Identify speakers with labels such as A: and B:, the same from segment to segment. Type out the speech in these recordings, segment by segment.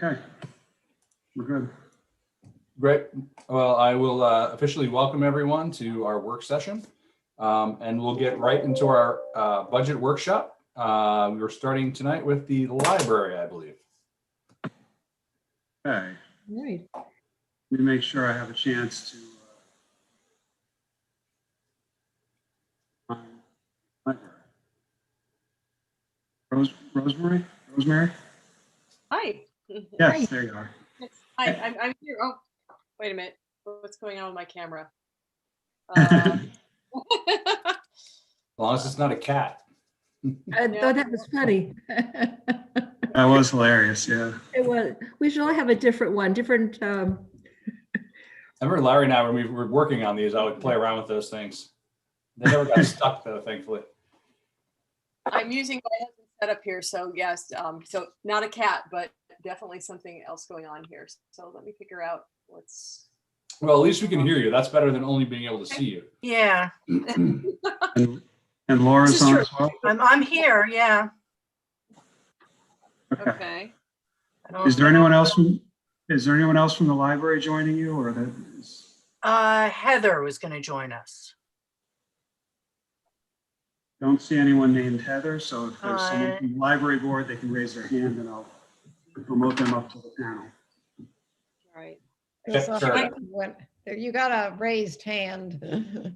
A: Okay, we're good.
B: Great. Well, I will officially welcome everyone to our work session. And we'll get right into our budget workshop. We're starting tonight with the library, I believe.
A: Okay,
C: Right.
A: let me make sure I have a chance to. Rosemary?
D: Hi.
A: Yes, there you are.
D: Hi, I'm here. Oh, wait a minute. What's going on with my camera? Uh,
B: As long as it's not a cat.
C: I thought that was funny.
A: That was hilarious, yeah.
C: It was. We should all have a different one, different.
B: I remember Larry and I, when we were working on these, I would play around with those things. They never got stuck though, thankfully.
D: I'm using my husband's setup here, so yes, so not a cat, but definitely something else going on here. So let me figure out what's.
B: Well, at least we can hear you. That's better than only being able to see you.
E: Yeah,
A: And Laura's
E: This is
A: on
E: true.
A: as well?
E: I'm here. Yeah.
A: Okay.
D: Okay.
E: I don't
A: Is there
E: know.
A: anyone else from the library joining you, or that is?
E: Heather was going to join us.
A: Don't see anyone named Heather, so if there's someone
E: Hi.
A: from the library board, they can raise their hand and I'll promote them up to the panel.
D: All right.
B: Sure.
F: You got a raised hand.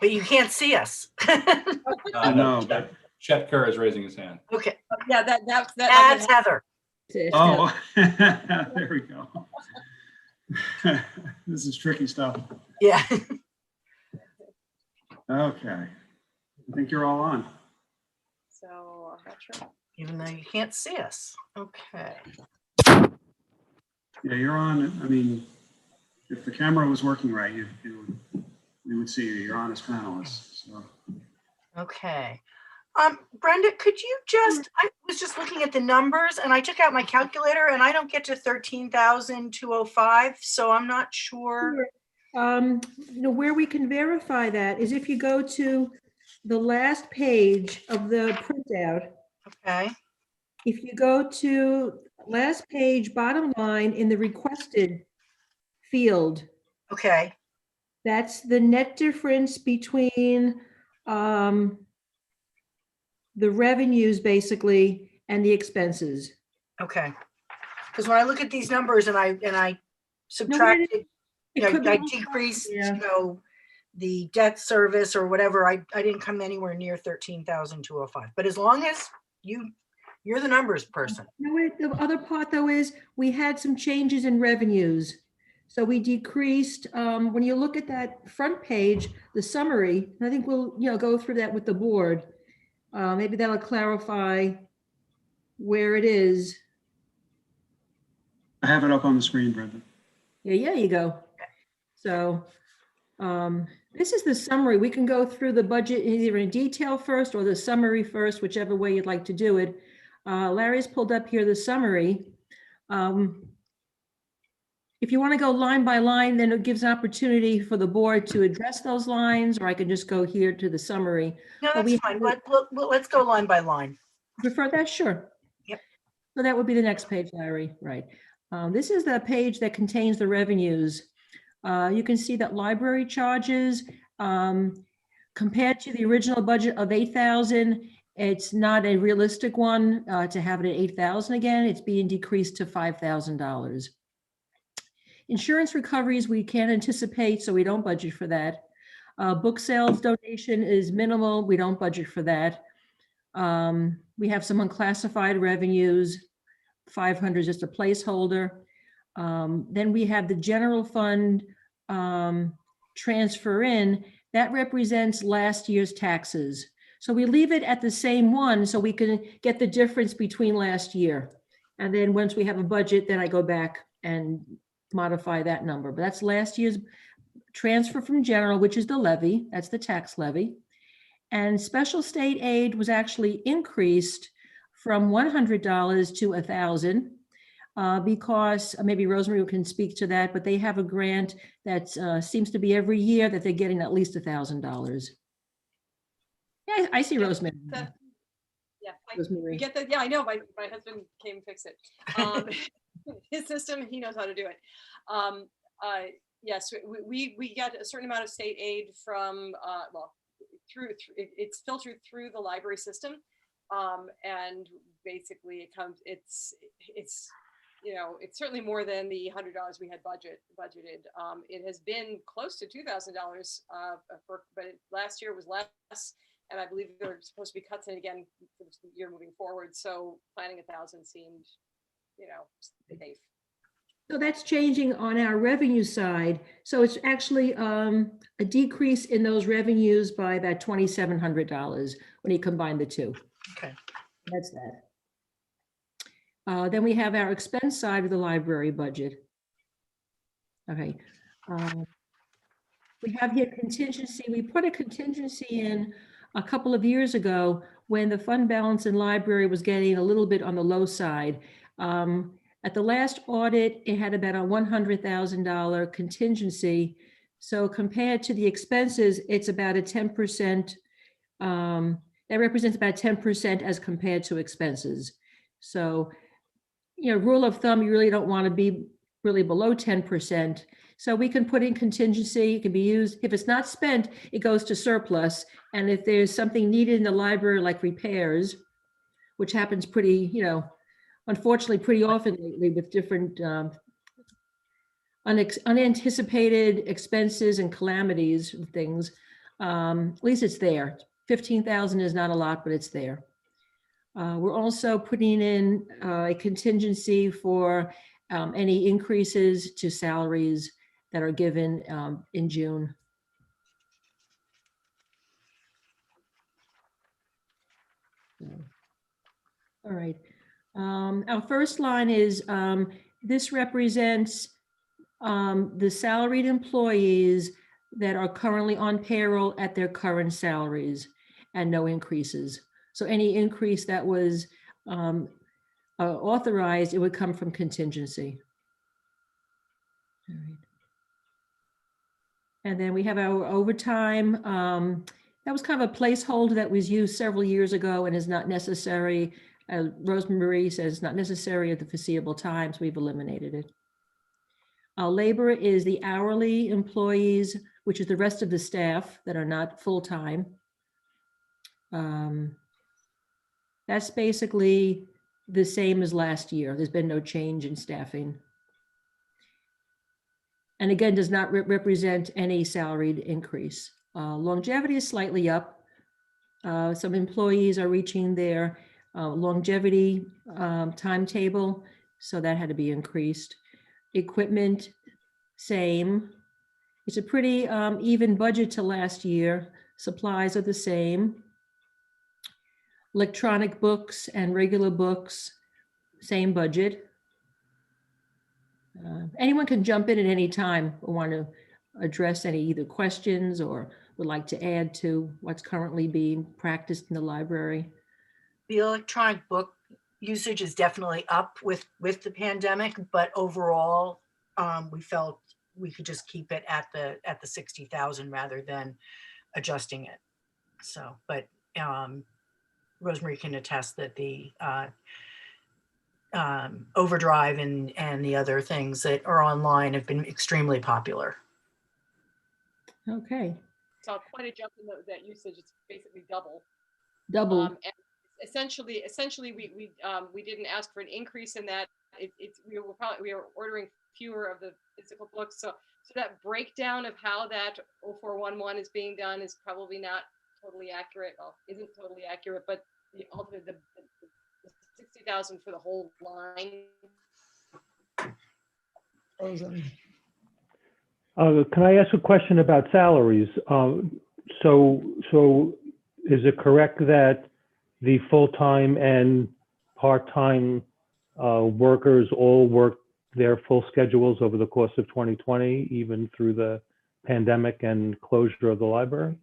E: But you can't see us.
A: I know, but
B: Chet Kerr is raising his hand.
E: Okay,
D: Yeah, that
E: that's Heather.
A: oh, there we go. This is tricky stuff.
E: Yeah.
A: Okay, I think you're all on.
D: So I'm not sure.
E: Even though you can't see us. Okay.
A: Yeah, you're on. I mean, if the camera was working right, we would see you. You're on as panelists. So.
E: Okay. Brenda, could you I was just looking at the numbers and I took out my calculator and I don't get to 13,205. So I'm not sure.
C: Where we can verify that is if you go to the last page of the printout.
E: Okay.
C: If you go to last page, bottom line in the requested field,
E: Okay.
C: that's the net difference between the revenues basically and the expenses.
E: Okay. Because when I look at these numbers and I subtracted,
C: It could be
E: I
C: all-
E: decreased,
C: yeah.
E: the debt service or whatever, I didn't come anywhere near 13,205. But as long as you're the numbers person.
C: The other part though is we had some changes in revenues. So we decreased, when you look at that front page, the summary, I think we'll, go through that with the board. Maybe that'll clarify where it is.
A: I have it up on the screen, Brenda.
C: Yeah, you go. So this is the summary. We can go through the budget either in detail first or the summary first, whichever way you'd like to do it. Larry's pulled up here the summary. If you want to go line by line, then it gives an opportunity for the board to address those lines, or I can just go here to the summary.
E: No,
C: But
E: that's fine. Let's go line by line.
C: Prefer that? Sure.
E: Yep.
C: So that would be the next page, Larry, right? This is the page that contains the revenues. You can see that library charges, compared to the original budget of 8,000, it's not a realistic one to have it at 8,000 again. It's being decreased to $5,000. Insurance recoveries, we can't anticipate, so we don't budget for that. Book sales donation is minimal. We don't budget for that. We have some unclassified revenues, 500 is just a placeholder. Then we have the general fund transfer in, that represents last year's taxes. So we leave it at the same one so we can get the difference between last year. And then once we have a budget, then I go back and modify that number. But that's last year's transfer from general, which is the levy, that's the tax levy. And special state aid was actually increased from $100 to $1,000 because maybe Rosemary can speak to that, but they have a grant that seems to be every year that they're getting at least $1,000. Yeah, I see Rosemary.
D: Yeah,
C: Rosemary.
D: get that. Yeah, I know. My husband came and fixed it. his system, he knows how to do it. Yes, we got a certain amount of state aid from, well, it's filtered through the library system. And basically it comes, it's, you know, it's certainly more than the $100 we had budgeted. It has been close to $2,000, but last year was less. And I believe there are supposed to be cuts in again for the year moving forward. So planning 1,000 seemed, you know, safe.
C: So that's changing on our revenue side. So it's actually a decrease in those revenues by about $2,700 when you combine the two.
E: Okay.
C: That's that. Then we have our expense side of the library budget. Okay. We have here contingency. We put a contingency in a couple of years ago when the fund balance in library was getting a little bit on the low side. At the last audit, it had about a $100,000 contingency. So compared to the expenses, it's about a 10%. That represents about 10% as compared to expenses. So, you know, rule of thumb, you really don't want to be really below 10%. So we can put in contingency. It can be used. If it's not spent, it goes to surplus. And if there's something needed in the library, like repairs, which happens pretty, you know, unfortunately, pretty often lately with different unanticipated expenses and calamities and things, at least it's there. 15,000 is not a lot, but it's there. We're also putting in a contingency for any increases to salaries that are given in June. All right. Our first line is, this represents the salaried employees that are currently on payroll at their current salaries and no increases. So any increase that was authorized, it would come from contingency. All right. And then we have our overtime. That was kind of a placeholder that was used several years ago and is not necessary. Rosemary says it's not necessary at the foreseeable time, so we've eliminated it. Labor is the hourly employees, which is the rest of the staff that are not full-time. That's basically the same as last year. There's been no change in staffing. And again, does not represent any salaried increase. Longevity is slightly up. Some employees are reaching their longevity timetable, so that had to be increased. Equipment, same. It's a pretty even budget to last year. Supplies are the same. Electronic books and regular books, same budget. Anyone can jump in at any time or want to address any either questions or would like to add to what's currently being practiced in the library.
E: The electronic book usage is definitely up with the pandemic, but overall, we felt we could just keep it at the 60,000 rather than adjusting it. So, but Rosemary can attest that the Overdrive and the other things that are online have been extremely popular.
C: Okay.
D: Saw quite a jump in that usage. It's basically double.
C: Double.
D: And essentially, we didn't ask for an increase in that. We were ordering fewer of the physical books. So that breakdown of how that 0411 is being done is probably not totally accurate. Well, isn't totally accurate, but the 60,000 for the whole line.
G: Can I ask a question about salaries? So is it correct that the full-time and part-time workers all worked their full schedules over the course of 2020, even through the pandemic and closure of the library?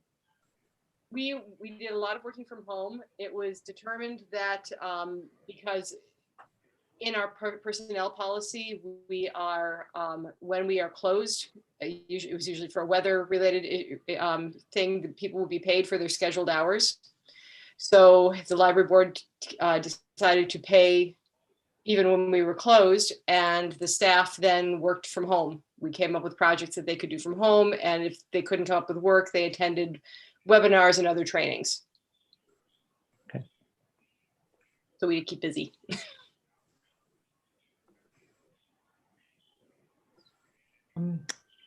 D: We did a lot of working from home. It was determined that because in our personnel policy, we are when we are closed, it was usually for a weather-related thing, that people will be paid for their scheduled hours. So the library board decided to pay even when we were closed, and the staff then worked from home. We came up with projects that they could do from home, and if they couldn't come up with work, they attended webinars and other trainings.
G: Okay.
D: So we keep busy.
C: All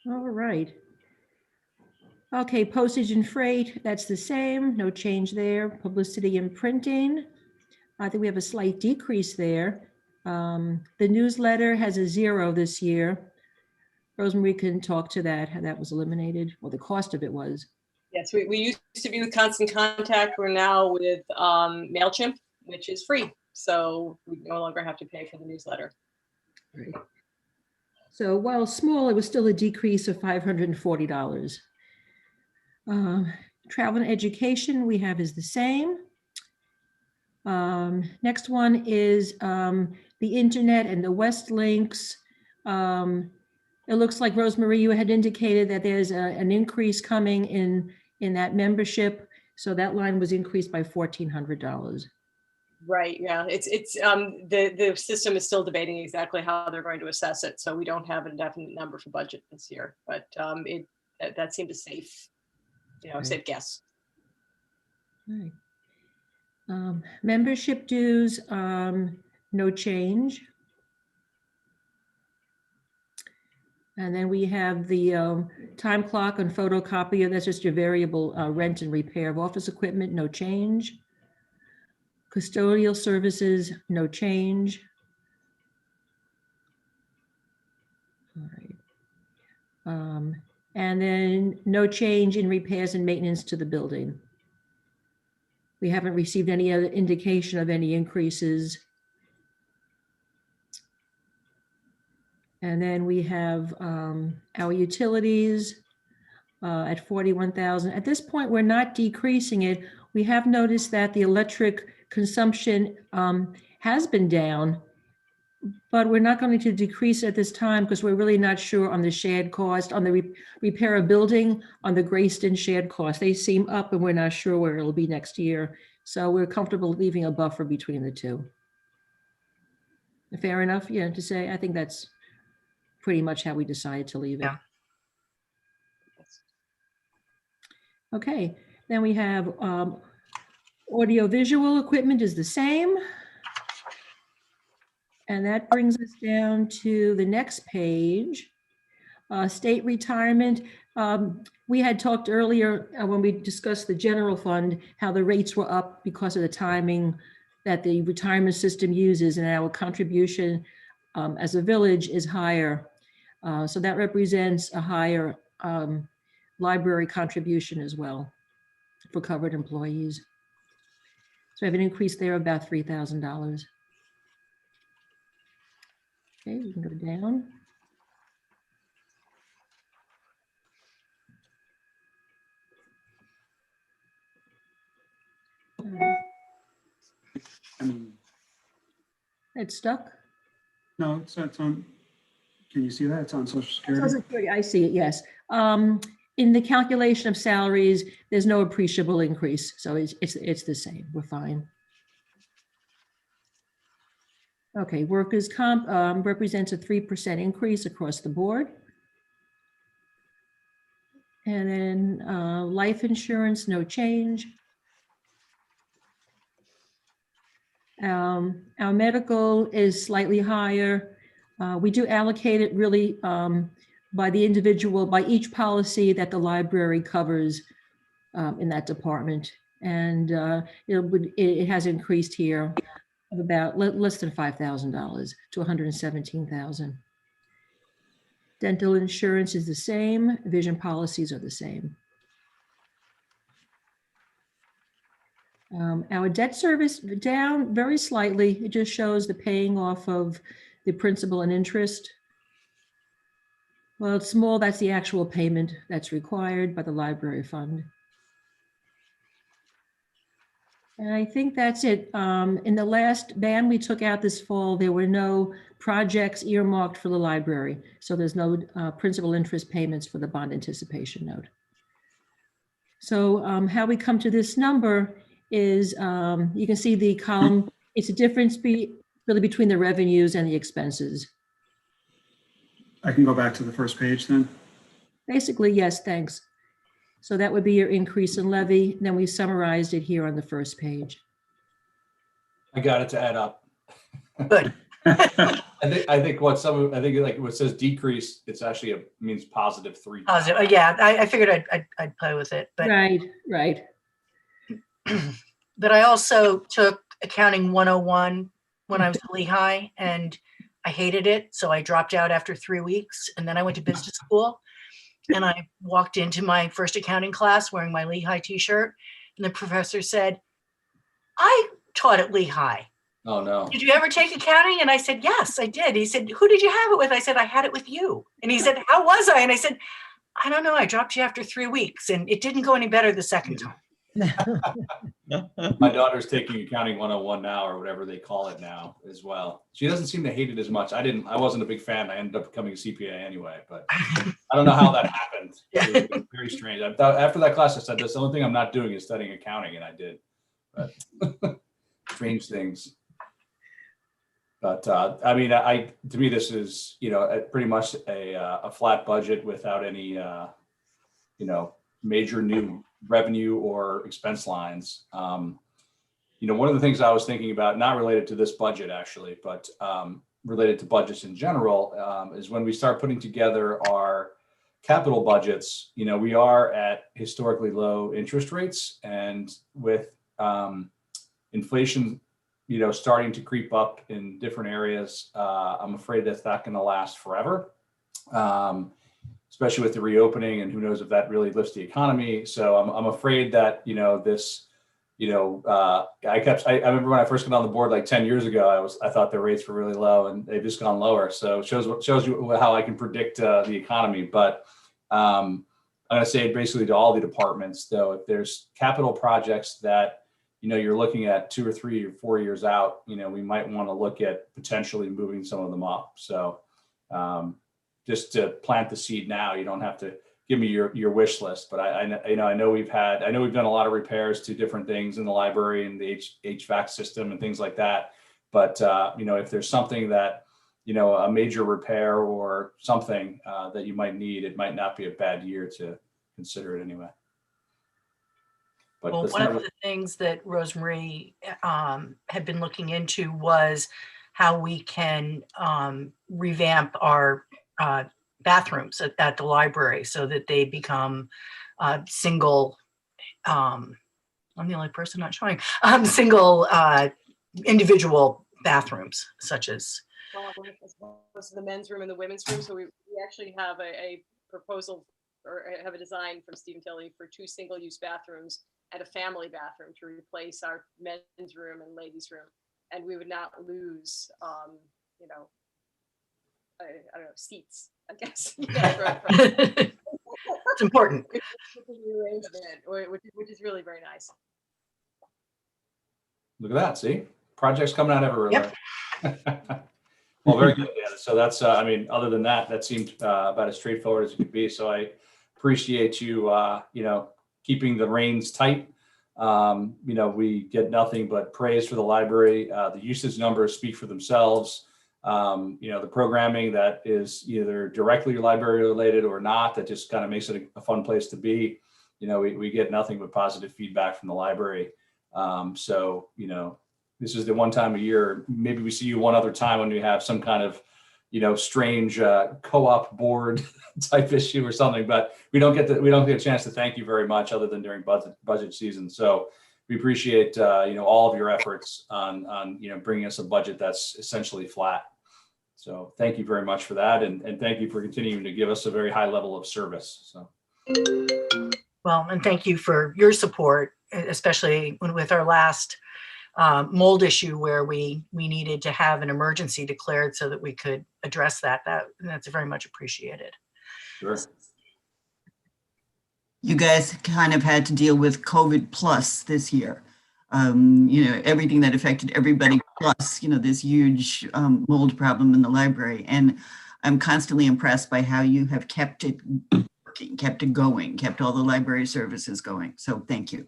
C: right. Okay, postage and freight, that's the same, no change there. Publicity and printing, I think we have a slight decrease there. The newsletter has a 0 this year. Rosemary can talk to that, how that was eliminated, or the cost of it was.
D: Yes, we used to be with Constant Contact. We're now with MailChimp, which is free. So we no longer have to pay for the newsletter.
C: Right. So while small, it was still a decrease of $540. Travel and education we have is the same. Next one is the internet and the West links. It looks like Rosemary, you had indicated that there's an increase coming in that membership. So that line was increased by $1,400.
D: Right. Yeah. The system is still debating exactly how they're going to assess it. So we don't have a definite number for budget this year, but that seemed a safe,
C: Right.
D: safe guess.
C: Right. Membership dues, no change. And then we have the time clock and photocopier. That's just your variable rent and repair of office equipment, no change. Custodial services, no change. All right. And then no change in repairs and maintenance to the building. We haven't received any other indication of any increases. And then we have our utilities at 41,000. At this point, we're not decreasing it. We have noticed that the electric consumption has been down, but we're not going to decrease at this time because we're really not sure on the shared cost, on the repair of building, on the Grayston shared cost. They seem up and we're not sure where it'll be next year. So we're comfortable leaving a buffer between the two. Fair enough, yeah, to say, I think that's pretty much how we decided to leave it.
E: Yeah.
C: Okay, then we have audio-visual equipment is the same. And that brings us down to the next page. State retirement. We had talked earlier when we discussed the general fund, how the rates were up because of the timing that the retirement system uses, and our contribution as a village is higher. So that represents a higher library contribution as well for covered employees. So I have an increase there of about $3,000. Okay, we can go down. It's stuck.
A: No, it's on, can you see that? It's on Social Security.
C: Social Security, I see it, yes. In the calculation of salaries, there's no appreciable increase, so it's the same, we're fine. Okay, workers' comp represents a 3% increase across the board. And then life insurance, no change. Our medical is slightly higher. We do allocate it really by the individual, by each policy that the library covers in that department. And it has increased here of about less than $5,000 to $117,000. Dental insurance is the same. Vision policies are the same. Our debt service down very slightly. It just shows the paying off of the principal and interest. Well, it's small. That's the actual payment that's required by the library fund. And I think that's it. In the last ban we took out this fall, there were no projects earmarked for the library. So there's no principal interest payments for the bond anticipation note. So how we come to this number is you can see the column, it's a difference really between the revenues and the expenses.
A: I can go back to the first page then.
C: Basically, yes, thanks. So that would be your increase in levy. Then we summarized it here on the first page.
B: I got it to add up.
E: Good.
B: I think what says decrease, it's actually means positive 3.
E: Positive. Yeah, I figured I'd play with it, but
C: Right.
E: but I also took accounting 101 when I was at Lehigh, and I hated it, so I dropped out after 3 weeks, and then I went to business school, and I walked into my first accounting class wearing my Lehigh t-shirt, and the professor said, "I taught at Lehigh.
B: Oh no.
E: Did you ever take accounting?" And I said, "Yes, I did." He said, "Who did you have it with?" I said, "I had it with you." And he said, "How was I?" And I said, "I don't know. I dropped you after 3 weeks, and it didn't go any better the second time."
B: My daughter's taking accounting 101 now, or whatever they call it now as well. She doesn't seem to hate it as much. I wasn't a big fan. I ended up becoming a CPA anyway, but I don't know how that happened. It was very strange. I thought after that class, I said, that's the only thing I'm not doing is studying accounting, and I did. But strange things. But I mean, to me, this is, pretty much a flat budget without any, major new revenue or expense lines. One of the things I was thinking about, not related to this budget actually, but related to budgets in general, is when we start putting together our capital budgets, we are at historically low interest rates, and with inflation, starting to creep up in different areas, I'm afraid that's not going to last forever. Especially with the reopening, and who knows if that really lifts the economy. So I'm afraid that, this, I remember when I first got on the board like 10 years ago, I thought the rates were really low, and they've just gone lower. So it shows you how I can predict the economy. But I'm going to say basically to all the departments, though, if there's capital projects that, you're looking at 2 or 3 or 4 years out, we might want to look at potentially moving some of them up. So just to plant the seed now, you don't have to give me your wish list, but I know we've done a lot of repairs to different things in the library and the HVAC system and things like that. But if there's something that, a major repair or something that you might need, it might not be a bad year to consider it anyway. But
E: well, one of the things that Rosemary had been looking into was how we can revamp our bathrooms at the library so that they become single, I'm the only person not showing, single individual bathrooms, such as
D: the men's room and the women's room. So we actually have a proposal, or have a design from Stephen Tilley for 2 single-use bathrooms and a family bathroom to replace our men's room and ladies' room. And we would not lose, I don't know, seats, I guess.
E: it's important.
D: Which is really very nice.
B: Look at that, see? Projects coming out everywhere.
E: Yep.
B: Well, very good, Dan. So that's, other than that seemed about as straightforward as it could be. So I appreciate you, keeping the reins tight. We get nothing but praise for the library. The usage numbers speak for themselves. The programming that is either directly library related or not, that just kind of makes it a fun place to be. We get nothing but positive feedback from the library. So, this is the one time a year, maybe we see you one other time when we have some kind of, strange co-op board type issue or something, but we don't get a chance to thank you very much other than during budget season. So we appreciate, all of your efforts on bringing us a budget that's essentially flat. So thank you very much for that. And thank you for continuing to give us a very high level of service. So.
E: Well, and thank you for your support, especially with our last mold issue where we needed to have an emergency declared so that we could address that. That's very much appreciated.
B: Sure.
H: You guys kind of had to deal with COVID plus this year. Everything that affected everybody plus, this huge mold problem in the library. And I'm constantly impressed by how you have kept it working, kept it going, kept all the library services going. So thank you.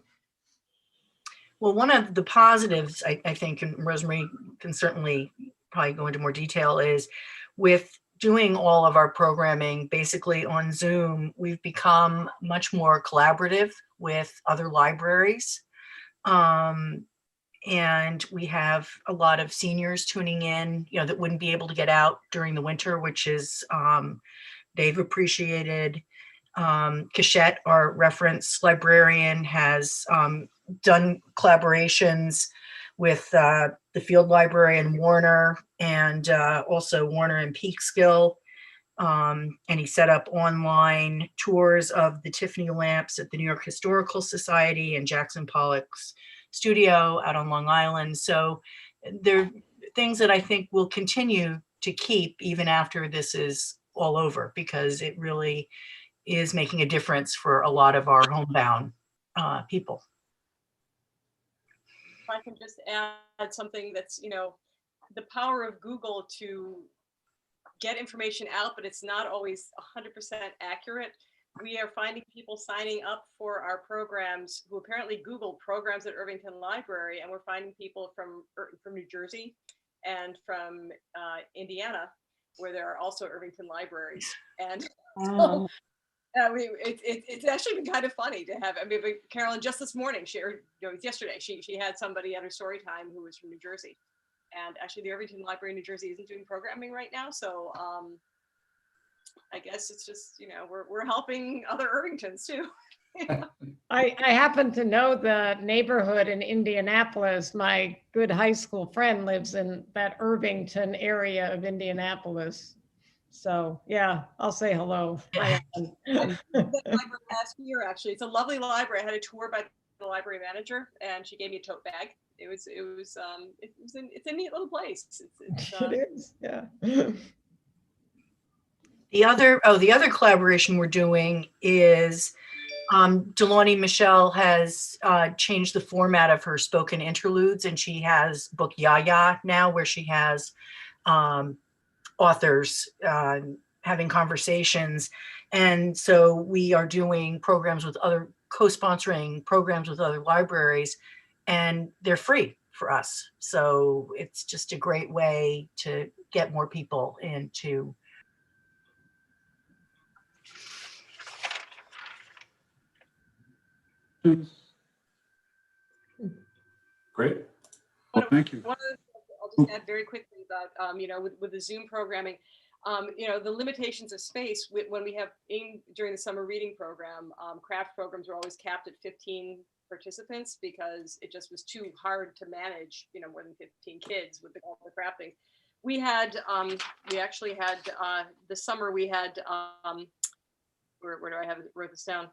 E: Well, one of the positives, I think, and Rosemary can certainly probably go into more detail, is with doing all of our programming basically on Zoom, we've become much more collaborative with other libraries. And we have a lot of seniors tuning in, that wouldn't be able to get out during the winter, which is, they've appreciated. Cachette, our reference librarian, has done collaborations with the field library and Warner, and also Warner and Peekskill. And he set up online tours of the Tiffany lamps at the New York Historical Society and Jackson Pollock's studio out on Long Island. So there are things that I think will continue to keep even after this is all over, because it really is making a difference for a lot of our homebound people.
D: If I can just add something that's, the power of Google to get information out, but it's not always 100% accurate. We are finding people signing up for our programs who apparently Googled programs at Irvington Library, and we're finding people from New Jersey and from Indiana, where there are also Irvington libraries. And so, it's actually been kind of funny to have. But Carolyn, just this morning, yesterday, she had somebody at her story time who was from New Jersey, and actually the Irvington Library in New Jersey isn't doing programming right now. So I guess it's just, we're helping other Irvingtons too.
F: I happen to know the neighborhood in Indianapolis. My good high school friend lives in that Irvington area of Indianapolis. So yeah, I'll say hello. Hi, Ellen.
D: That library last year, actually, it's a lovely library. I had a tour by the library manager, and she gave me a tote bag. It's a neat little place.
F: It is, yeah.
E: The other collaboration we're doing is Delani Michelle has changed the format of her spoken interludes, and she has book Yaya now, where she has authors having conversations. And so we are doing programs with other, co-sponsoring programs with other libraries, and they're free for us. So it's just a great way to get more people into.
B: Great.
A: Well, thank you.
D: One of the things I'll just add very quickly about, with the Zoom programming, the limitations of space when we have during the summer reading program, craft programs are always capped at 15 participants, because it just was too hard to manage, more than 15 kids with all the crafting. We actually had this summer, we had, where do I have it, wrote this down?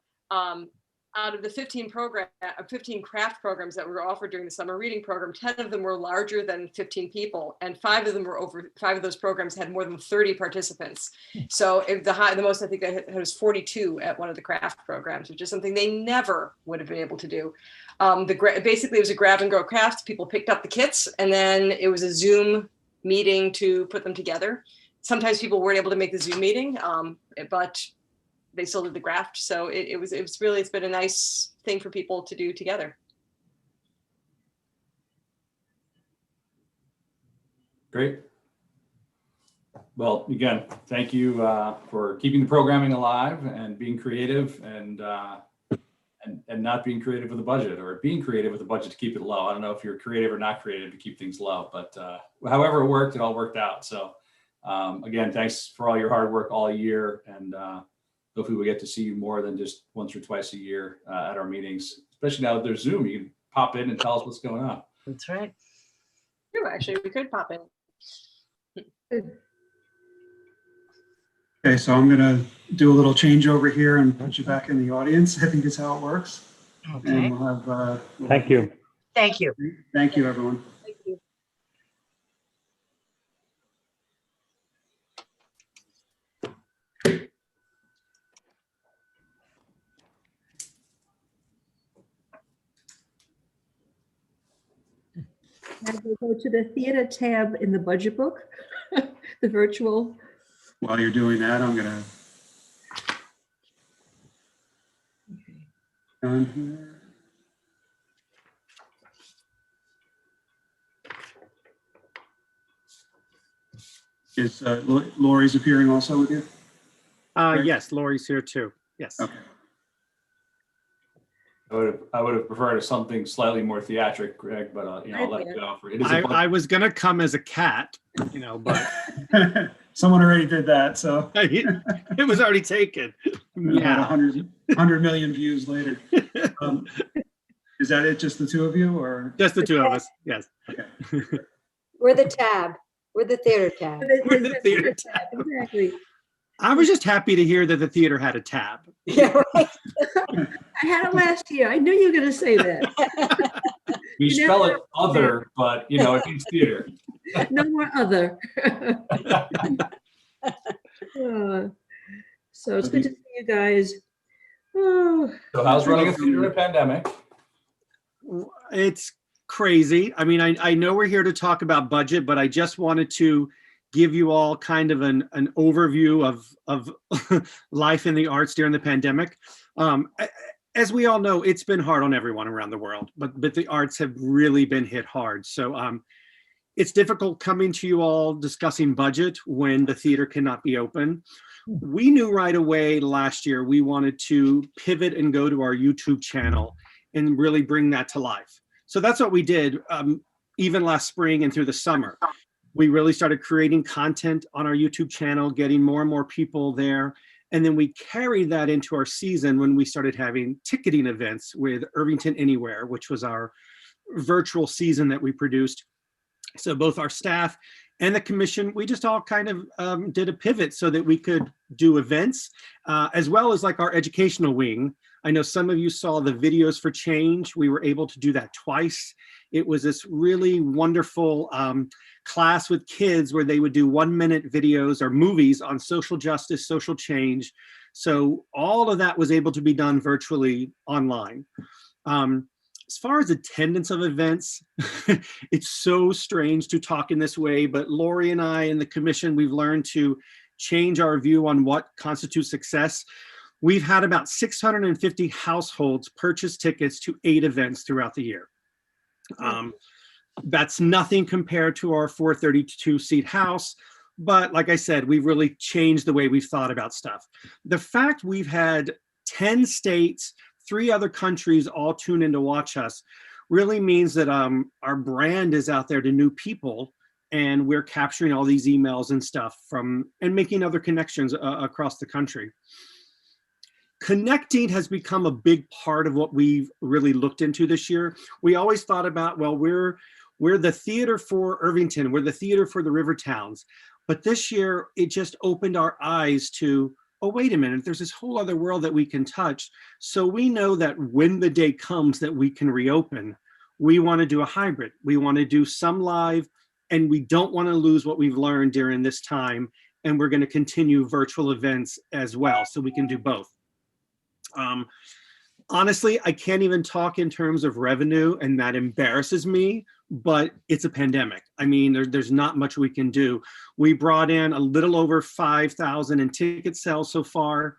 D: Out of the 15 craft programs that were offered during the summer reading program, 10 of them were larger than 15 people, and 5 of those programs had more than 30 participants. So the most I think I had was 42 at one of the craft programs, which is something they never would have been able to do. Basically, it was a grab and go craft. People picked up the kits, and then it was a Zoom meeting to put them together. Sometimes people weren't able to make the Zoom meeting, but they still did the graft. So it's been a nice thing for people to do together.
B: Great. Well, again, thank you for keeping the programming alive and being creative, and not being creative with a budget, or being creative with a budget to keep it low. I don't know if you're creative or not creative to keep things low, but however it worked, it all worked out. So again, thanks for all your hard work all year, and hopefully we get to see you more than just once or twice a year at our meetings, especially now that there's Zoom. You can pop in and tell us what's going on.
E: That's right.
D: True, actually, we could pop in.
A: Okay, so I'm gonna do a little change over here and put you back in the audience. I think is how it works.
E: Okay.
A: And we'll have.
G: Thank you.
E: Thank you.
A: Thank you, everyone.
D: Thank you.
C: Now we'll go to the theater tab in the budget book, the virtual.
A: While you're doing that, I'm gonna. Down here. Is Lori's appearing also with you? Great.
I: Yes, Lori's here too. Yes.
A: Okay.
B: I would have preferred something slightly more theatric, Greg, but I'll let you go for it. It is a
I: I was gonna come as a cat, but
A: Someone already did that, so
I: it was already taken.
A: yeah,
I: Yeah.
A: 100 million views later. Is that it? Just the two of you, or?
I: Just the two of us. Yes.
J: We're the tab. We're the theater tab.
I: We're the theater tab.
C: Exactly.
I: I was just happy to hear that the theater had a tab.
J: Yeah, right.
C: I had it last year. I knew you were going to say that.
B: We
C: You
B: spell
C: never
B: it other, but it means theater.
C: No more other. So it's good to see you guys. Oh,
B: So how's running a theater in a pandemic?
I: It's crazy. I mean, I know we're here to talk about budget, but I just wanted to give you all kind of an overview of life in the arts during the pandemic. As we all know, it's been hard on everyone around the world, but the arts have really been hit hard. So it's difficult coming to you all discussing budget when the theater cannot be open. We knew right away last year we wanted to pivot and go to our YouTube channel and really bring that to life. So that's what we did even last spring and through the summer. We really started creating content on our YouTube channel, getting more and more people there. And then we carried that into our season when we started having ticketing events with Irvington Anywhere, which was our virtual season that we produced. So both our staff and the commission, we just all kind of did a pivot so that we could do events as well as like our educational wing. I know some of you saw the videos for change. We were able to do that twice. It was this really wonderful class with kids where they would do 1-minute videos or movies on social justice, social change. So all of that was able to be done virtually online. As far as attendance of events, it's so strange to talk in this way, but Lori and I and the commission, we've learned to change our view on what constitutes success. We've had about 650 households purchase tickets to 8 events throughout the year. That's nothing compared to our 432-seat house, but like I said, we've really changed the way we've thought about stuff. The fact we've had 10 states, 3 other countries all tune in to watch us really means that our brand is out there to new people, and we're capturing all these emails and stuff and making other connections across the country. Connecting has become a big part of what we've really looked into this year. We always thought about, well, we're the theater for Irvington, we're the theater for the river towns. But this year, it just opened our eyes to, oh, wait a minute, there's this whole other world that we can touch. So we know that when the day comes that we can reopen, we want to do a hybrid. We want to do some live, and we don't want to lose what we've learned during this time. And we're going to continue virtual events as well, so we can do both. Honestly, I can't even talk in terms of revenue, and that embarrasses me, but it's a pandemic. I mean, there's not much we can do. We brought in a little over 5,000 in ticket sales so far.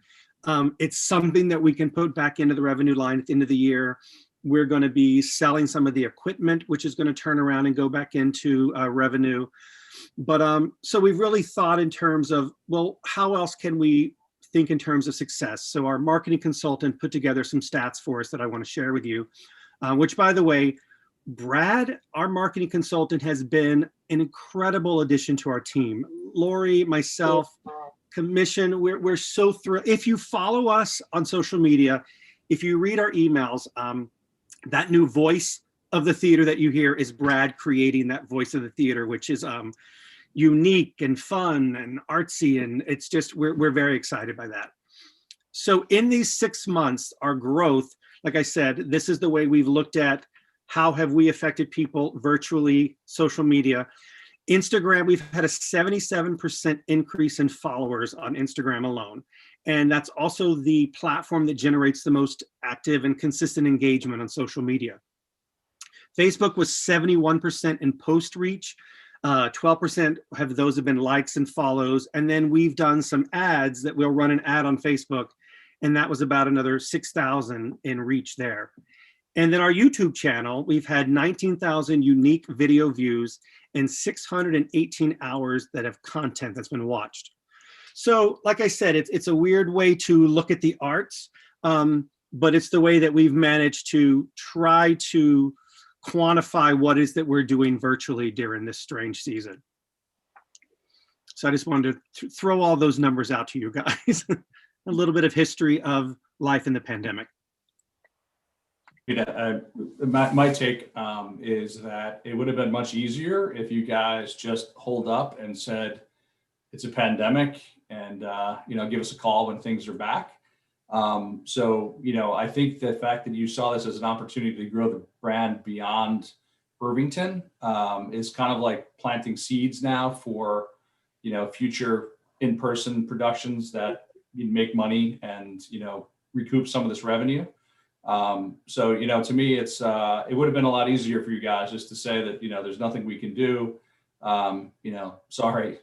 I: It's something that we can put back into the revenue line at the end of the year. We're going to be selling some of the equipment, which is going to turn around and go back into revenue. But so we've really thought in terms of, well, how else can we think in terms of success? So our marketing consultant put together some stats for us that I want to share with you, which, by the way, Brad, our marketing consultant, has been an incredible addition to our team. Lori, myself, commission, we're so thrilled. If you follow us on social media, if you read our emails, that new voice of the theater that you hear is Brad creating that voice of the theater, which is unique and fun and artsy, and it's just, we're very excited by that. So in these 6 months, our growth, like I said, this is the way we've looked at how have we affected people virtually, social media. Instagram, we've had a 77% increase in followers on Instagram alone. And that's also the platform that generates the most active and consistent engagement on social media. Facebook was 71% in post reach. 12% have those have been likes and follows. And then we've done some ads that we'll run an ad on Facebook. And that was about another 6,000 in reach there. And then our YouTube channel, we've had 19,000 unique video views. and 618 hours that have content that's been watched. So like I said, it's a weird way to look at the arts, but it's the way that we've managed to try to quantify what is that we're doing virtually during this strange season. So I just wanted to throw all those numbers out to you guys. A little bit of history of life in the pandemic.
B: My take is that it would have been much easier if you guys just hold up and said, it's a pandemic, and give us a call when things are back. So I think the fact that you saw this as an opportunity to grow the brand beyond Irvington is kind of like planting seeds now for future in-person productions that make money and recoup some of this revenue. So to me, it's it would have been a lot easier for you guys just to say that there's nothing we can do. Sorry.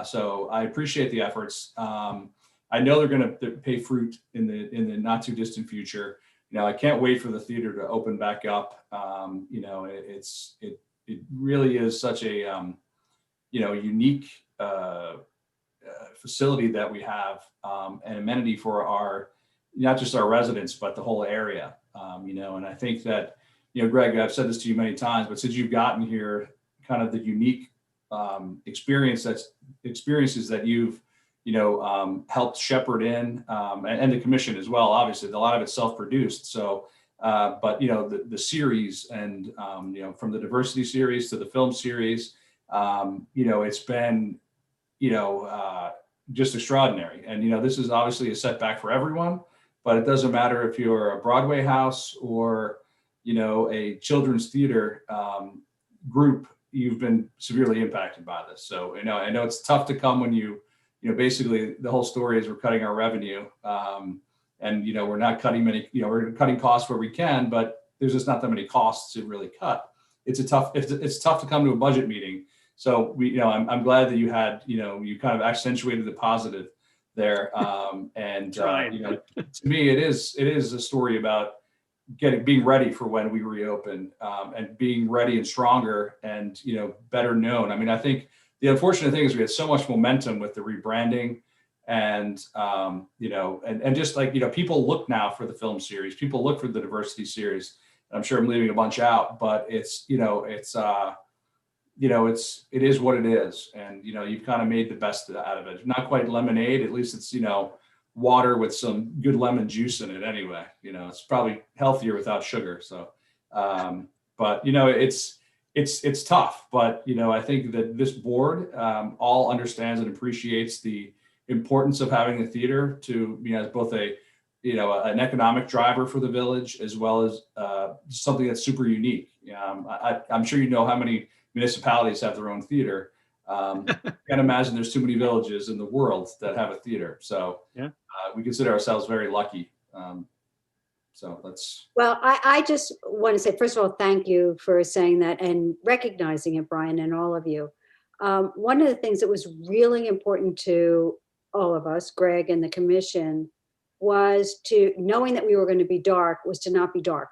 B: So I appreciate the efforts. I know they're going to pay fruit in the not too distant future. I can't wait for the theater to open back up. It really is such a unique facility that we have, an amenity for our not just our residents but the whole area. And I think that Greg, I've said this to you many times, but since you've gotten here, kind of the unique experiences that you've helped shepherd in, and the commission as well. Obviously, a lot of it's self-produced. So, but the series and from the diversity series to the film series, it's been just extraordinary. And this is obviously a setback for everyone, but it doesn't matter if you're a Broadway house or a children's theater group. You've been severely impacted by this. So I know it's tough to come when basically the whole story is we're cutting our revenue, and we're not cutting many. We're cutting costs where we can, but there's just not that many costs to really cut. It's tough to come to a budget meeting. So I'm glad that you had you kind of accentuated the positive there, and to me it is a story about being ready for when we reopen, and being ready and stronger and better known. I mean, I think the unfortunate thing is we had so much momentum with the rebranding, and and just like people look now for the film series, people look for the diversity series. I'm sure I'm leaving a bunch out, but it is what it is, and you've kind of made the best out of it. Not quite lemonade, at least it's water with some good lemon juice in it anyway. It's probably healthier without sugar. So but it's tough, but I think that this board all understands and appreciates the importance of having a theater to as both a an economic driver for the village, as well as something that's super unique. I'm sure how many municipalities have their own theater. Can't imagine there's too many villages in the world that have a theater. So
I: yeah,
B: we consider ourselves very lucky. So let's.
J: Well, I just want to say, first of all, thank you for saying that and recognizing it, Brian, and all of you. One of the things that was really important to all of us, Greg and the commission, was to knowing that we were going to be dark, was to not be dark,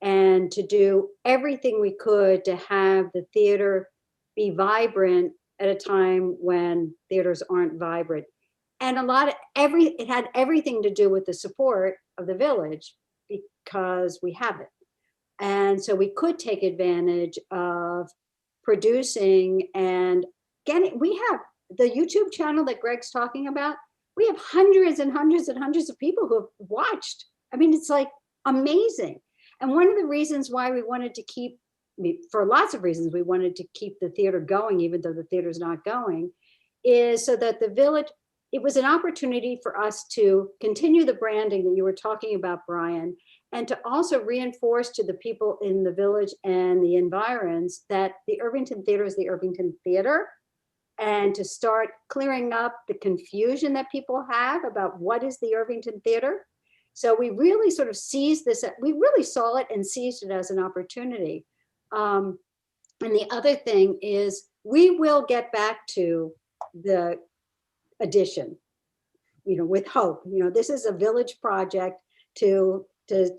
J: and to do everything we could to have the theater be vibrant at a time when theaters aren't vibrant. And it had everything to do with the support of the village, because we have it. And so we could take advantage of producing and we have the YouTube channel that Greg's talking about. We have hundreds and hundreds and hundreds of people who have watched. I mean, it's like amazing. And one of the reasons why we wanted to keep, for lots of reasons, we wanted to keep the theater going, even though the theater's not going, is so that the village, it was an opportunity for us to continue the branding that you were talking about, Brian, and to also reinforce to the people in the village and the environs that the Irvington Theater is the Irvington Theater, and to start clearing up the confusion that people have about what is the Irvington Theater. So we really sort of seized this, we really saw it and seized it as an opportunity. And the other thing is we will get back to the addition, with hope. This is a village project to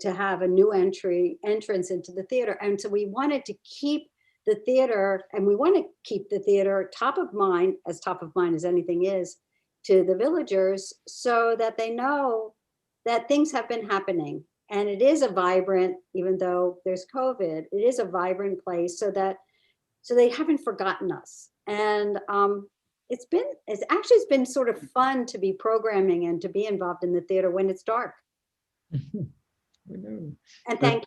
J: have a new entrance into the theater. And so we wanted to keep the theater, and we want to keep the theater top of mind as anything is to the villagers, so that they know that things have been happening. And it is a vibrant, even though there's COVID, it is a vibrant place, so they haven't forgotten us. And it's been sort of fun to be programming and to be involved in the theater when it's dark. And thank you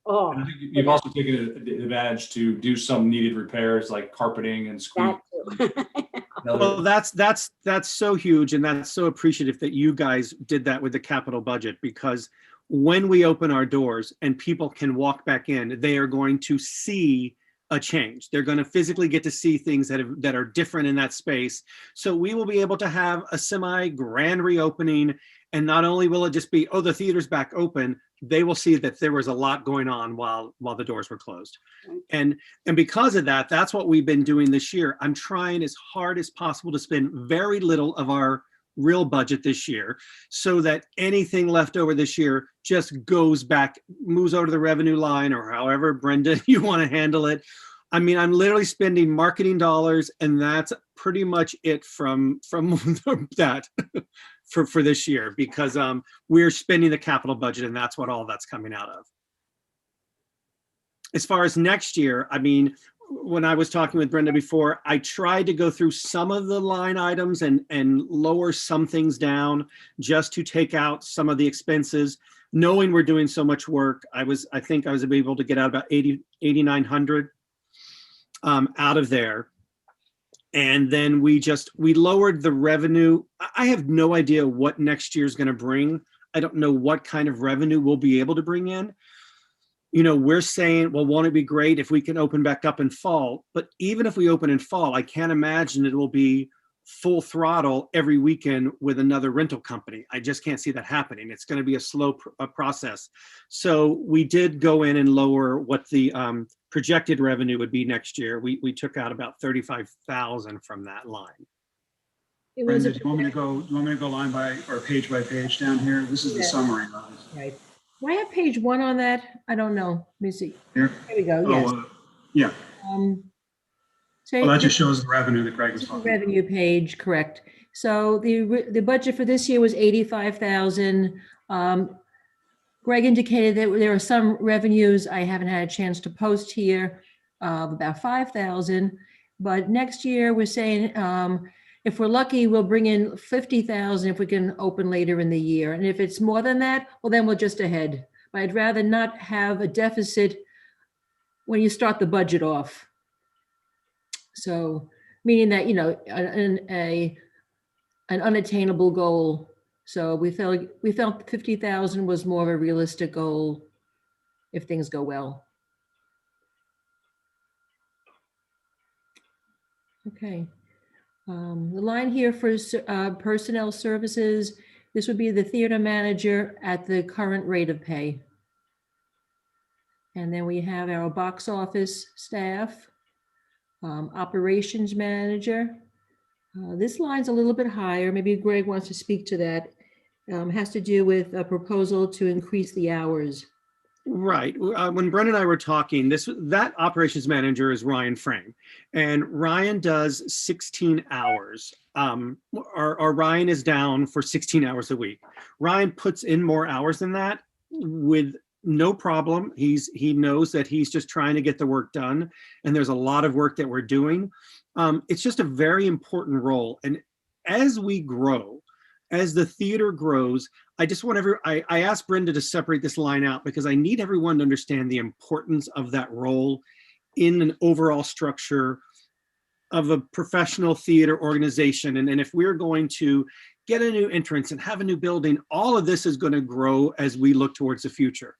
J: all.
B: And I think you've also taken advantage to do some needed repairs like carpeting and screen.
J: That too.
I: Well, that's so huge, and that's so appreciative that you guys did that with the capital budget, because when we open our doors and people can walk back in, they are going to see a change. They're going to physically get to see things that are different in that space. So we will be able to have a semi-grand reopening, and not only will it just be, oh, the theater's back open, they will see that there was a lot going on while the doors were closed. And because of that, that's what we've been doing this year. I'm trying as hard as possible to spend very little of our real budget this year, so that anything left over this year just goes back, moves over to the revenue line, or however, Brenda, you want to handle it. I mean, I'm literally spending marketing dollars, and that's pretty much it from that for this year, because we're spending the capital budget, and that's what all that's coming out of. As far as next year, I mean, when I was talking with Brenda before, I tried to go through some of the line items and lower some things down just to take out some of the expenses. Knowing we're doing so much work, I think I was able to get out about 8,900 out of there. And then we lowered the revenue. I have no idea what next year's going to bring. I don't know what kind of revenue we'll be able to bring in. You know, we're saying, well, won't it be great if we can open back up in fall? But even if we open in fall, I can't imagine it will be full throttle every weekend with another rental company. I just can't see that happening. It's going to be a slow process. So we did go in and lower what the projected revenue would be next year. We took out about 35,000 from that line.
A: Brenda, do you want me to go line by or page by page down here? This is the summary.
C: Right. Do I have page 1 on that? I don't know. Let me see.
A: Here?
C: There we go. Yes.
A: Yeah.
C: So
A: Well, that just shows the revenue that Greg was talking about.
C: Revenue page, correct. So the budget for this year was 85,000. Greg indicated that there are some revenues I haven't had a chance to post here of about 5,000. But next year we're saying if we're lucky, we'll bring in 50,000 if we can open later in the year. And if it's more than that, well, then we're just ahead. But I'd rather not have a deficit when you start the budget off. So meaning that, you know, an unattainable goal. So we felt 50,000 was more of a realistic goal if things go well. Okay. The line here for personnel services, this would be the theater manager at the current rate of pay. And then we have our box office staff, operations manager. This line's a little bit higher. Maybe Greg wants to speak to that. Has to do with a proposal to increase the hours.
I: Right. When Brenda and I were talking, that operations manager is Ryan Frame, and Ryan does 16 hours. Or Ryan is down for 16 hours a week. Ryan puts in more hours than that with no problem. He knows that he's just trying to get the work done, and there's a lot of work that we're doing. It's just a very important role. And as we grow, as the theater grows, I just want I asked Brenda to separate this line out because I need everyone to understand the importance of that role in an overall structure of a professional theater organization. And if we're going to get a new entrance and have a new building, all of this is going to grow as we look towards the future.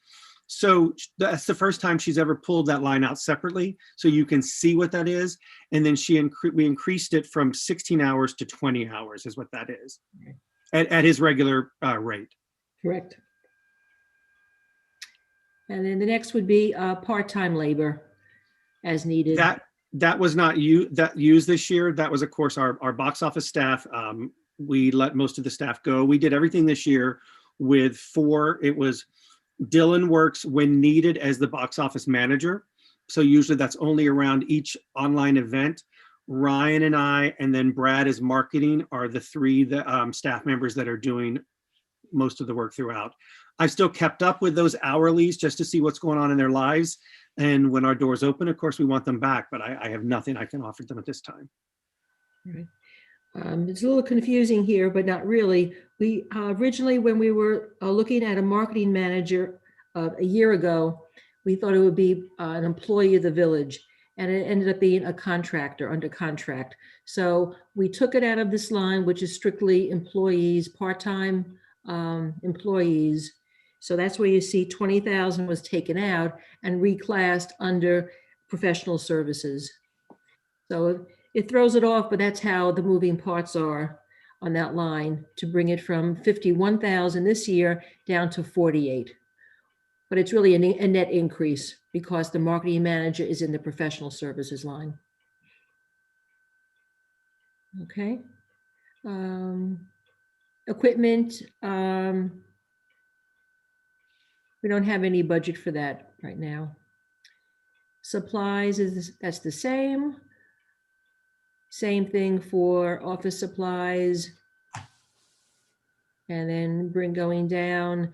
I: So that's the first time she's ever pulled that line out separately, so you can see what that is. And then we increased it from 16 hours to 20 hours is what that is. At his regular rate.
C: Correct. And then the next would be part-time labor as needed.
I: That was not used this year. That was, of course, our box office staff. We let most of the staff go. We did everything this year with 4. It was Dylan works when needed as the box office manager. So usually that's only around each online event. Ryan and I, and then Brad as marketing are the three staff members that are doing most of the work throughout. I've still kept up with those hourlies just to see what's going on in their lives. And when our doors open, of course, we want them back, but I have nothing I can offer them at this time.
C: Right. It's a little confusing here, but not really. We originally, when we were looking at a marketing manager a year ago, we thought it would be an employee of the village, and it ended up being a contractor under contract. So we took it out of this line, which is strictly employees, part-time employees. So that's where you see 20,000 was taken out and reclassed under professional services. So it throws it off, but that's how the moving parts are on that line to bring it from 51,000 this year down to 48. But it's really a net increase because the marketing manager is in the professional services line. Okay. Equipment, we don't have any budget for that right now. Supplies that's the same. Same thing for office supplies. And then going down,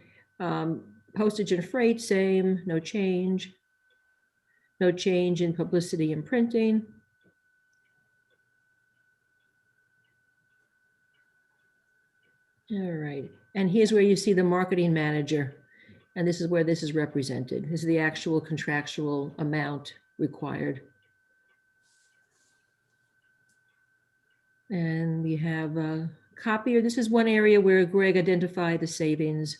C: postage and freight, same, no change. No change in publicity and printing. All right, and here's where you see the marketing manager. And this is where this is represented. This is the actual contractual amount required. And we have a copier. This is one area where Greg identified the savings,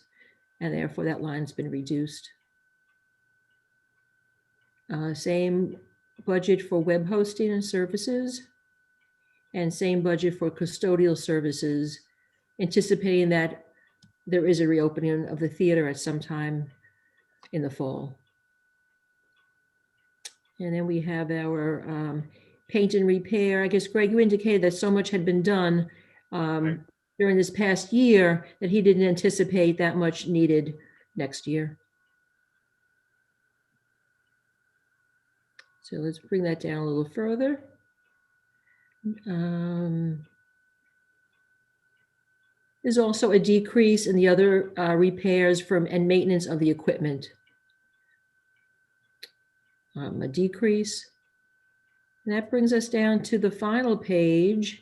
C: and therefore that line's been reduced. Same budget for web hosting and services, and same budget for custodial services, anticipating that there is a reopening of the theater at some time in the fall. And then we have our paint and repair. I guess, Greg, you indicated that so much had been done during this past year that he didn't anticipate that much needed next year. So let's bring that down a little further. There's also a decrease in the other repairs and maintenance of the equipment. A decrease. And that brings us down to the final page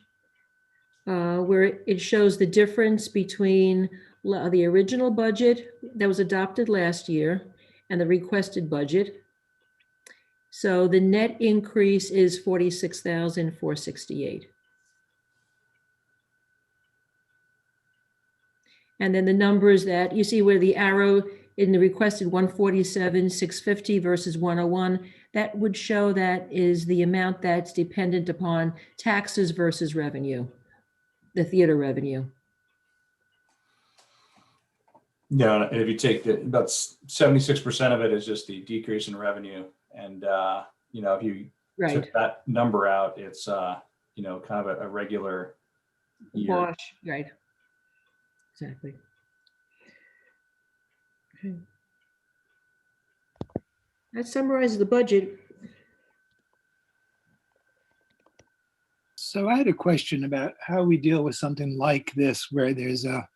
C: where it shows the difference between the original budget that was adopted last year and the requested budget. So the net increase is 46,468. And then the numbers that you see where the arrow in the requested 147,650 versus 101, that would show that is the amount that's dependent upon taxes versus revenue, the theater revenue.
B: Yeah, if you take about 76% of it is just the decrease in revenue. And, if you took that number out, it's, kind of a regular year.
C: Wash, right. Exactly. Okay. That summarizes the budget.
K: So I had a question about how we deal with something like this, where there's a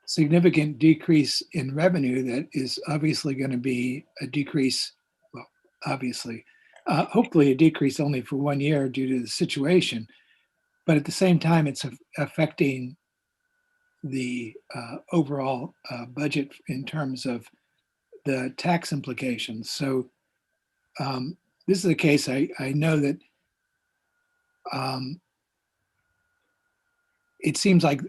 K: significant decrease in revenue that is obviously going to be a decrease, well, obviously, hopefully a decrease only for 1 year due to the situation. But at the same time, it's affecting the overall budget in terms of the tax implications. So this is a case I know that it seems like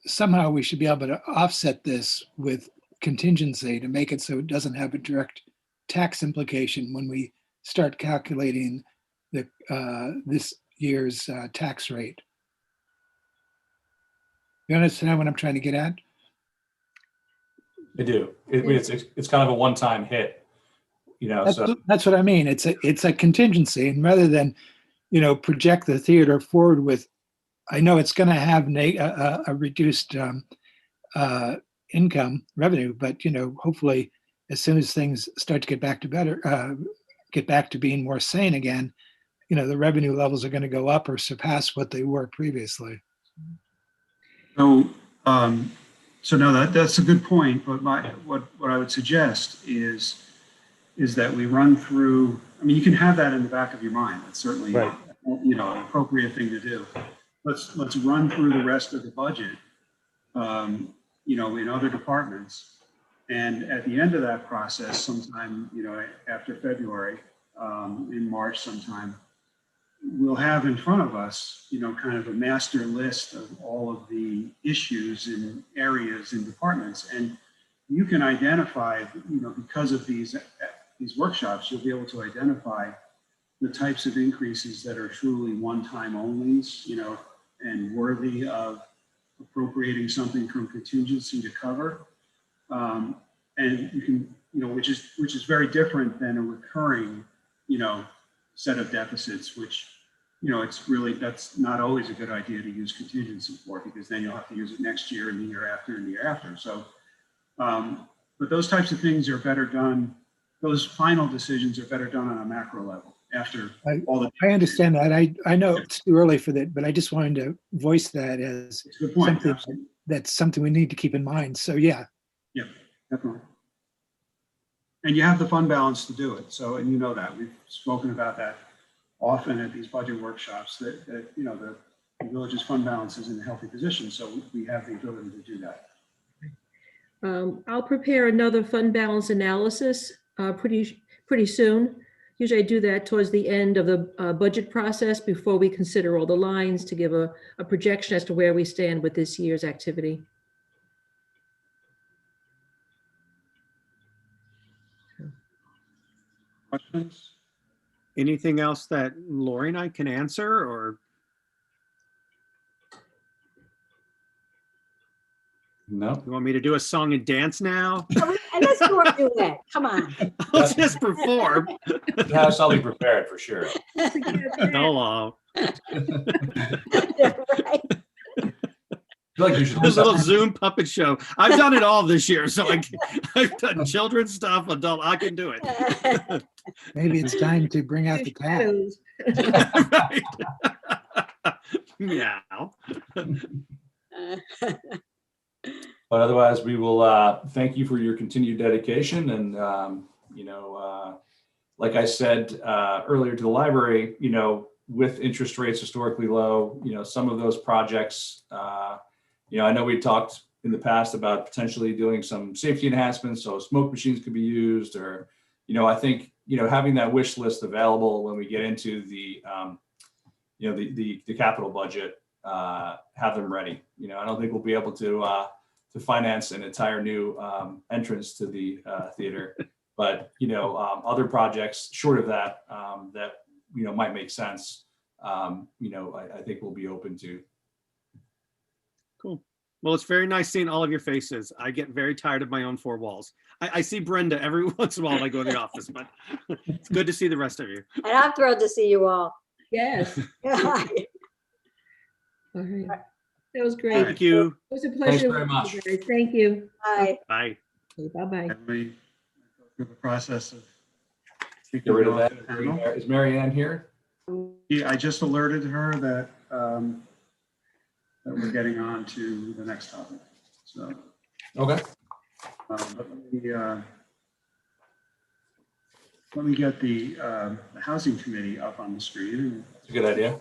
K: somehow we should be able to offset this with contingency to make it so it doesn't have a direct tax implication when we start calculating the this year's tax rate. You understand what I'm trying to get at?
B: I do. It's kind of a one-time hit,
K: That's what I mean. It's a contingency, and rather than, project the theater forward with, I know it's going to have a reduced income revenue, but hopefully as soon as things start to get back to better, get back to being more sane again, the revenue levels are going to go up or surpass what they were previously.
A: So, so no, that's a good point. But what I would suggest is that we run through. I mean, you can have that in the back of your mind. That's certainly
G: Right.
A: an appropriate thing to do. Let's run through the rest of the budget, in other departments, and at the end of that process, sometime after February, in March sometime, we'll have in front of us, kind of a master list of all of the issues in areas and departments. And you can identify, because of these workshops, you'll be able to identify the types of increases that are truly one-time onlys, and worthy of appropriating something from contingency to cover. And you can, which is very different than a recurring, set of deficits, which, that's not always a good idea to use contingency for, because then you'll have to use it next year and the year after and the year after. So, but those types of things are better done. Those final decisions are better done on a macro level after all the.
K: I understand that. I know it's too early for that, but I just wanted to voice that as
A: It's a good point.
K: something that's something we need to keep in mind. So yeah.
A: Yeah, definitely. And you have the fund balance to do it. So, and that we've spoken about that often at these budget workshops, that the village's fund balance is in a healthy position. So we have the ability to do that.
C: I'll prepare another fund balance analysis pretty soon. Usually I do that towards the end of the budget process before we consider all the lines to give a projection as to where we stand with this year's activity.
I: Questions? Anything else that Lori and I can answer, or?
B: No.
I: You want me to do a song and dance now?
J: And let's go and do that. Come on.
I: I'll just perform.
B: You have something prepared for sure.
I: Hello.
J: Right.
B: I feel like you should do
I: This little
B: something.
I: Zoom puppet show. I've done it all this year, so I've done children's stuff, adult. I can do it.
K: Maybe it's time to bring out the cat.
I: Right. Meow.
B: But otherwise, we will thank you for your continued dedication. And, like I said earlier to the library, with interest rates historically low, some of those projects, I know we talked in the past about potentially doing some safety enhancements, so smoke machines could be used, or, I think, having that wish list available when we get into the, the capital budget, have them ready. I don't think we'll be able to finance an entire new entrance to the theater, but other projects short of that that might make sense. I think we'll be open to.
I: Cool. Well, it's very nice seeing all of your faces. I get very tired of my own four walls. I see Brenda every once in a while when I go to the office, but it's good to see the rest of you.
J: And I'm thrilled to see you all.
C: Yes.
J: Bye.
C: All right. That was great.
I: Thank you.
C: It was a pleasure.
B: Thanks very
C: with
B: much.
C: you guys. Thank you.
I: Bye.
C: Okay, bye-bye.
A: And we go through the process of.
B: Get rid of that. Is Mary Ann here?
A: Yeah, I just alerted her that that we're getting on to the next topic. So,
B: Okay.
A: but let me get the housing committee up on the screen, and
B: That's a good idea.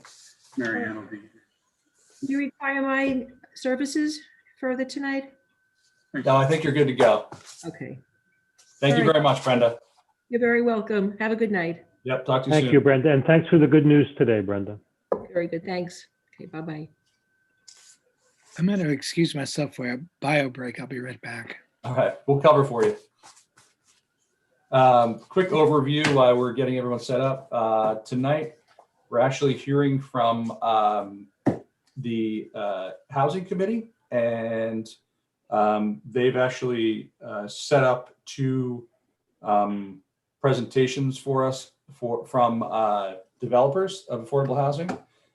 A: Mary Ann will be.
C: Do you require my services further tonight?
B: No, I think you're good to go.
C: Okay.
B: Thank you
C: All right.
B: very much, Brenda.
C: You're very welcome. Have a good night.
B: Yep, talk to you soon.
G: Thank you, Brenda, and thanks for the good news today, Brenda.
C: Very good. Thanks. Okay, bye-bye.
K: I'm going to excuse myself for a bio break. I'll be right back.
B: All right, we'll cover for you. Quick overview while we're getting everyone set up. Tonight, we're actually hearing from the Housing Committee, and they've actually set up two presentations for us from developers of affordable housing,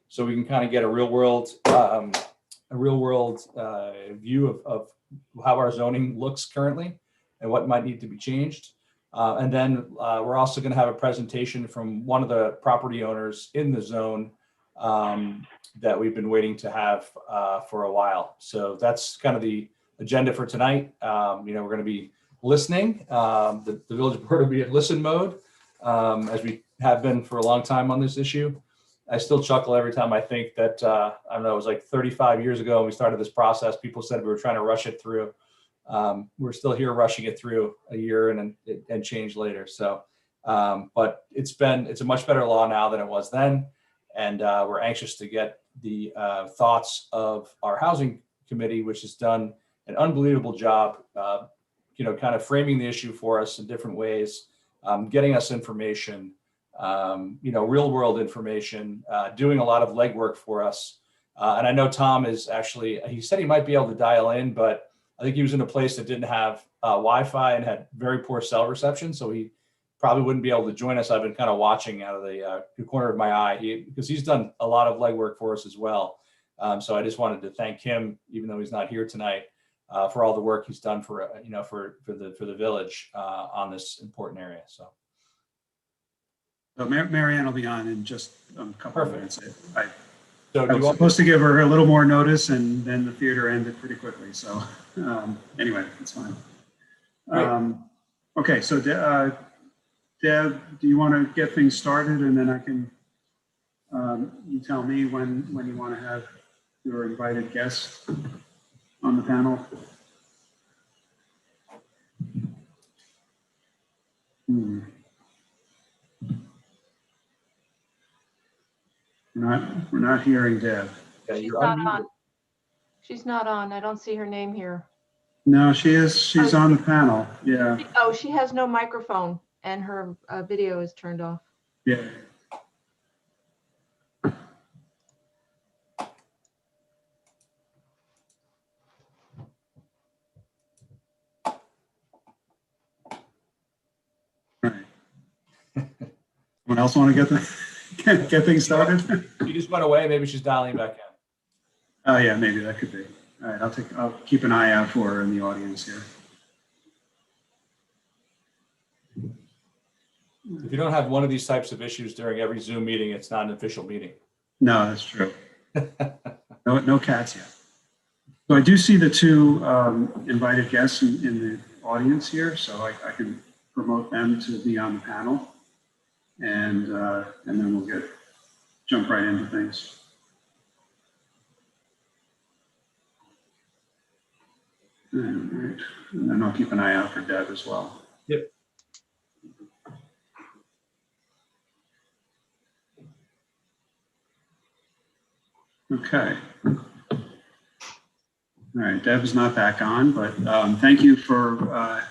B: so we can kind of get a real world view of how our zoning looks currently and what might need to be changed. And then we're also going to have a presentation from one of the property owners in the zone that we've been waiting to have for a while. So that's kind of the agenda for tonight. We're going to be listening. The village board will be in listen mode as we have been for a long time on this issue. I still chuckle every time I think that, I don't know, it was like 35 years ago when we started this process. People said we were trying to rush it through. We're still here rushing it through a year and change later. So, but it's a much better law now than it was then. And we're anxious to get the thoughts of our housing committee, which has done an unbelievable job, kind of framing the issue for us in different ways, getting us information, real world information, doing a lot of legwork for us. And I know Tom is actually, he said he might be able to dial in, but I think he was in a place that didn't have Wi-Fi and had very poor cell reception. So he probably wouldn't be able to join us. I've been kind of watching out of the corner of my eye because he's done a lot of legwork for us as well. So I just wanted to thank him, even though he's not here tonight, for all the work he's done for the village on this important area. So
A: Marianne will be on in just a couple of minutes.
B: So
A: I was supposed to give her a little more notice, and then the theater ended pretty quickly. So anyway, it's fine. Okay, so Deb, do you want to get things started, and then I can, you tell me when you want to have your invited guests on the panel? We're not hearing Deb.
B: Okay,
L: She's not on. She's not on. I don't see her name here.
A: No, she is. She's on the panel. Yeah.
L: Oh, she has no microphone and her video is turned off.
A: Yeah. Right. Someone else want to get things started?
B: She just went away. Maybe she's dialing back in.
A: Oh yeah, maybe that could be. All right, I'll keep an eye out for her in the audience here.
B: If you don't have one of these types of issues during every Zoom meeting, it's not an official meeting.
A: No, that's true. No cats yet. So I do see the two invited guests in the audience here, so I can promote them to be on the panel, and then we'll jump right into things. All right. And then I'll keep an eye out for Deb as well.
B: Yep.
A: Okay. All right, Deb's not back on, but thank you for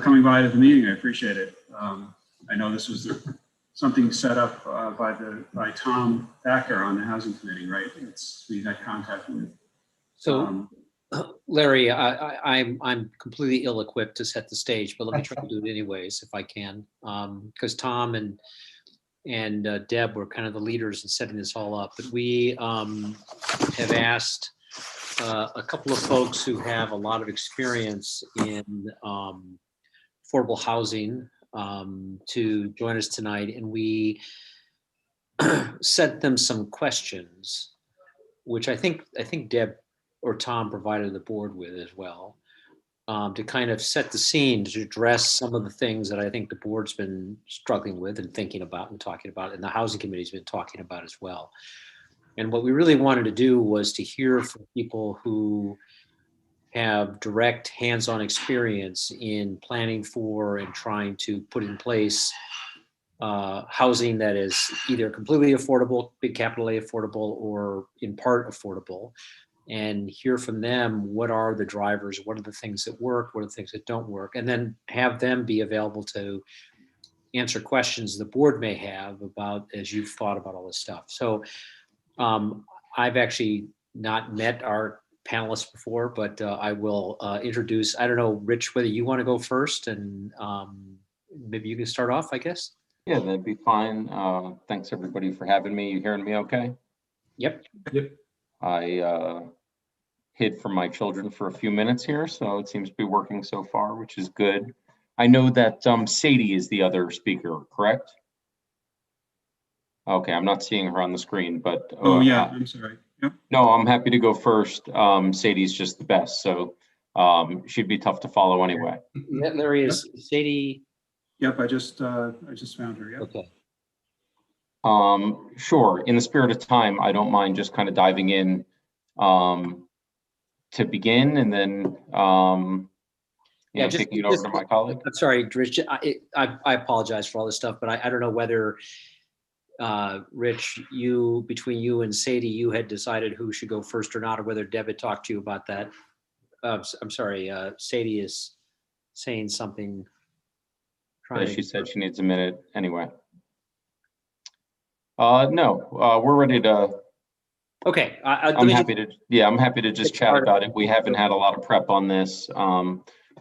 A: coming by to the meeting. I appreciate it. I know this was something set up by Tom Thacker on the Housing Committee, right? We had contact with.
M: So, Larry, I'm completely ill-equipped to set the stage, but let me try to do it anyways if I can, because Tom and Deb were kind of the leaders in setting this all up. But we have asked a couple of folks who have a lot of experience in affordable housing to join us tonight, and we sent them some questions, which I think Deb or Tom provided the board with as well, to kind of set the scene, to address some of the things that I think the board's been struggling with and thinking about and talking about, and the housing committee's been talking about as well. And what we really wanted to do was to hear from people who have direct hands-on experience in planning for and trying to put in place housing that is either completely affordable, big capital A affordable, or in part affordable, and hear from them what are the drivers, what are the things that work, what are the things that don't work, and then have them be available to answer questions the board may have about as you've thought about all this stuff. So I've actually not met our panelists before, but I will introduce, I don't know, Rich, whether you want to go first, and maybe you can start off, I guess.
N: Yeah, that'd be fine. Thanks everybody for having me. You hearing me okay?
M: Yep.
N: I hid from my children for a few minutes here, so it seems to be working so far, which is good. I know that Sadie is the other speaker, correct? Okay, I'm not seeing her on the screen, but
A: Oh, yeah, I'm sorry. Yep.
N: no, I'm happy to go first. Sadie's just the best, so she'd be tough to follow anyway.
M: Larry, is Sadie?
A: Yep, I just found her. Yep.
M: Okay.
N: Sure. In the spirit of time, I don't mind just kind of diving in to begin, and then kicking it over to my colleague.
M: I'm sorry, Rich. I apologize for all this stuff, but I don't know whether Rich, between you and Sadie, you had decided who should go first or not, or whether Deb had talked to you about that. I'm sorry, Sadie is saying something.
N: She said she needs a minute anyway. No, we're ready to.
M: Okay.
N: I'm happy to just chat about it. We haven't had a lot of prep on this.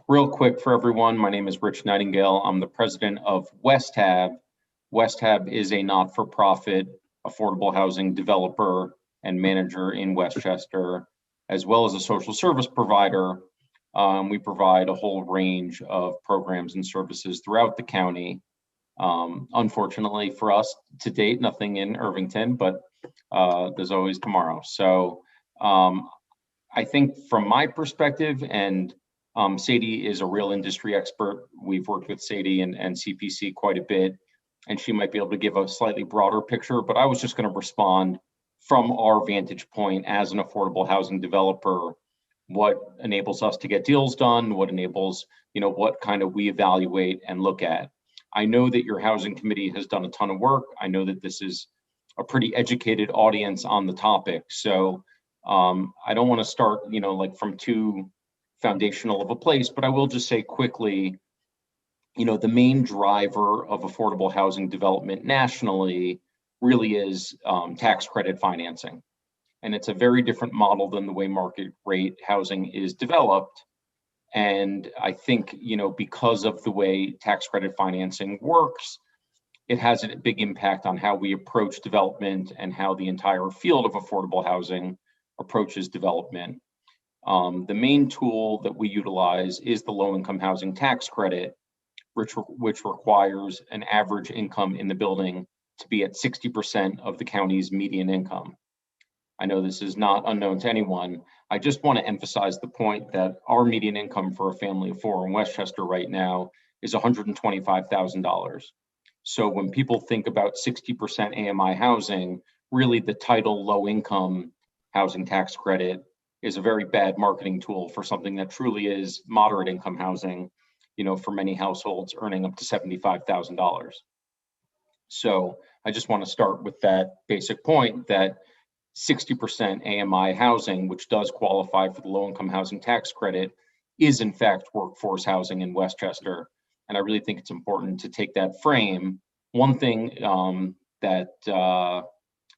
N: Real quick for everyone, my name is Rich Nightingale. I'm the president of WestHab. WestHab is a not-for-profit affordable housing developer and manager in Westchester, as well as a social service provider. We provide a whole range of programs and services throughout the county. Unfortunately for us, to date, nothing in Irvington, but there's always tomorrow. So I think from my perspective, and Sadie is a real industry expert. We've worked with Sadie and CPC quite a bit, and she might be able to give a slightly broader picture, but I was just going to respond from our vantage point as an affordable housing developer, what enables us to get deals done, what enables, what kind of we evaluate and look at. I know that your housing committee has done a ton of work. I know that this is a pretty educated audience on the topic. So I don't want to start, like from too foundational of a place, but I will just say quickly, the main driver of affordable housing development nationally really is tax credit financing. And it's a very different model than the way market rate housing is developed. And I think, because of the way tax credit financing works, it has a big impact on how we approach development and how the entire field of affordable housing approaches development. The main tool that we utilize is the low-income housing tax credit, which requires an average income in the building to be at 60% of the county's median income. I know this is not unknown to anyone. I just want to emphasize the point that our median income for a family of four in Westchester right now is $125,000. So when people think about 60% AMI housing, really the title low income housing tax credit is a very bad marketing tool for something that truly is moderate income housing, for many households earning up to $75,000. So I just want to start with that basic point that 60% AMI housing, which does qualify for the low-income housing tax credit, is in fact workforce housing in Westchester. And I really think it's important to take that frame. One thing that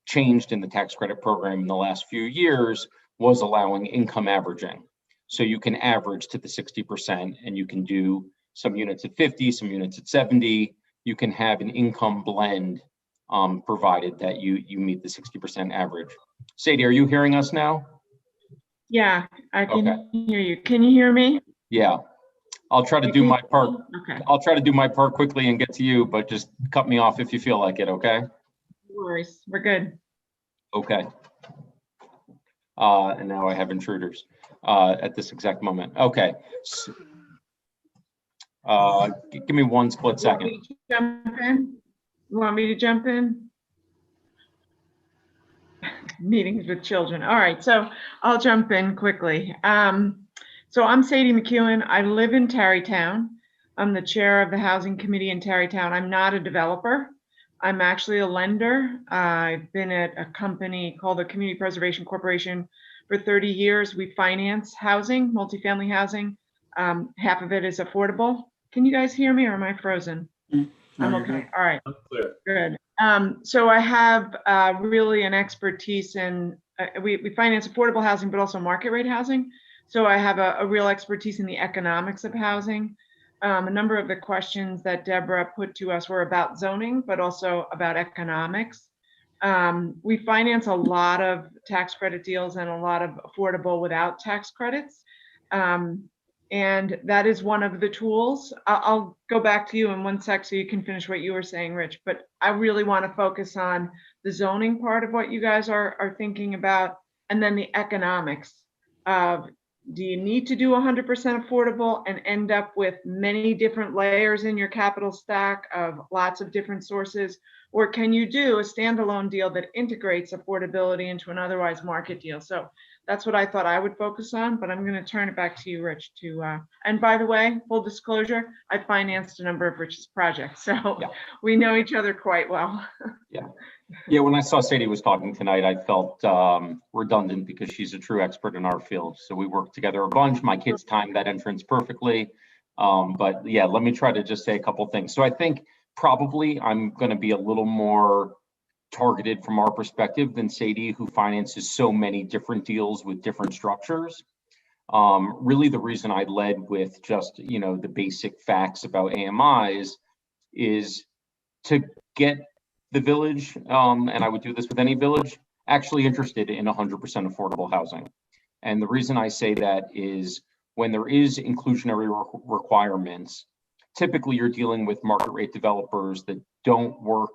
N: changed in the tax credit program in the last few years was allowing income averaging. So you can average to the 60% and you can do some units at 50, some units at 70. You can have an income blend provided that you meet the 60% average. Sadie, are you hearing us now?
L: Yeah, I can hear you. Can you hear me?
N: Yeah, I'll try to do my part.
L: Okay.
N: I'll try to do my part quickly and get to you, but just cut me off if you feel like it, okay?
L: No worries, we're good.
N: Okay. And now I have intruders at this exact moment. Okay. So, give me one split second.
L: You want me to jump in? Meetings with children. All right, so I'll jump in quickly. So I'm Sadie McEwen. I live in Tarrytown. I'm the chair of the Housing Committee in Tarrytown. I'm not a developer. I'm actually a lender. I've been at a company called the Community Preservation Corporation for 30 years. We finance housing, multifamily housing. Half of it is affordable. Can you guys hear me or am I frozen? I'm okay. All right. Good. So I have really an expertise in, we finance affordable housing, but also market rate housing. So I have a real expertise in the economics of housing. A number of the questions that Deborah put to us were about zoning, but also about economics. We finance a lot of tax credit deals and a lot of affordable without tax credits. And that is one of the tools. I'll go back to you in one sec so you can finish what you were saying, Rich, but I really want to focus on the zoning part of what you guys are thinking about, and then the economics of, do you need to do 100% affordable and end up with many different layers in your capital stack of lots of different sources? Or can you do a standalone deal that integrates affordability into an otherwise market deal? So that's what I thought I would focus on, but I'm going to turn it back to you, Rich, and by the way, full disclosure, I financed a number of Rich's projects, so
N: Yeah.
L: we know each other quite well.
N: Yeah, when I saw Sadie was talking tonight, I felt redundant because she's a true expert in our field. So we worked together a bunch. My kids timed that entrance perfectly. But yeah, let me try to just say a couple things. So I think probably I'm going to be a little more targeted from our perspective than Sadie, who finances so many different deals with different structures. Really, the reason I led with just, the basic facts about AMIs is to get the village, and I would do this with any village, actually interested in 100% affordable housing. And the reason I say that is when there is inclusionary requirements, typically you're dealing with market rate developers that don't work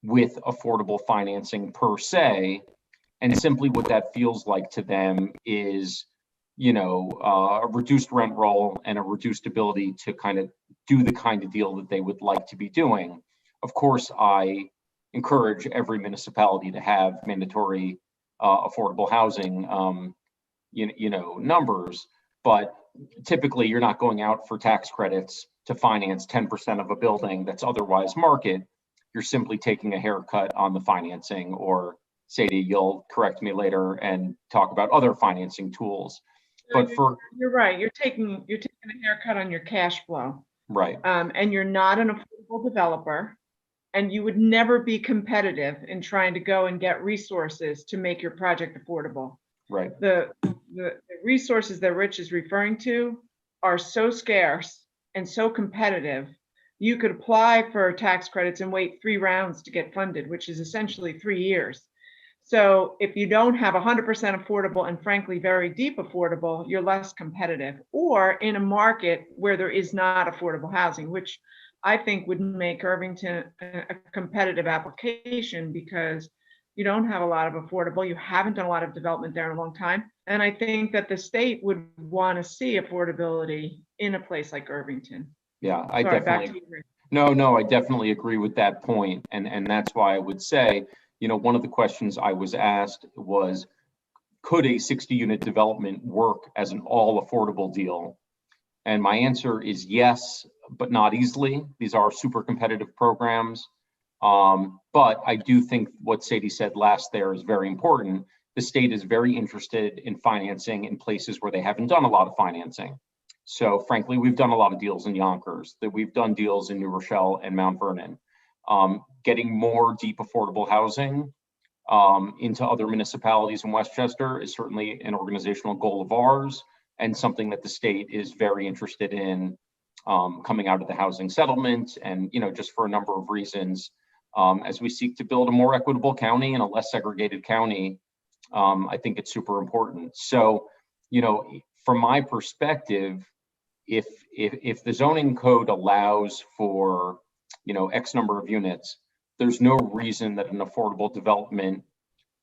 N: with affordable financing per se. And simply what that feels like to them is, a reduced rent roll and a reduced ability to kind of do the kind of deal that they would like to be doing. Of course, I encourage every municipality to have mandatory affordable housing, numbers, but typically you're not going out for tax credits to finance 10% of a building that's otherwise market. You're simply taking a haircut on the financing, or Sadie, you'll correct me later and talk about other financing tools. But
L: you're right. You're taking a haircut on your cash flow.
N: Right.
L: And you're not an affordable developer, and you would never be competitive in trying to go and get resources to make your project affordable.
N: Right.
L: The resources that Rich is referring to are so scarce and so competitive. You could apply for tax credits and wait 3 rounds to get funded, which is essentially 3 years. So if you don't have 100% affordable and frankly very deep affordable, you're less competitive, or in a market where there is not affordable housing, which I think would make Irvington a competitive application, because you don't have a lot of affordable, you haven't done a lot of development there in a long time. And I think that the state would want to see affordability in a place like Irvington.
N: Yeah,
L: I definitely.
N: No, I definitely agree with that point. And that's why I would say, one of the questions I was asked was, could a 60-unit development work as an all affordable deal? And my answer is yes, but not easily. These are super competitive programs. But I do think what Sadie said last there is very important. The state is very interested in financing in places where they haven't done a lot of financing. So frankly, we've done a lot of deals in Yonkers, that we've done deals in New Rochelle and Mount Vernon. Getting more deep affordable housing into other municipalities in Westchester is certainly an organizational goal of ours, and something that the state is very interested in coming out of the housing settlement, and just for a number of reasons. As we seek to build a more equitable county and a less segregated county, I think it's super important. So, from my perspective, if the zoning code allows for, X number of units, there's no reason that an affordable development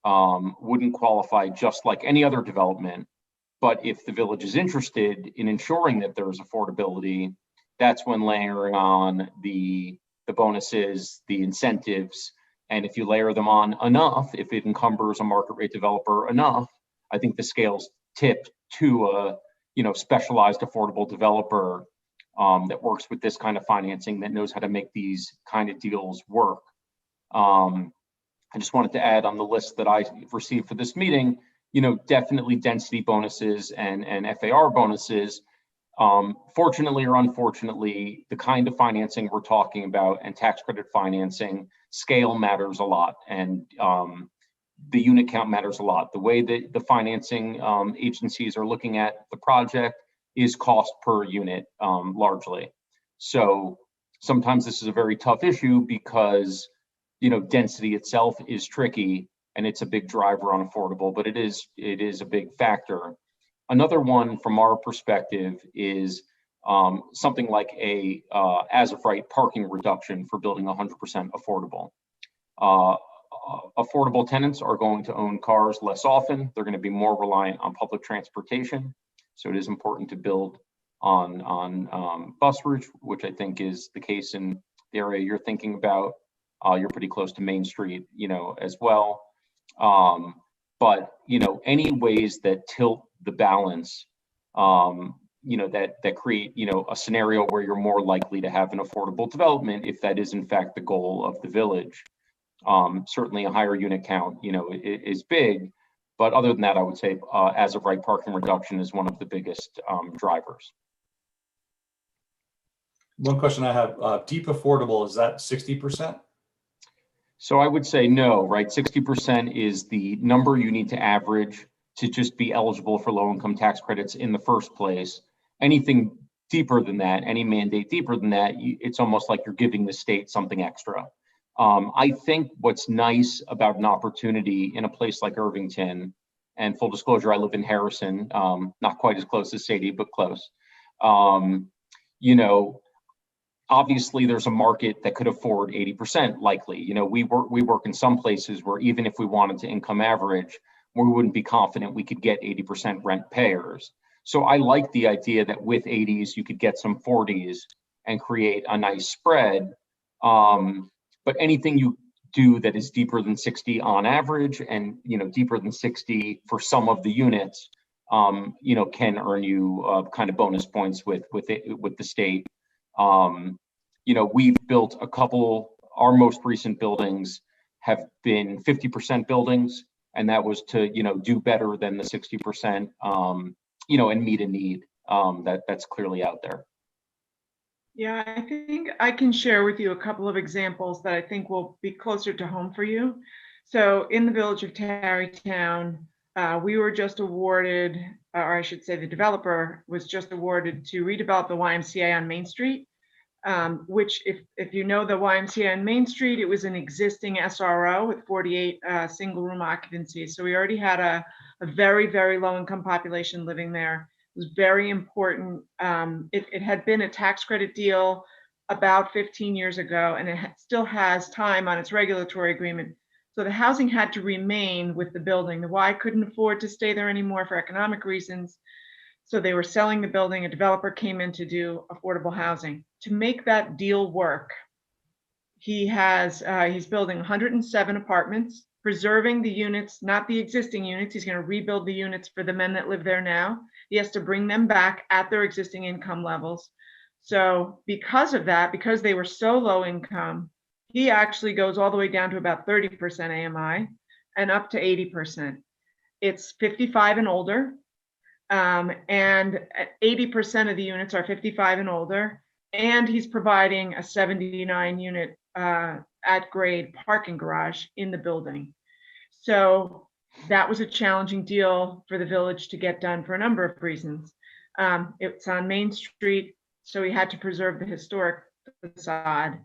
N: wouldn't qualify just like any other development. But if the village is interested in ensuring that there is affordability, that's when layering on the bonuses, the incentives, and if you layer them on enough, if it encumbers a market rate developer enough, I think the scales tip to a specialized affordable developer that works with this kind of financing, that knows how to make these kind of deals work. I just wanted to add on the list that I received for this meeting, definitely density bonuses and FAR bonuses. Fortunately or unfortunately, the kind of financing we're talking about and tax credit financing, scale matters a lot, and the unit count matters a lot. The way that the financing agencies are looking at the project is cost per unit largely. So sometimes this is a very tough issue because density itself is tricky and it's a big driver on affordable, but it is a big factor. Another one from our perspective is something like a as of right parking reduction for building 100% affordable. Affordable tenants are going to own cars less often. They're going to be more reliant on public transportation. So it is important to build on bus routes, which I think is the case in the area you're thinking about. You're pretty close to Main Street, as well. But, any ways that tilt the balance, that create, a scenario where you're more likely to have an affordable development if that is in fact the goal of the village. Certainly a higher unit count, is big, but other than that, I would say as of right parking reduction is one of the biggest drivers.
B: One question I have, deep affordable, is that 60%?
N: So I would say no, right? 60% is the number you need to average to just be eligible for low income tax credits in the first place. Anything deeper than that, any mandate deeper than that, it's almost like you're giving the state something extra. I think what's nice about an opportunity in a place like Irvington, and full disclosure, I live in Harrison, not quite as close as Sadie, but close. Obviously there's a market that could afford 80% likely. We work in some places where even if we wanted to income average, we wouldn't be confident we could get 80% rent payers. So I like the idea that with 80s, you could get some 40s and create a nice spread. But anything you do that is deeper than 60 on average and, deeper than 60 for some of the units, can earn you kind of bonus points with the state. We've built a couple, our most recent buildings have been 50% buildings, and that was to, do better than the 60%, and meet a need that's clearly out there.
L: Yeah, I think I can share with you a couple of examples that I think will be closer to home for you. So in the village of Tarrytown, we were just awarded, or I should say the developer was just awarded to redevelop the YMCA on Main Street, which if you know the YMCA on Main Street, it was an existing SRO with 48 single room occupancies. So we already had a very, very low income population living there. It was very important. It had been a tax credit deal about 15 years ago, and it still has time on its regulatory agreement. So the housing had to remain with the building. The Y couldn't afford to stay there anymore for economic reasons. So they were selling the building. A developer came in to do affordable housing. To make that deal work, he's building 107 apartments, preserving the units, not the existing units. He's going to rebuild the units for the men that live there now. He has to bring them back at their existing income levels. So because of that, because they were so low income, he actually goes all the way down to about 30% AMI and up to 80%. It's 55 and older. And 80% of the units are 55 and older. And he's providing a 79 unit at grade parking garage in the building. So that was a challenging deal for the village to get done for a number of reasons. It's on Main Street, so he had to preserve the historic facade.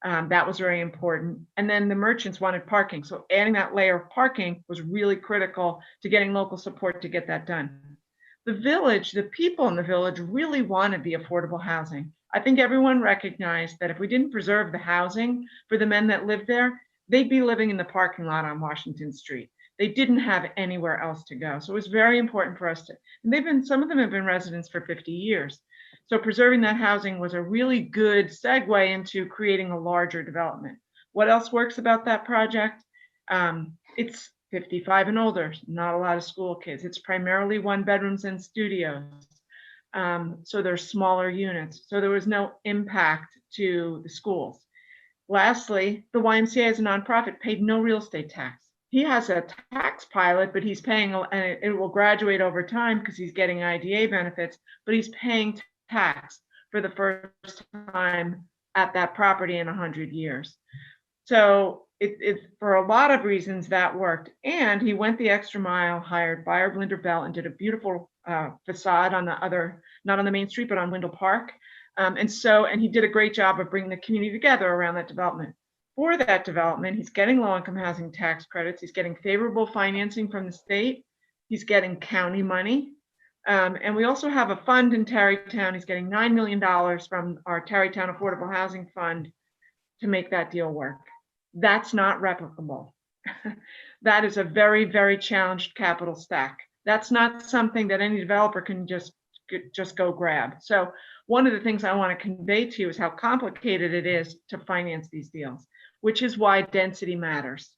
L: That was very important. And then the merchants wanted parking. So adding that layer of parking was really critical to getting local support to get that done. The village, the people in the village really wanted the affordable housing. I think everyone recognized that if we didn't preserve the housing for the men that lived there, they'd be living in the parking lot on Washington Street. They didn't have anywhere else to go. So it was very important for us to, and some of them have been residents for 50 years. So preserving that housing was a really good segue into creating a larger development. What else works about that project? It's 55 and older, not a lot of school kids. It's primarily 1 bedrooms and studios. So they're smaller units. So there was no impact to the schools. Lastly, the YMCA as a nonprofit paid no real estate tax. He has a tax pilot, but he's paying, and it will graduate over time because he's getting IDA benefits, but he's paying tax for the first time at that property in 100 years. So it for a lot of reasons that worked. And he went the extra mile, hired Buyer Blinder Bell, and did a beautiful facade on the other, not on the Main Street, but on Wendell Park. And he did a great job of bringing the community together around that development. For that development, he's getting low-income housing tax credits. He's getting favorable financing from the state. He's getting county money. And we also have a fund in Tarrytown. He's getting $9 million from our Tarrytown Affordable Housing Fund to make that deal work. That's not replicable. That is a very, very challenged capital stack. That's not something that any developer can just go grab. So one of the things I want to convey to you is how complicated it is to finance these deals, which is why density matters.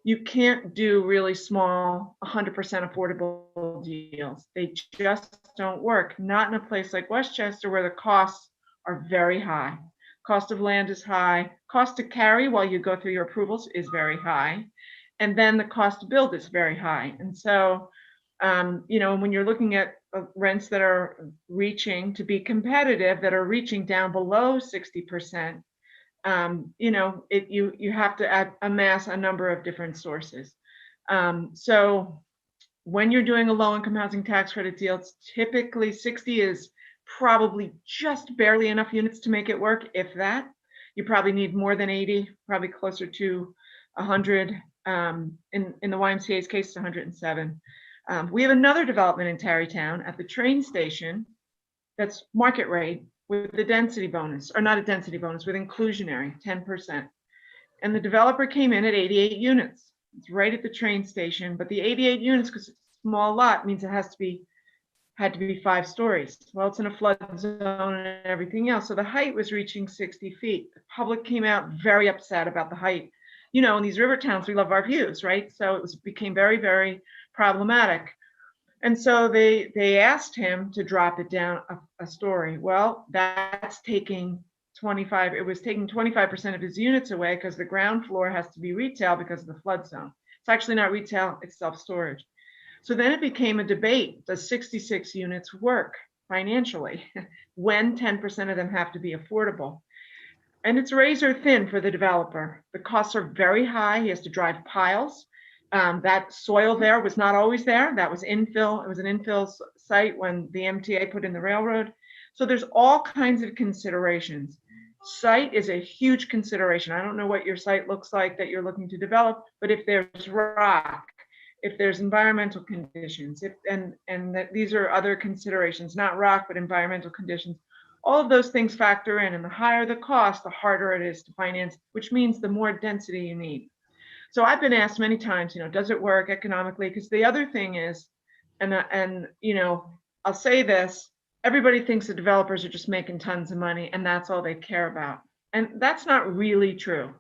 L: You can't do really small 100% affordable deals. They just don't work. Not in a place like Westchester where the costs are very high. Cost of land is high. Cost to carry while you go through your approvals is very high. And then the cost to build is very high. And so, you know, when you're looking at rents that are reaching to be competitive, that are reaching down below 60%, you know, you have to amass a number of different sources. So when you're doing a low-income housing tax credit deal, it's typically 60 is probably just barely enough units to make it work, if that. You probably need more than 80, probably closer to 100. In the YMCA's case, it's 107. We have another development in Tarrytown at the train station that's market rate with the density bonus, or not a density bonus, with inclusionary, 10%. And the developer came in at 88 units. It's right at the train station, but the 88 units, because it's a small lot, means it had to be 5 stories. Well, it's in a flood zone and everything else. So the height was reaching 60 feet. The public came out very upset about the height. You know, in these river towns, we love our views, right? So it became very, very problematic. And so they asked him to drop it down a story. Well, that's taking 25, it was taking 25% of his units away because the ground floor has to be retail because of the flood zone. It's actually not retail, it's self-storage. So then it became a debate. Does 66 units work financially when 10% of them have to be affordable? And it's razor thin for the developer. The costs are very high. He has to drive piles. That soil there was not always there. That was infill. It was an infill site when the MTA put in the railroad. So there's all kinds of considerations. Site is a huge consideration. I don't know what your site looks like that you're looking to develop, but if there's rock, if there's environmental conditions, and that these are other considerations, not rock, but environmental conditions, all of those things factor in. And the higher the cost, the harder it is to finance, which means the more density you need. So I've been asked many times, you know, does it work economically? Because the other thing is, and you know, I'll say this, everybody thinks the developers are just making tons of money and that's all they care about. And that's not really true.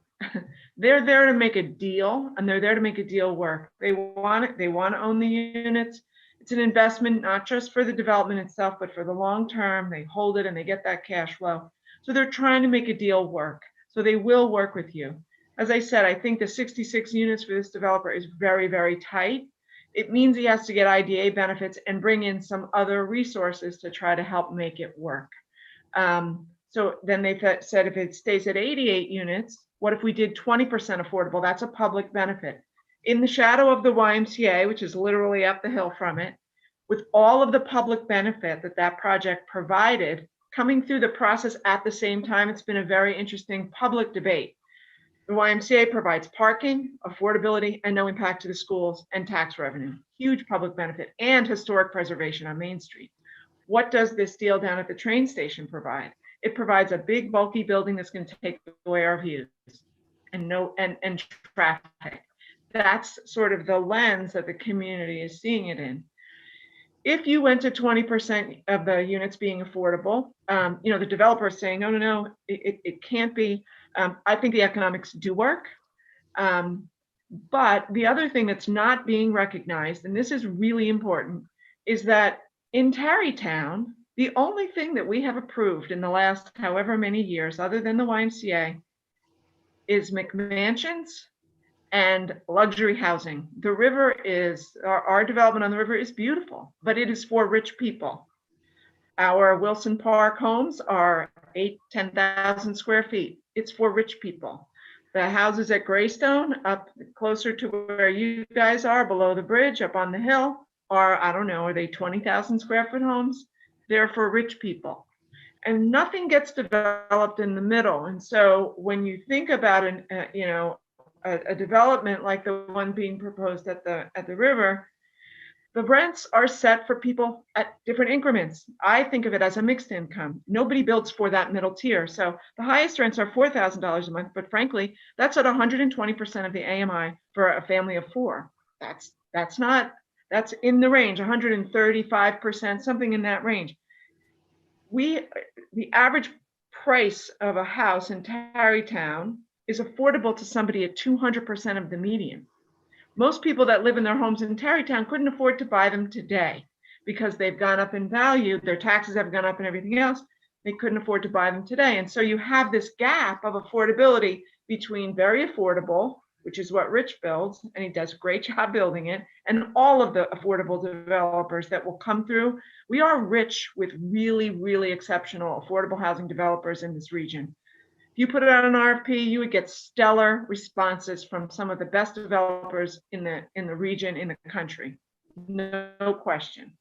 L: They're there to make a deal, and they're there to make a deal work. They want to own the units. It's an investment, not just for the development itself, but for the long term. They hold it and they get that cash flow. So they're trying to make a deal work. So they will work with you. As I said, I think the 66 units for this developer is very, very tight. It means he has to get IDA benefits and bring in some other resources to try to help make it work. So then they said, if it stays at 88 units, what if we did 20% affordable? That's a public benefit. In the shadow of the YMCA, which is literally up the hill from it, with all of the public benefit that that project provided, coming through the process at the same time, it's been a very interesting public debate. The YMCA provides parking, affordability, and no impact to the schools and tax revenue. Huge public benefit and historic preservation on Main Street. What does this deal down at the train station provide? It provides a big bulky building that's going to take away our views and traffic. That's sort of the lens that the community is seeing it in. If you went to 20% of the units being affordable, you know, the developer is saying, no, it can't be. I think the economics do work. But the other thing that's not being recognized, and this is really important, is that in Tarrytown, the only thing that we have approved in the last however many years, other than the YMCA, is McMansions and luxury housing. The river is, our development on the river is beautiful, but it is for rich people. Our Wilson Park homes are 10,000 square feet. It's for rich people. The houses at Greystone, up closer to where you guys are, below the bridge, up on the hill, are, I don't know, are they 20,000 square foot homes? They're for rich people. And nothing gets developed in the middle. And so when you think about a development like the one being proposed at the river, The rents are set for people at different increments. I think of it as a mixed income. Nobody builds for that middle tier. So the highest rents are $4,000 a month, but frankly, that's at 120% of the AMI for a family of 4. That's in the range, 135%, something in that range. The average price of a house in Tarrytown is affordable to somebody at 200% of the median. Most people that live in their homes in Tarrytown couldn't afford to buy them today because they've gone up in value, their taxes have gone up and everything else. They couldn't afford to buy them today. And so you have this gap of affordability between very affordable, which is what Rich builds, and he does a great job building it, and all of the affordable developers that will come through. We are rich with really, really exceptional affordable housing developers in this region. If you put it out an RFP, you would get stellar responses from some of the best developers in the region, in the country, no question.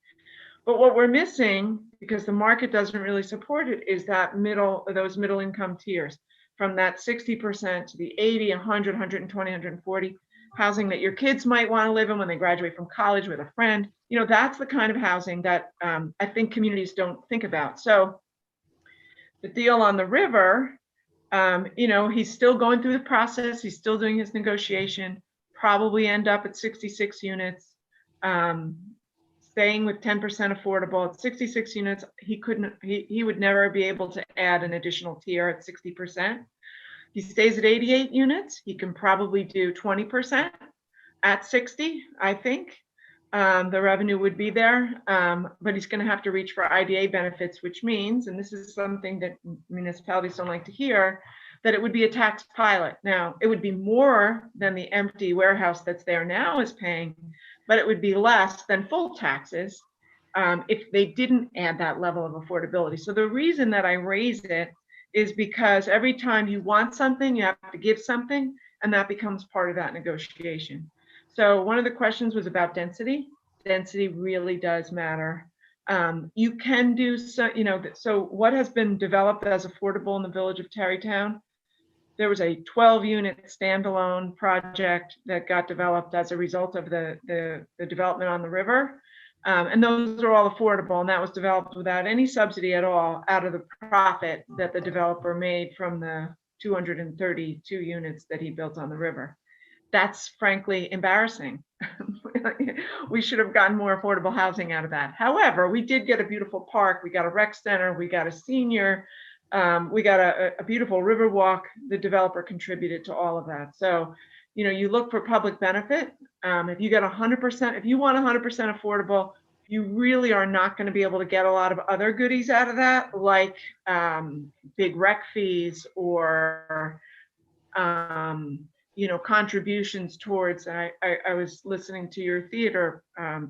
L: But what we're missing, because the market doesn't really support it, is those middle income tiers, from that 60% to the 80, 100, 120, 140, housing that your kids might want to live in when they graduate from college with a friend. You know, that's the kind of housing that I think communities don't think about. So the deal on the river, you know, he's still going through the process. He's still doing his negotiation, probably end up at 66 units, staying with 10% affordable at 66 units. He would never be able to add an additional tier at 60%. He stays at 88 units. He can probably do 20% at 60, I think. The revenue would be there, but he's going to have to reach for IDA benefits, which means, and this is something that municipalities don't like to hear, that it would be a tax pilot. Now, it would be more than the empty warehouse that's there now is paying, but it would be less than full taxes if they didn't add that level of affordability. So the reason that I raise it is because every time you want something, you have to give something, and that becomes part of that negotiation. So one of the questions was about density. Density really does matter. You can do so, you know, so what has been developed as affordable in the village of Tarrytown? There was a 12-unit standalone project that got developed as a result of the development on the river. And those are all affordable, and that was developed without any subsidy at all out of the profit that the developer made from the 232 units that he built on the river. That's frankly embarrassing. We should have gotten more affordable housing out of that. However, we did get a beautiful park. We got a rec center. We got a senior. We got a beautiful river walk. The developer contributed to all of that. So, you know, you look for public benefit. If you get 100%, if you want 100% affordable, you really are not going to be able to get a lot of other goodies out of that, like big rec fees or you know, contributions towards, I was listening to your theater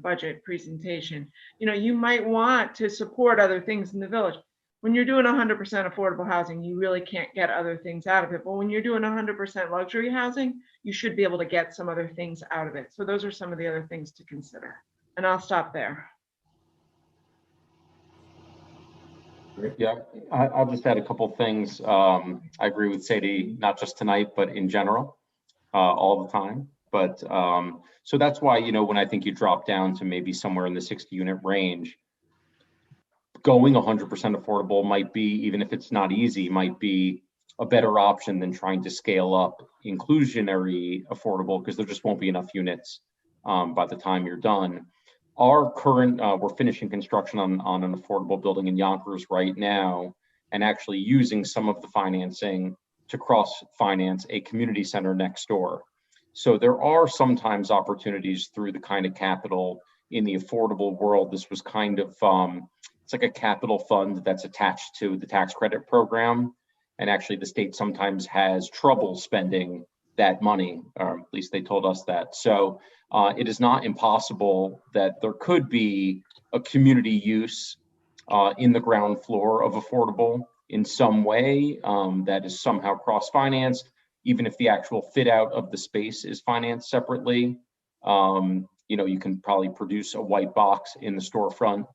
L: budget presentation. You know, you might want to support other things in the village. When you're doing 100% affordable housing, you really can't get other things out of it. But when you're doing 100% luxury housing, you should be able to get some other things out of it. So those are some of the other things to consider. And I'll stop there.
N: Yeah, I'll just add a couple things. I agree with Sadie, not just tonight, but in general. All the time. But so that's why, you know, when I think you drop down to maybe somewhere in the 60 unit range, going 100% affordable might be, even if it's not easy, might be a better option than trying to scale up inclusionary affordable, because there just won't be enough units by the time you're done. Our current, we're finishing construction on an affordable building in Yonkers right now, and actually using some of the financing to cross-finance a community center next door. So there are sometimes opportunities through the kind of capital in the affordable world. This was kind of, it's like a capital fund that's attached to the tax credit program. And actually the state sometimes has trouble spending that money, or at least they told us that. So it is not impossible that there could be a community use in the ground floor of affordable in some way that is somehow cross-financed, even if the actual fit out of the space is financed separately. You know, you can probably produce a white box in the storefront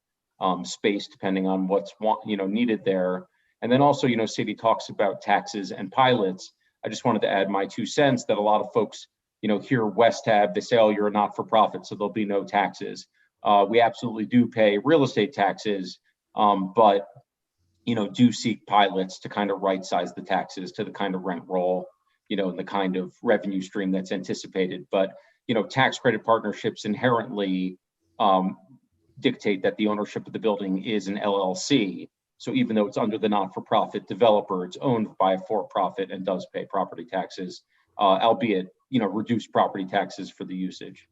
N: space, depending on what's needed there. And then also, you know, Sadie talks about taxes and pilots. I just wanted to add my 2 cents that a lot of folks, you know, hear West Ave, they say, oh, you're a not-for-profit, so there'll be no taxes. We absolutely do pay real estate taxes, but do seek pilots to kind of right size the taxes to the kind of rent roll, and the kind of revenue stream that's anticipated. But, tax credit partnerships inherently dictate that the ownership of the building is an LLC. So even though it's under the not-for-profit developer, it's owned by a for-profit and does pay property taxes, albeit, reduced property taxes for the usage.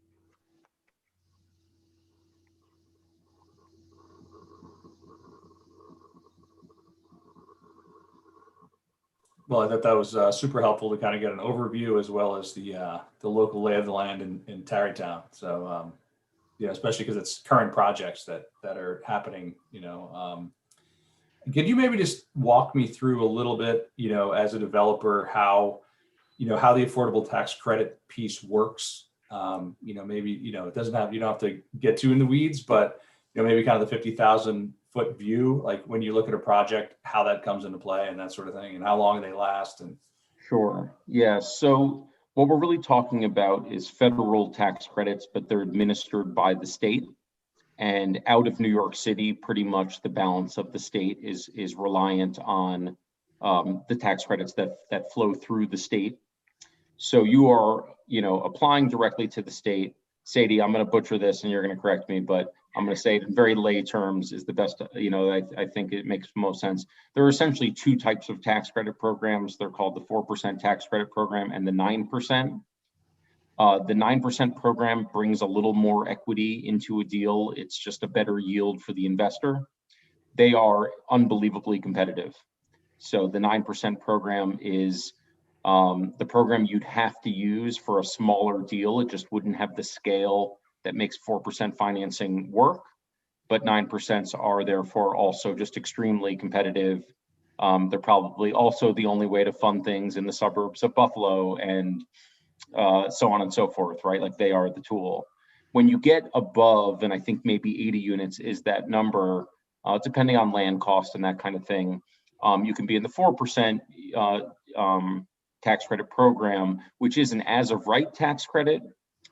B: Well, I thought that was super helpful to kind of get an overview as well as the local lay of the land in Tarrytown. So, especially because it's current projects that are happening. Could you maybe just walk me through a little bit, as a developer, how the affordable tax credit piece works? Maybe it doesn't have, you don't have to get too in the weeds, but maybe kind of the 50,000-foot view, like when you look at a project, how that comes into play and that sort of thing, and how long they last. And
N: Sure. Yeah. So what we're really talking about is federal tax credits, but they're administered by the state. And out of New York City, pretty much the balance of the state is reliant on the tax credits that flow through the state. So you are, applying directly to the state. Sadie, I'm going to butcher this and you're going to correct me, but I'm going to say it in very lay terms is the best, I think it makes most sense. There are essentially two types of tax credit programs. They're called the 4% tax credit program and the 9%. The 9% program brings a little more equity into a deal. It's just a better yield for the investor. They are unbelievably competitive. So the 9% program is the program you'd have to use for a smaller deal. It just wouldn't have the scale that makes 4% financing work, but 9% are therefore also just extremely competitive. They're probably also the only way to fund things in the suburbs of Buffalo and so on and so forth, right? Like they are the tool. When you get above, and I think maybe 80 units is that number, depending on land cost and that kind of thing, you can be in the 4% tax credit program, which is an as of right tax credit.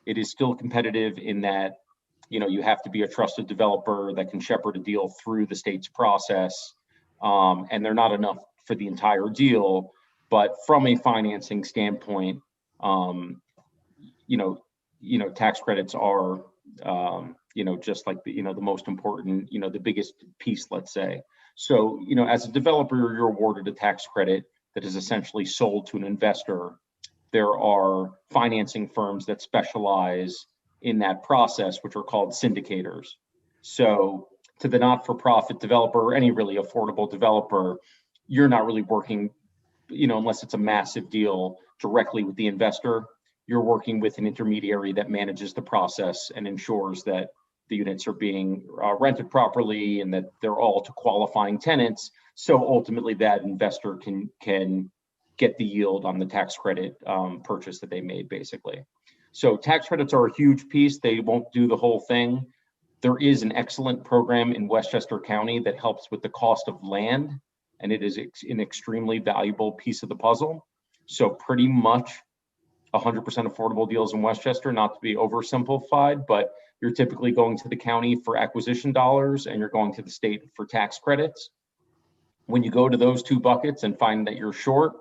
N: It is still competitive in that, you have to be a trusted developer that can shepherd a deal through the state's process. And they're not enough for the entire deal, but from a financing standpoint, tax credits are, just like the most important, the biggest piece, let's say. So, as a developer, you're awarded a tax credit that is essentially sold to an investor. There are financing firms that specialize in that process, which are called syndicators. So to the not-for-profit developer or any really affordable developer, you're not really working, unless it's a massive deal, directly with the investor. You're working with an intermediary that manages the process and ensures that the units are being rented properly and that they're all to qualifying tenants. So ultimately that investor can get the yield on the tax credit purchase that they made, basically. So tax credits are a huge piece. They won't do the whole thing. There is an excellent program in Westchester County that helps with the cost of land, and it is an extremely valuable piece of the puzzle. So pretty much 100% affordable deals in Westchester, not to be oversimplified, but you're typically going to the county for acquisition dollars and you're going to the state for tax credits. When you go to those two buckets and find that you're short,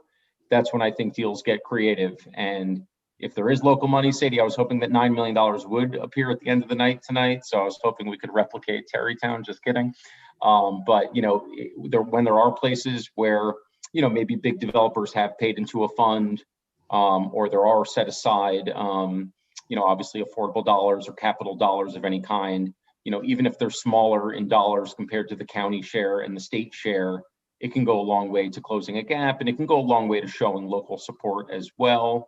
N: that's when I think deals get creative. And if there is local money, Sadie, I was hoping that $9 million would appear at the end of the night tonight. So I was hoping we could replicate Tarrytown, just kidding. But, when there are places where, maybe big developers have paid into a fund or there are set aside, obviously affordable dollars or capital dollars of any kind, even if they're smaller in dollars compared to the county share and the state share, it can go a long way to closing a gap, and it can go a long way to showing local support as well.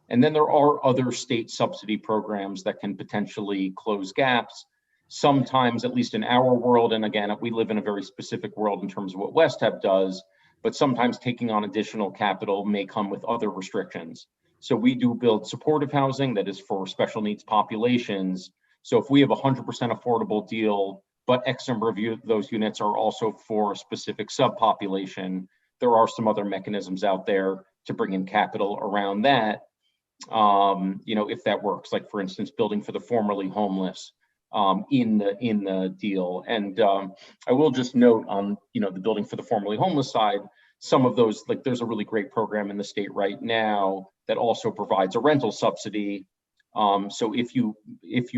N: And then there are other state subsidy programs that can potentially close gaps. Sometimes, at least in our world, and again, we live in a very specific world in terms of what WestHab does, but sometimes taking on additional capital may come with other restrictions. So we do build supportive housing that is for special needs populations. So if we have a 100% affordable deal, but X number of those units are also for a specific subpopulation, there are some other mechanisms out there to bring in capital around that, if that works. Like, for instance, building for the formerly homeless, in the deal. And I will just note on, the building for the formerly homeless side, some of those, like there's a really great program in the state right now that also provides a rental subsidy. So if you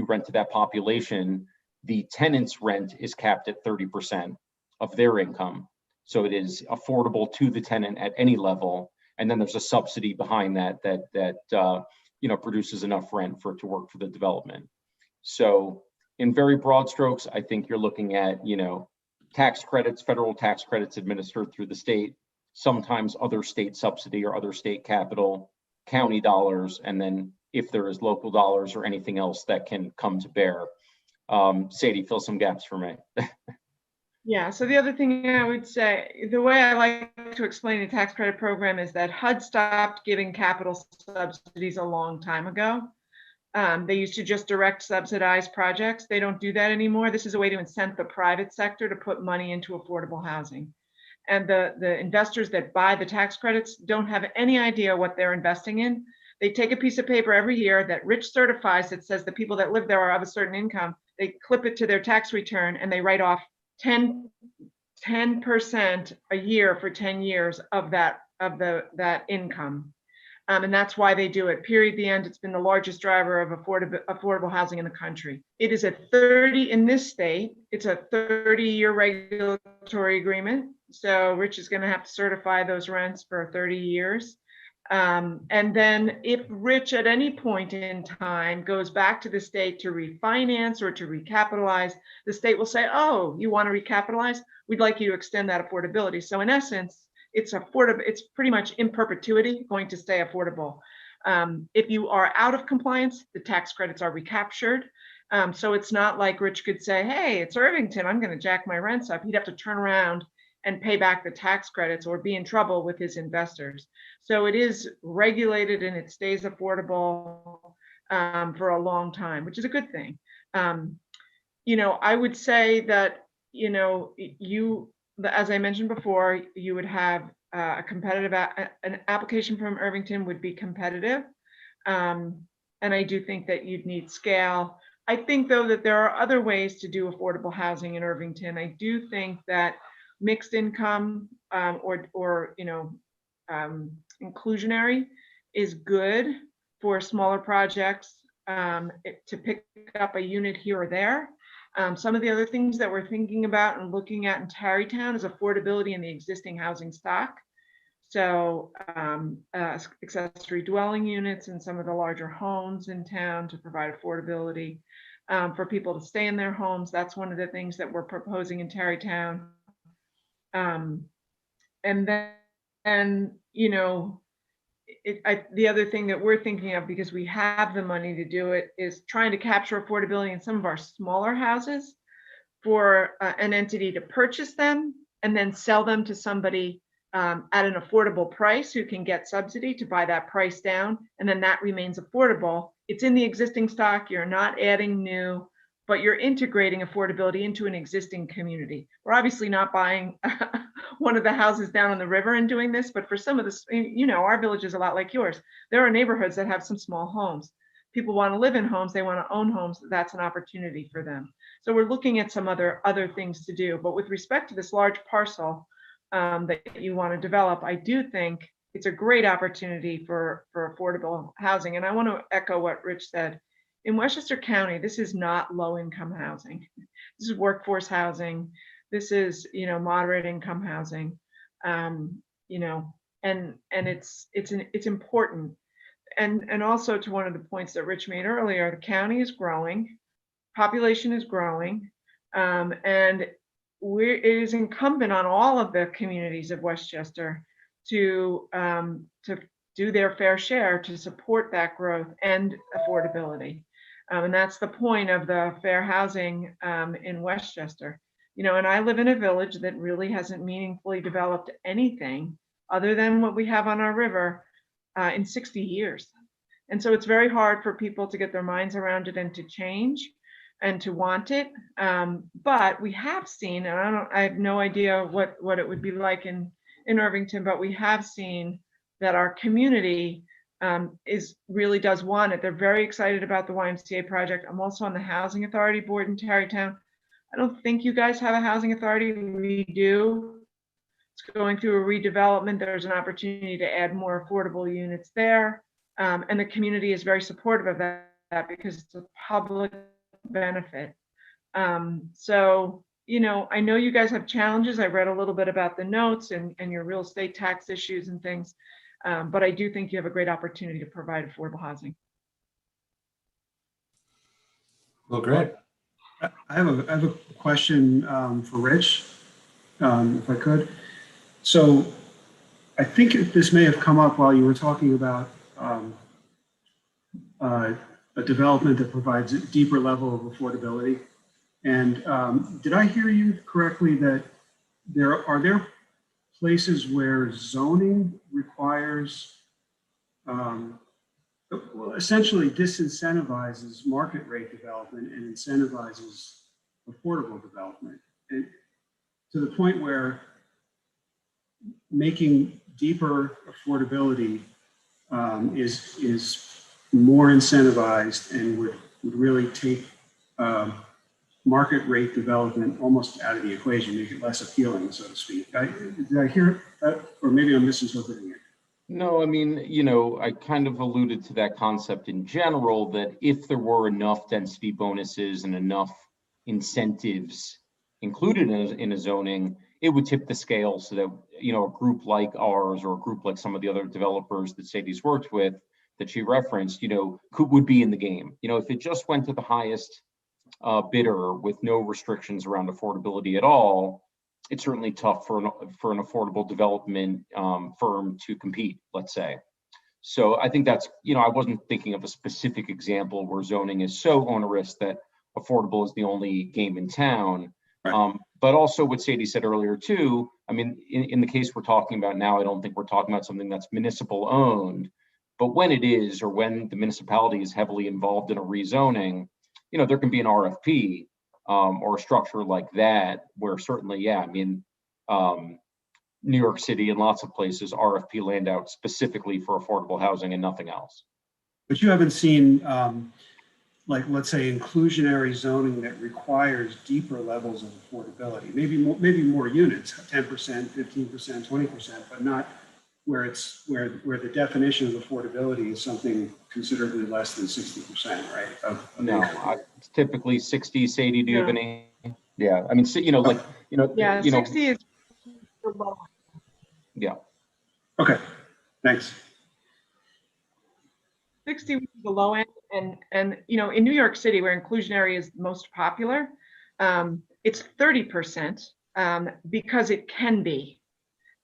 N: rent to that population, the tenant's rent is capped at 30% of their income. So it is affordable to the tenant at any level. And then there's a subsidy behind that produces enough rent for it to work for the development. So in very broad strokes, I think you're looking at, tax credits, federal tax credits administered through the state, sometimes other state subsidy or other state capital, county dollars, and then if there is local dollars or anything else that can come to bear. Sadie, fill some gaps for me.
L: Yeah, so the other thing I would say, the way I like to explain the tax credit program is that HUD stopped giving capital subsidies a long time ago. They used to just direct subsidize projects. They don't do that anymore. This is a way to incent the private sector to put money into affordable housing. And the investors that buy the tax credits don't have any idea what they're investing in. They take a piece of paper every year that Rich certifies that says the people that live there are of a certain income. They clip it to their tax return and they write off 10% a year for 10 years of that income. And that's why they do it. Period. The end. It's been the largest driver of affordable housing in the country. It is in this state, it's a 30-year regulatory agreement. So Rich is going to have to certify those rents for 30 years. And then if Rich at any point in time goes back to the state to refinance or to recapitalize, the state will say, oh, you want to recapitalize? We'd like you to extend that affordability. So in essence, it's affordable. It's pretty much in perpetuity going to stay affordable. If you are out of compliance, the tax credits are recaptured. So it's not like Rich could say, hey, it's Irvington, I'm going to jack my rents up. He'd have to turn around and pay back the tax credits or be in trouble with his investors. So it is regulated and it stays affordable for a long time, which is a good thing. I would say that, as I mentioned before, you would have a competitive, an application from Irvington would be competitive. And I do think that you'd need scale. I think though that there are other ways to do affordable housing in Irvington. I do think that mixed income or inclusionary is good for smaller projects to pick up a unit here or there. Some of the other things that we're thinking about and looking at in Tarrytown is affordability in the existing housing stock. So accessory dwelling units in some of the larger homes in town to provide affordability for people to stay in their homes. That's one of the things that we're proposing in Tarrytown. And then, the other thing that we're thinking of, because we have the money to do it, is trying to capture affordability in some of our smaller houses for an entity to purchase them and then sell them to somebody at an affordable price who can get subsidy to buy that price down. And then that remains affordable. It's in the existing stock. You're not adding new, but you're integrating affordability into an existing community. We're obviously not buying one of the houses down on the river and doing this, but for some of this, our village is a lot like yours. There are neighborhoods that have some small homes. People want to live in homes, they want to own homes. That's an opportunity for them. So we're looking at some other things to do. But with respect to this large parcel that you want to develop, I do think it's a great opportunity for affordable housing. And I want to echo what Rich said. In Westchester County, this is not low-income housing. This is workforce housing. This is, moderate income housing. And it's important. And also to one of the points that Rich made earlier, the county is growing, population is growing, and it is incumbent on all of the communities of Westchester to do their fair share to support that growth and affordability. And that's the point of the fair housing in Westchester. And I live in a village that really hasn't meaningfully developed anything other than what we have on our river in 60 years. And so it's very hard for people to get their minds around it and to change and to want it. But we have seen, and I have no idea what it would be like in Irvington, but we have seen that our community really does want it. They're very excited about the YMCA project. I'm also on the Housing Authority Board in Tarrytown. I don't think you guys have a housing authority. We do. It's going through a redevelopment. There's an opportunity to add more affordable units there. And the community is very supportive of that because it's a public benefit. So, you know, I know you guys have challenges. I read a little bit about the notes and your real estate tax issues and things. But I do think you have a great opportunity to provide affordable housing.
B: Well, great.
A: I have a question for Rich, if I could. So I think this may have come up while you were talking about a development that provides a deeper level of affordability. And did I hear you correctly that there are places where zoning requires, well, essentially disincentivizes market rate development and incentivizes affordable development, and to the point where making deeper affordability is more incentivized and would really take market rate development almost out of the equation, make it less appealing, so to speak. Did I hear that, or maybe I'm misinterpreting it?
N: No, I mean, you know, I kind of alluded to that concept in general, that if there were enough density bonuses and enough incentives included in a zoning, it would tip the scale so that, you know, a group like ours or a group like some of the other developers that Sadie's worked with that she referenced, you know, would be in the game. You know, if it just went to the highest bidder with no restrictions around affordability at all, it's certainly tough for an affordable development firm to compete, let's say. So I think that's, you know, I wasn't thinking of a specific example where zoning is so onerous that affordable is the only game in town.
A: Right.
N: But also what Sadie said earlier too, I mean, in the case we're talking about now, I don't think we're talking about something that's municipal owned, but when it is, or when the municipality is heavily involved in a rezoning, you know, there can be an RFP or a structure like that where certainly, yeah, I mean, New York City and lots of places RFP land out specifically for affordable housing and nothing else.
A: But you haven't seen, like, let's say, inclusionary zoning that requires deeper levels of affordability, maybe more units, 10%, 15%, 20%, but not where where the definition of affordability is something considerably less than 60%, right?
N: No, it's typically 60. Sadie, do you have any? Yeah, I mean, you know, like, you know,
L: Yeah,
N: you
L: 60
N: know,
L: is the low.
N: yeah.
A: Okay, thanks.
L: 60 would be the low end, and you know, in New York City, where inclusionary is most popular, it's 30% because it can be,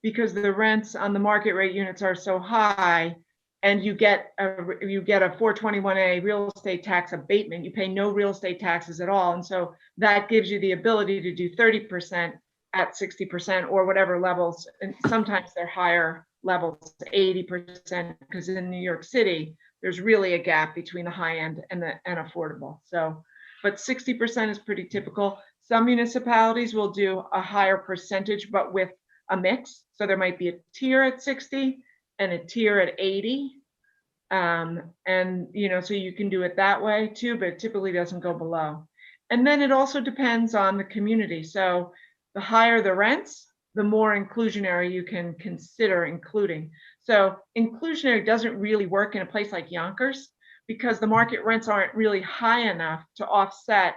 L: because the rents on the market rate units are so high, and you get a 421A real estate tax abatement. You pay no real estate taxes at all, and so that gives you the ability to do 30% at 60% or whatever levels, and sometimes they're higher levels, 80%, because in New York City, there's really a gap between the high end and affordable. So, but 60% is pretty typical. Some municipalities will do a higher percentage, but with a mix. So there might be a tier at 60 and a tier at 80. And, you know, so you can do it that way too, but it typically doesn't go below. And then it also depends on the community. So the higher the rents, the more inclusionary you can consider including. So inclusionary doesn't really work in a place like Yonkers because the market rents aren't really high enough to offset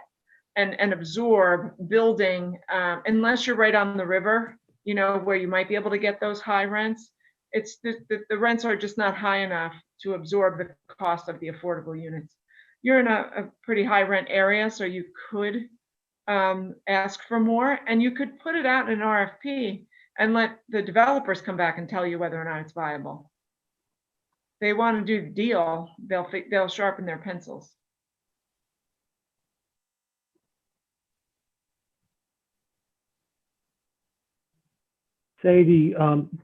L: and absorb building unless you're right on the river, you know, where you might be able to get those high rents. It's the rents are just not high enough to absorb the cost of the affordable units. You're in a pretty high rent area, so you could ask for more, and you could put it out in an RFP and let the developers come back and tell you whether or not it's viable. If they want to do the deal, they'll sharpen their pencils.
G: Sadie,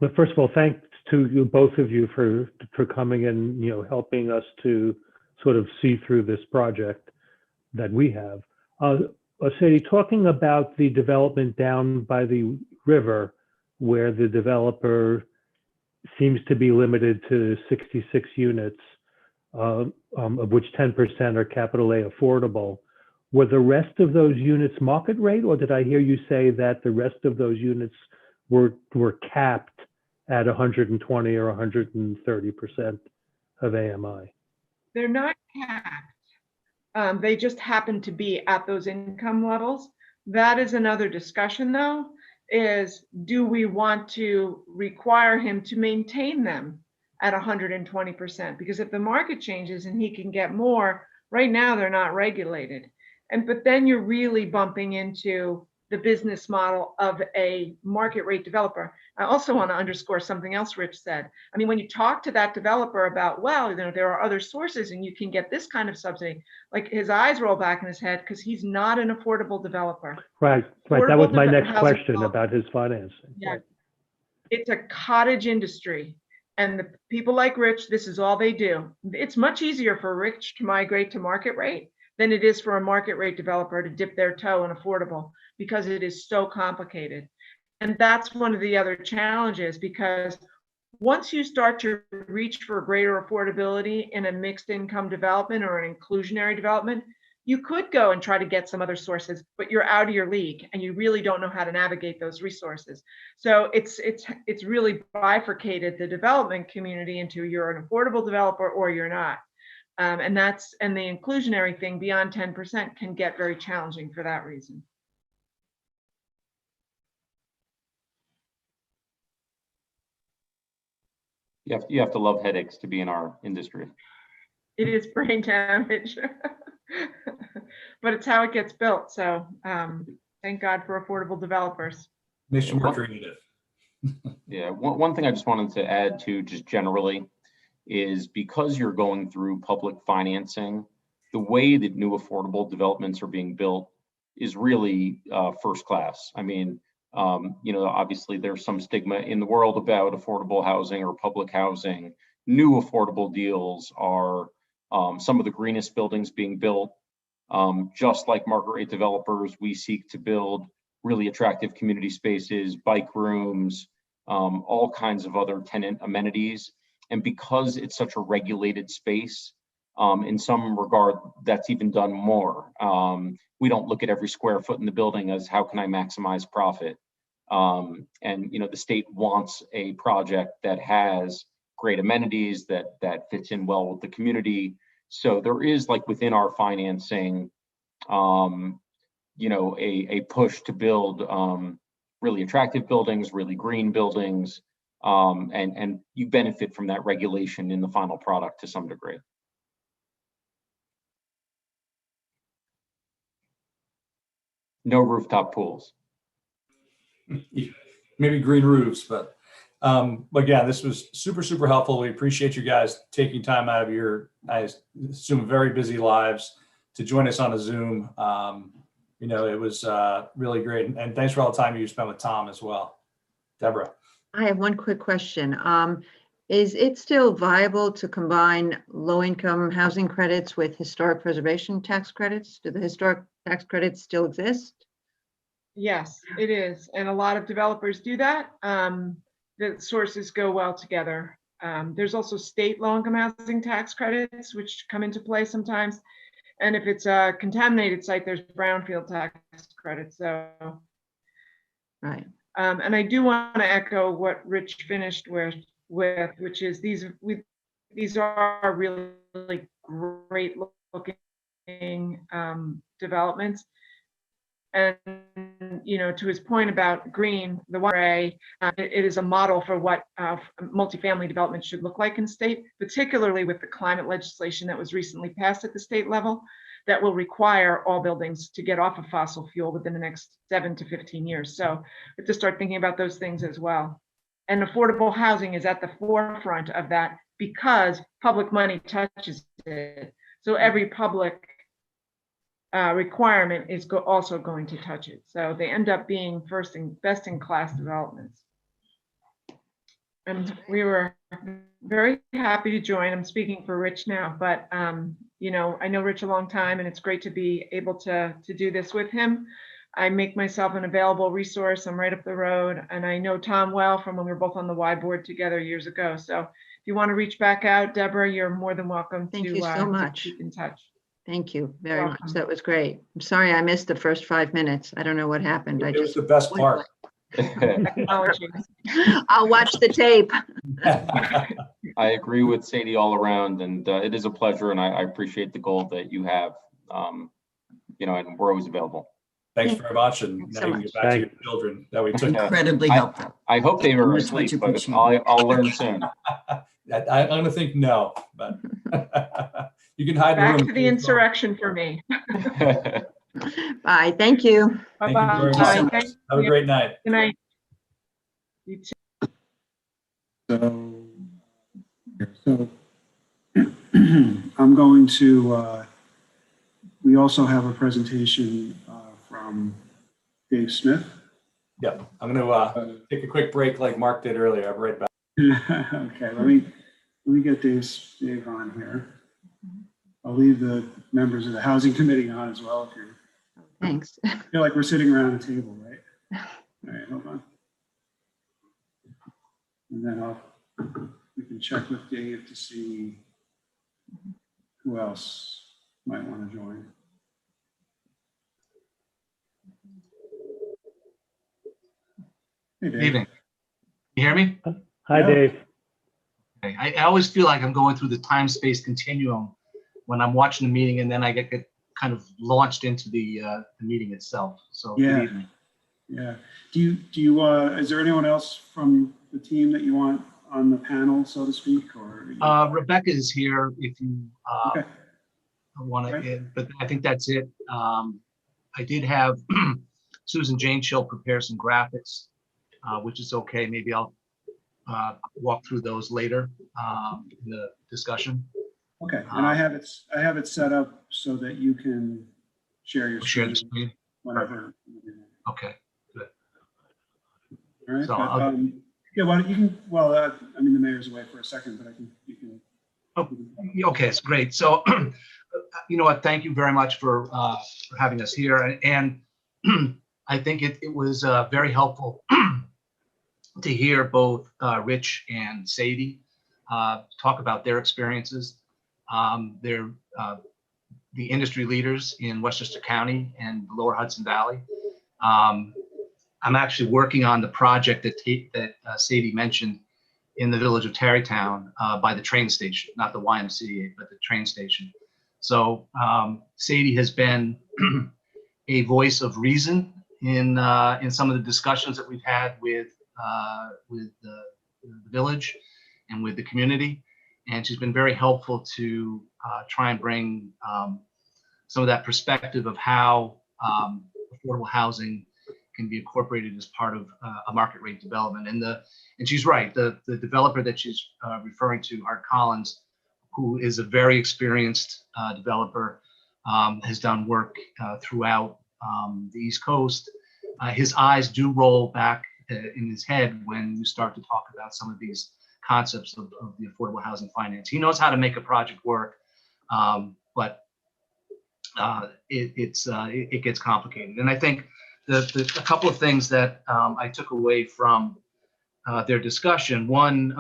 G: but first of all, thanks to you, both of you, for coming and, you know, helping us to sort of see through this project that we have. Sadie, talking about the development down by the river, where the developer seems to be limited to 66 units, of which 10% are capital A affordable. Were the rest of those units market rate, or did I hear you say that the rest of those units were capped at 120 or 130% of AMI?
L: They're not capped. They just happen to be at those income levels. That is another discussion, though, is do we want to require him to maintain them at 120%? Because if the market changes and he can get more, right now they're not regulated. But then you're really bumping into the business model of a market rate developer. I also want to underscore something else Rich said. I mean, when you talk to that developer about, well, you know, there are other sources and you can get this kind of subsidy, like his eyes roll back in his head because he's not an affordable developer.
G: Right. That was my next question about his financing.
L: Yeah. It's a cottage industry. And the people like Rich, this is all they do. It's much easier for Rich to migrate to market rate than it is for a market rate developer to dip their toe in affordable, because it is so complicated. And that's one of the other challenges, because once you start to reach for greater affordability in a mixed income development or an inclusionary development, you could go and try to get some other sources, but you're out of your league and you really don't know how to navigate those resources. So it's really bifurcated the development community into you're an affordable developer or you're not. And the inclusionary thing beyond 10% can get very challenging for that reason.
N: You have to love headaches to be in our industry.
L: It is brain damage, but it's how it gets built. So thank God for affordable developers.
B: Makes you more creative.
N: Yeah, one thing I just wanted to add to just generally is because you're going through public financing, the way that new affordable developments are being built is really first class. I mean, you know, obviously there's some stigma in the world about affordable housing or public housing. New affordable deals are some of the greenest buildings being built. Just like market rate developers, we seek to build really attractive community spaces, bike rooms, all kinds of other tenant amenities. And because it's such a regulated space, in some regard, that's even done more. We don't look at every square foot in the building as how can I maximize profit? And you know, the state wants a project that has great amenities, that fits in well with the community. So there is, like, within our financing, you know, a push to build really attractive buildings, really green buildings, and you benefit from that regulation in the final product to some degree. No rooftop pools.
B: Maybe green roofs, but yeah, this was super, super helpful. We appreciate you guys taking time out of your, I assume, very busy lives to join us on a Zoom. You know, it was really great. And thanks for all the time you spent with Tom as well. Deborah.
O: I have one quick question. Is it still viable to combine low-income housing credits with historic preservation tax credits? Do the historic tax credits still exist?
L: Yes, it is. And a lot of developers do that. The sources go well together. There's also state low-income housing tax credits, which come into play sometimes. And if it's a contaminated site, there's brownfield tax credits. So,
O: right.
L: And I do want to echo what Rich finished with, which is these are really great looking developments. And, you know, to his point about green, the one array, it is a model for what multifamily development should look like in state, particularly with the climate legislation that was recently passed at the state level that will require all buildings to get off of fossil fuel within the next 7 to 15 years. So we have to start thinking about those things as well. And affordable housing is at the forefront of that because public money touches it. So every public requirement is also going to touch it. So they end up being best in class developments. And we were very happy to join. I'm speaking for Rich now, but you know, I know Rich a long time and it's great to be able to do this with him. I make myself an available resource. I'm right up the road, and I know Tom well from when we were both on the Y board together years ago. So if you want to reach back out, Deborah, you're more than welcome
O: Thank
L: to,
O: you so
L: to
O: much.
L: keep in touch.
O: Thank you very much.
L: Welcome.
O: That was great. I'm sorry I missed the first 5 minutes. I don't know what happened. I
B: It was
O: just
B: the best part.
L: Technology.
O: I'll watch the tape.
N: I agree with Sadie all around, and it is a pleasure, and I appreciate the goal that you have. And we're always available.
B: Thanks very much, and
O: Thanks
B: now
O: so
B: you can
O: much.
B: get back to your children that we took.
H: Incredibly helpful.
N: I hope they were
H: Much, much
N: asleep, but
H: appreciated.
N: I'll learn soon.
B: I'm going to think no, but you can hide in the
L: Back
B: room.
L: to the insurrection for me.
O: Bye. Thank you.
B: Thank you very
L: Bye-bye.
B: much.
L: Thank
B: Have a
L: you.
B: great night.
L: Good night. You too.
A: So I'm going to, we also have a presentation from Dave Smith.
B: Yep, I'm going to take a quick break like Mark did earlier. I'll be right back.
A: Okay, let me get Dave on here. I'll leave the members of the Housing Committee on as well. If you
O: Thanks.
A: feel like we're sitting around a table, right? All right, hold on. And then we can check with Dave to see who else might want to join. Hey, Dave.
P: Evening. You hear me?
G: Hi,
A: Yeah.
G: Dave.
P: Okay. I always feel like I'm going through the time-space continuum when I'm watching the meeting, and then I get kind of launched into the meeting itself. So
A: Yeah.
P: good evening.
A: Yeah. Do you is there anyone else from the team that you want on the panel, so to speak, or?
P: Rebecca is here if you
A: Okay.
P: want to,
A: Okay.
P: but I think that's it. I did have Susan Jane Chill prepare some graphics, which is okay. Maybe I'll walk through those later in the discussion.
A: Okay, and I have it set up so that you can share your
P: Share the
A: screen
P: screen.
A: whenever.
P: Okay, good.
A: All right,
P: So
A: but, yeah, well, you can, well, I mean, the mayor's away for a second, but you can.
P: Oh, okay, it's great. So, you know what? Thank you very much for having us here. And I think it was very helpful to hear both Rich and Sadie talk about their experiences. They're the industry leaders in Westchester County and the Lower Hudson Valley. I'm actually working on the project that Sadie mentioned in the village of Tarrytown by the train station, not the YMCA, but the train station. So Sadie has been a voice of reason in some of the discussions that we've had with the village and with the community. And she's been very helpful to try and bring some of that perspective of how affordable housing can be incorporated as part of a market rate development. And she's right, the developer that she's referring to, Art Collins, who is a very experienced developer, has done work throughout the East Coast. His eyes do roll back in his head when you start to talk about some of these concepts of the affordable housing finance. He knows how to make a project work, but it gets complicated. And I think a couple of things that I took away from their discussion. One,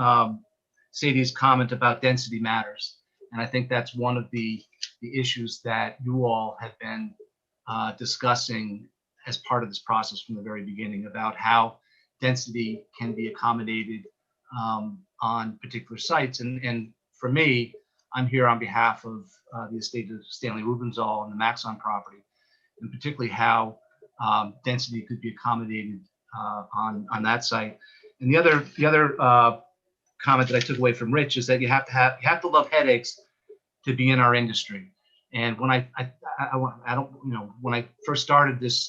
P: Sadie's comment about density matters. And I think that's one of the issues that you all have been discussing as part of this process from the very beginning, about how density can be accommodated on particular sites. And for me, I'm here on behalf of the estate of Stanley Rubenzoll and the Maxon property, and particularly how density could be accommodated on that site. And the other comment that I took away from Rich is that you have to love headaches to be in our industry. And when I don't, you know, when I first started this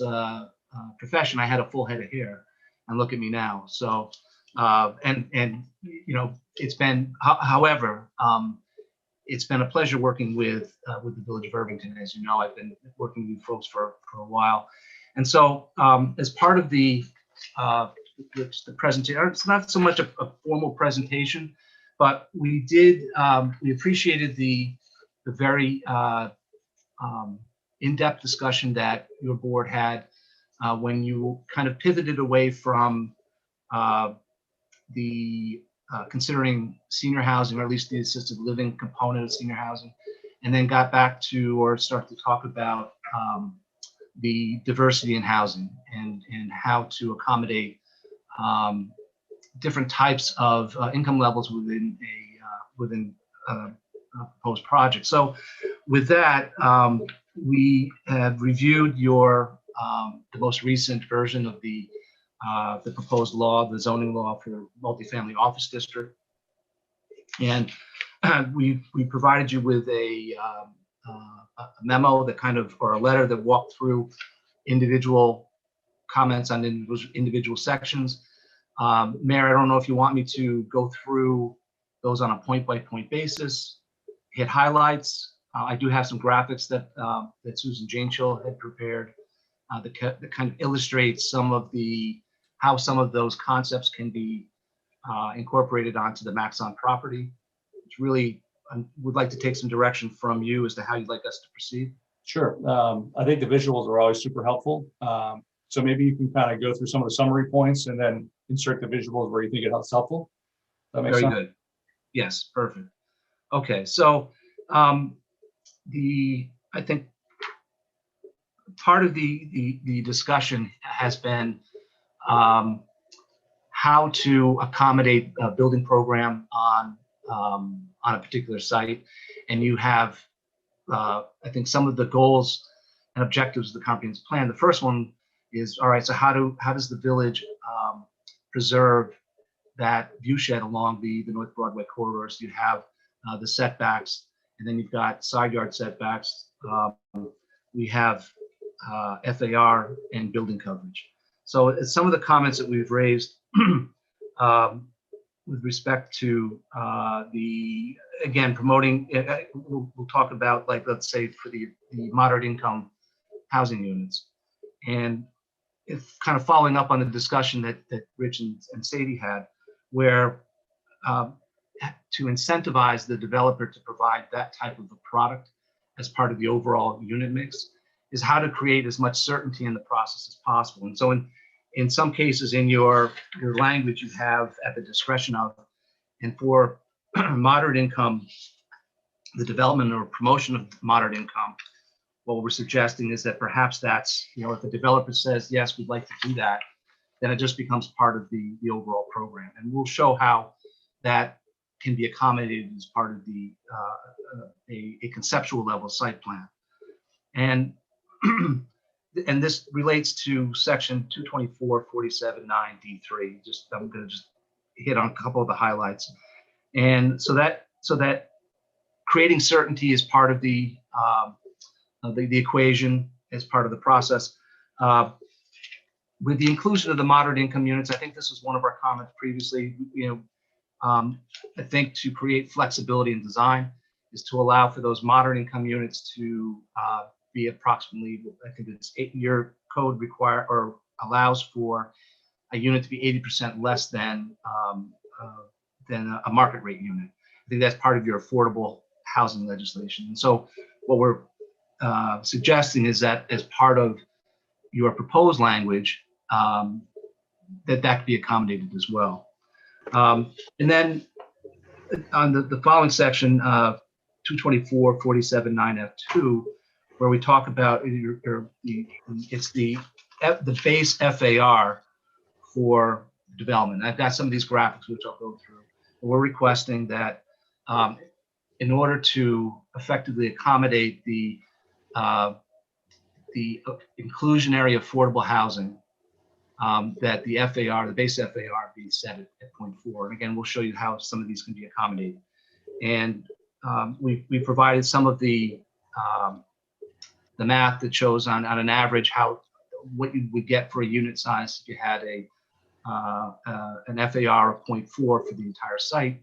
P: profession, I had a full head of hair, and look at me now. So and you know, it's been, however, it's been a pleasure working with the Village of Irvington. As you know, I've been working with you folks for a while. And so as part of the presentation, it's not so much a formal presentation, but we appreciated the very in-depth discussion that your board had when you kind of pivoted away from considering senior housing, or at least the assisted living component of senior housing, and then got back to, or start to talk about the diversity in housing and how to accommodate different types of income levels within a proposed project. So with that, we have reviewed the most recent version of the proposed law, the zoning law for multifamily office district. And we provided you with a memo that kind of, or a letter that walked through individual comments on individual sections. Mayor, I don't know if you want me to go through those on a point-by-point basis, hit highlights. I do have some graphics that Susan Janeshill had prepared that kind of illustrates how some of those concepts can be incorporated onto the Maxon property. It's really, I would like to take some direction from you as to how you'd like us to proceed.
B: Sure. I think the visuals are always super helpful. So maybe you can kind of go through some of the summary points and then insert the visuals where you think it's helpful. That makes
P: Very
B: sense?
P: good. Yes, perfect. Okay, so I think part of the discussion has been how to accommodate a building program on a particular site. And you have, I think, some of the goals and objectives of the comprehensive plan. The first one is, all right, so how does the village preserve that view shed along the North Broadway corridor? So you have the setbacks, and then you've got side yard setbacks. We have FAR and building coverage. So some of the comments that we've raised with respect to again, promoting, we'll talk about, like, let's say for the moderate income housing units. And if kind of following up on the discussion that Rich and Sadie had, where to incentivize the developer to provide that type of a product as part of the overall unit mix is how to create as much certainty in the process as possible. And so in some cases in your language, you have at the discretion of, and for moderate income, the development or promotion of moderate income, what we're suggesting is that perhaps that's, if the developer says, yes, we'd like to do that, then it just becomes part of the overall program. And we'll show how that can be accommodated as part of a conceptual level site plan. And and this relates to section 224.47(9)(d)(3). I'm going to just hit on a couple of the highlights. And so that creating certainty is part of the equation, as part of the process. With the inclusion of the moderate income units, I think this was one of our comments previously. I think to create flexibility in design is to allow for those moderate income units to be approximately, I think it's your code allows for a unit to be 80% less than a market rate unit. I think that's part of your affordable housing legislation. And so what we're suggesting is that as part of your proposed language, that could be accommodated as well. And then on the following section, 224.47(9)(f)(2), where we talk about it's the base FAR for development. I've got some of these graphics which I'll go through. We're requesting that in order to effectively accommodate the inclusionary affordable housing, that the FAR, the base FAR, be set at 0.4. And again, we'll show you how some of these can be accommodated. And we provided some of the math that shows on an average what you would get for a unit size if you had an FAR of 0.4 for the entire site,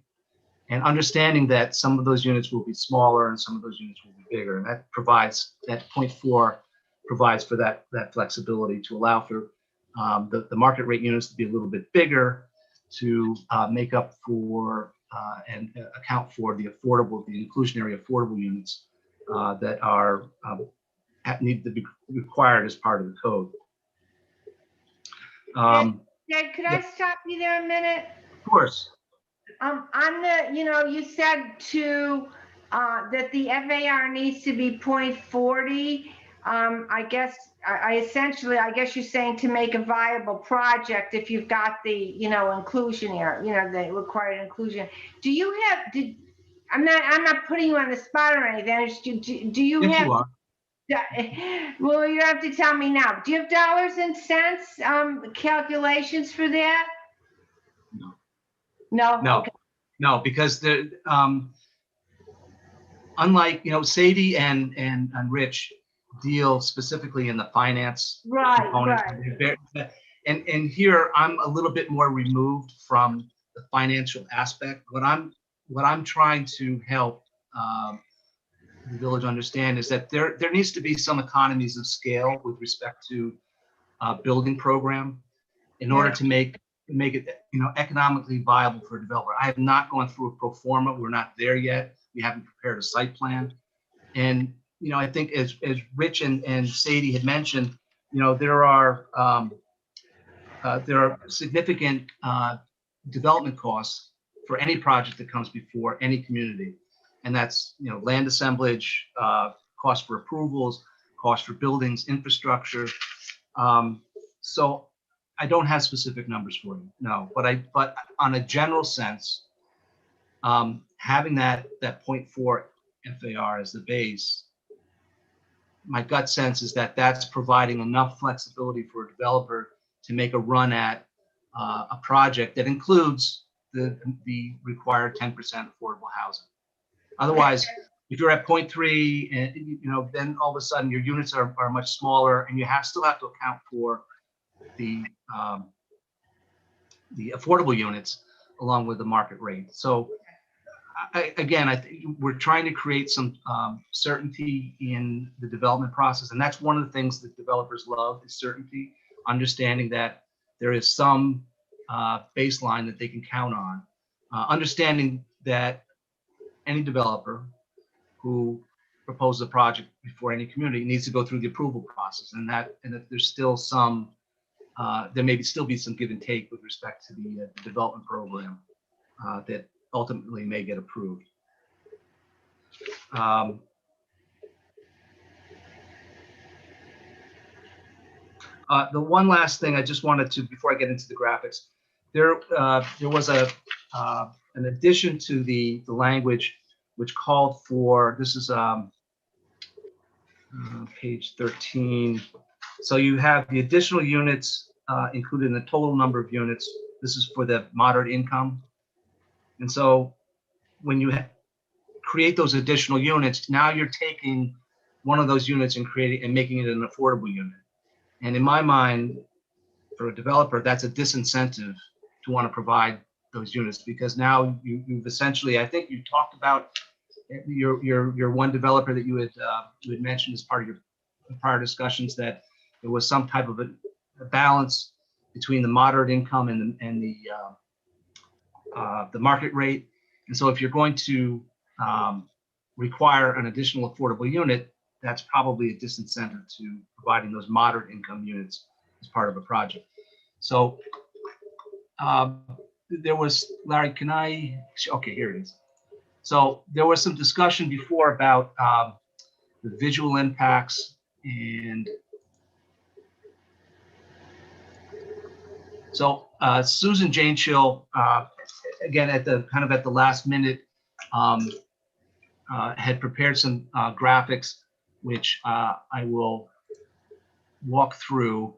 P: and understanding that some of those units will be smaller and some of those units will be bigger. And that 0.4 provides for that flexibility to allow for the market rate units to be a little bit bigger to make up for and account for the inclusionary affordable units that need to be required as part of the code.
Q: Ned, could I stop you there a minute?
P: Of course.
Q: On the, you said that the FAR needs to be 0.40. I guess, I guess you're saying to make a viable project if you've got the, inclusion here, the required inclusion. Do you have, I'm not putting you on the spot or anything. Do you
P: Yes,
Q: have?
P: you are.
Q: Well, you have to tell me now. Do you have dollars and cents calculations for that?
P: No.
Q: No.
P: No.
Q: Okay.
P: No, because unlike, Sadie and Rich deal specifically in the finance components.
Q: Right.
P: And here I'm a little bit more removed from the financial aspect. What I'm trying to help the village understand is that there needs to be some economies of scale with respect to building program in order to make it economically viable for a developer. I have not gone through a pro forma. We're not there yet. We haven't prepared a site plan. And I think as Rich and Sadie had mentioned, there are significant development costs for any project that comes before any community. And that's, land assemblage, cost for approvals, cost for buildings, infrastructure. So I don't have specific numbers for you, no, but on a general sense, having that 0.4 FAR as the base, my gut sense is that that's providing enough flexibility for a developer to make a run at a project that includes the required 10% affordable housing. Otherwise, if you're at 0.3, and then all of a sudden your units are much smaller, and you still have to account for the affordable units along with the market rate. So I think we're trying to create some certainty in the development process, and that's one of the things that developers love is certainty, understanding that there is some baseline that they can count on, understanding that any developer who proposes a project before any community needs to go through the approval process, and that there's still some there may still be some give and take with respect to the development program that ultimately may get approved. The one last thing I just wanted to, before I get into the graphics, there was an addition to the language which called for, this is page 13. So you have the additional units included in the total number of units. This is for the moderate income. And so when you create those additional units, now you're taking one of those units and making it an affordable unit. And in my mind, for a developer, that's a disincentive to want to provide those units, because now you've essentially, I think you talked about your one developer that you had mentioned as part of your prior discussions, that there was some type of a balance between the moderate income and the market rate. And so if you're going to require an additional affordable unit, that's probably a disincentive to providing those moderate income units as part of a project. So there was, Larry, okay, here it is. So there was some discussion before about the visual impacts, and so Susan Jane Chill, again, at the last minute, had prepared some graphics, which I will walk through.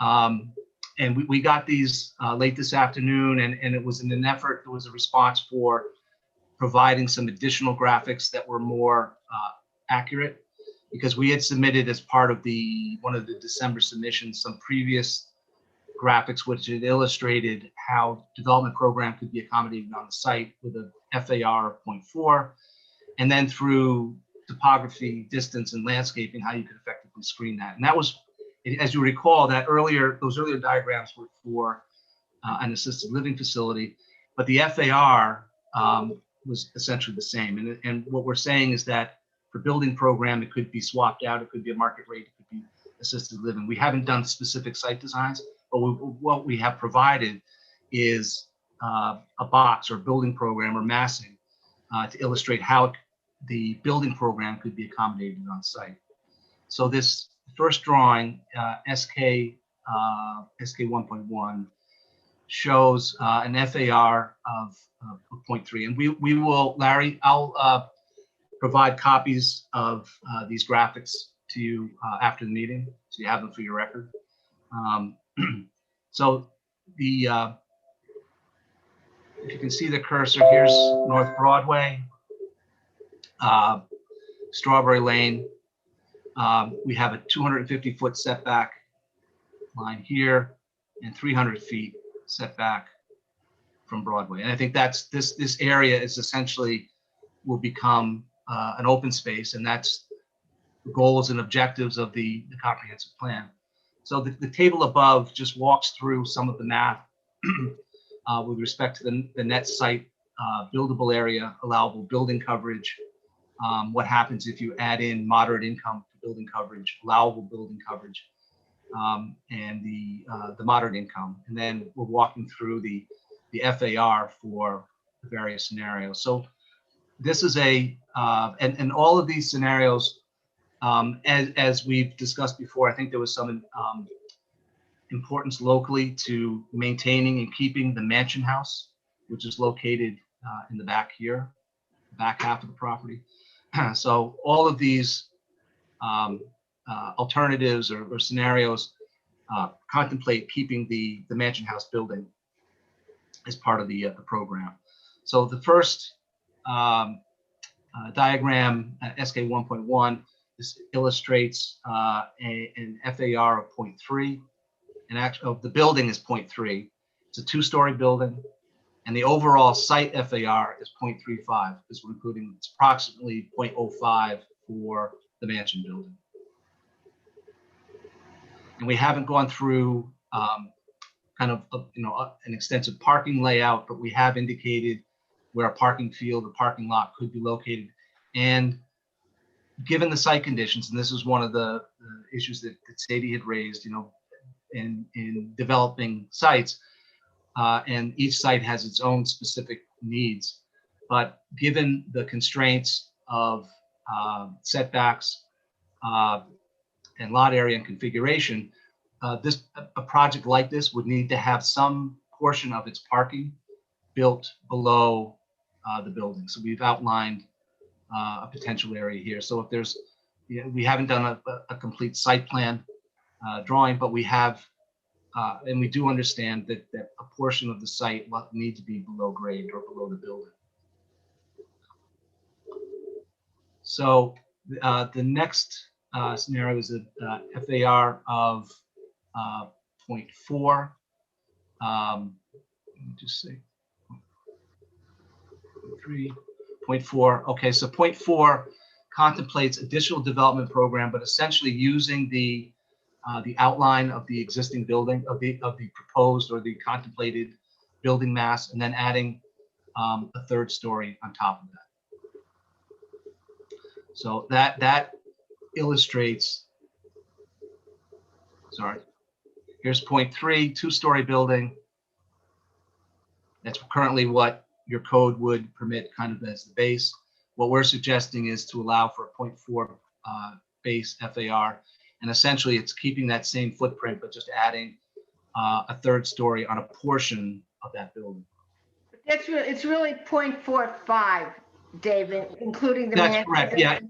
P: And we got these late this afternoon, and it was in an effort, it was a response for providing some additional graphics that were more accurate, because we had submitted as part of one of the December submissions some previous graphics which had illustrated how development program could be accommodated on the site with a FAR of 0.4, and then through topography, distance, and landscaping, how you could effectively screen that. And that was, as you recall, those earlier diagrams were for an assisted living facility, but the FAR was essentially the same. And what we're saying is that for building program, it could be swapped out. It could be a market rate. It could be assisted living. We haven't done specific site designs, But what we have provided is a box or building program or massing to illustrate how the building program could be accommodated on site. So this first drawing, SK 1.1, shows an FAR of 0.3. And we will, Larry, I'll provide copies of these graphics to you after the meeting, so you have them for your record. So the if you can see the cursor, here's North Broadway, Strawberry Lane. We have a 250-foot setback line here and 300 feet setback from Broadway. And I think that's this area is essentially will become an open space, and that's the goals and objectives of the comprehensive plan. So the table above just walks through some of the math with respect to the net site buildable area, allowable building coverage, what happens if you add in moderate income to building coverage, allowable building coverage, and the moderate income. And then we're walking through the FAR for the various scenarios. So this is and all of these scenarios, as we've discussed before, I think there was some importance locally to maintaining and keeping the mansion house, which is located in the back here, back half of the property. So all of these alternatives or scenarios contemplate keeping the mansion house building as part of the program. So the first diagram, SK 1.1, this illustrates an FAR of 0.3, and actually the building is 0.3. It's a 2-story building, and the overall site FAR is 0.35, because we're including it's approximately 0.05 for the mansion building. And we haven't gone through kind of an extensive parking layout, but we have indicated where a parking field or parking lot could be located. And given the site conditions, and this is one of the issues that Sadie had raised, in developing sites, and each site has its own specific needs. But given the constraints of setbacks and lot area and configuration, a project like this would need to have some portion of its parking built below the building. So we've outlined a potential area here. So if there's, we haven't done a complete site plan drawing, but we have, and we do understand that a portion of the site will need to be below grade or below the building. So the next scenario is a FAR of 0.4. Let me just say 0.4. Okay, so 0.4 contemplates additional development program, but essentially using the outline of the existing building, of the proposed or the contemplated building mass, and then adding a 3rd story on top of that. So that illustrates, sorry, here's 0.3, 2-story building. That's currently what your code would permit kind of as the base. What we're suggesting is to allow for a 0.4 base FAR. And essentially it's keeping that same footprint, but just adding a 3rd story on a portion of that building.
Q: That's really, it's really 0.45, David, including the.
P: That's correct, yeah.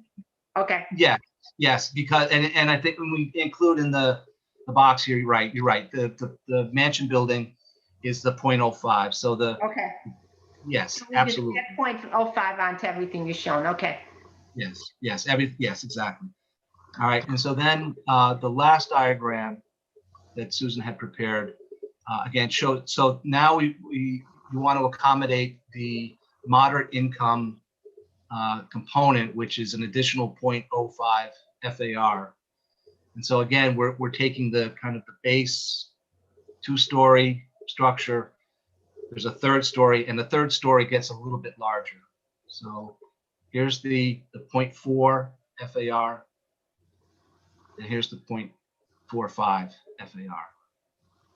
Q: Okay.
P: Yeah, yes, because, and I think when we include in the box here, you're right. The mansion building is the 0.05. So
Q: okay.
P: Yes,
Q: So we
P: absolutely.
Q: just get 0.05 onto everything you're showing. Okay.
P: Yes, yes, exactly. All right, and so then the last diagram that Susan had prepared again showed. So now we want to accommodate the moderate income component, which is an additional 0.05 FAR. And so again, we're taking the kind of the base 2-story structure. There's a 3rd story, and the 3rd story gets a little bit larger. So here's the 0.4 FAR, and here's the 0.45 FAR.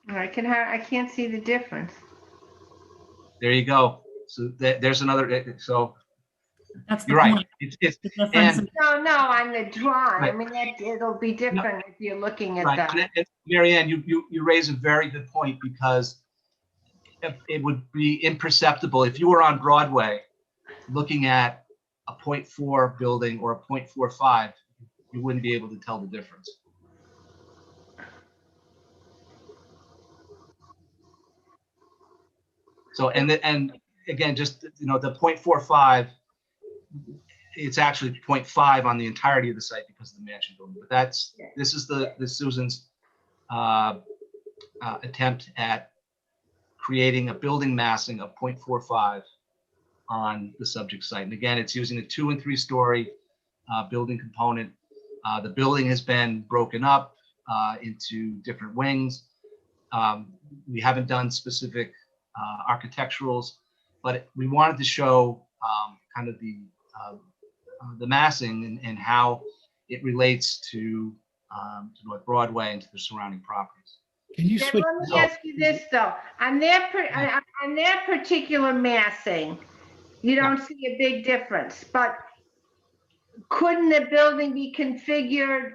Q: I can't see the difference.
P: There you go. So there's another, so
R: That's the
P: you're right.
R: point.
P: It's,
R: The difference
P: and
Q: No, on the drawing. I
P: Right.
Q: mean, it'll be different if you're looking at
P: right,
Q: that.
P: and Mary Ann, you raise a very good point, because it would be imperceptible if you were on Broadway looking at a 0.4 building or a 0.45, you wouldn't be able to tell the difference. So, and again, just, the 0.45, it's actually 0.5 on the entirety of the site because of the mansion building. But this is Susan's attempt at creating a building massing of 0.45 on the subject site. And again, it's using a 2- and 3-story building component. The building has been broken up into different wings. We haven't done specific architecturals, but we wanted to show kind of the massing and how it relates to North Broadway and to the surrounding properties.
K: Can you
Q: Then
K: switch?
Q: let me ask you this though, on their particular massing, you don't see a big difference, but couldn't the building be configured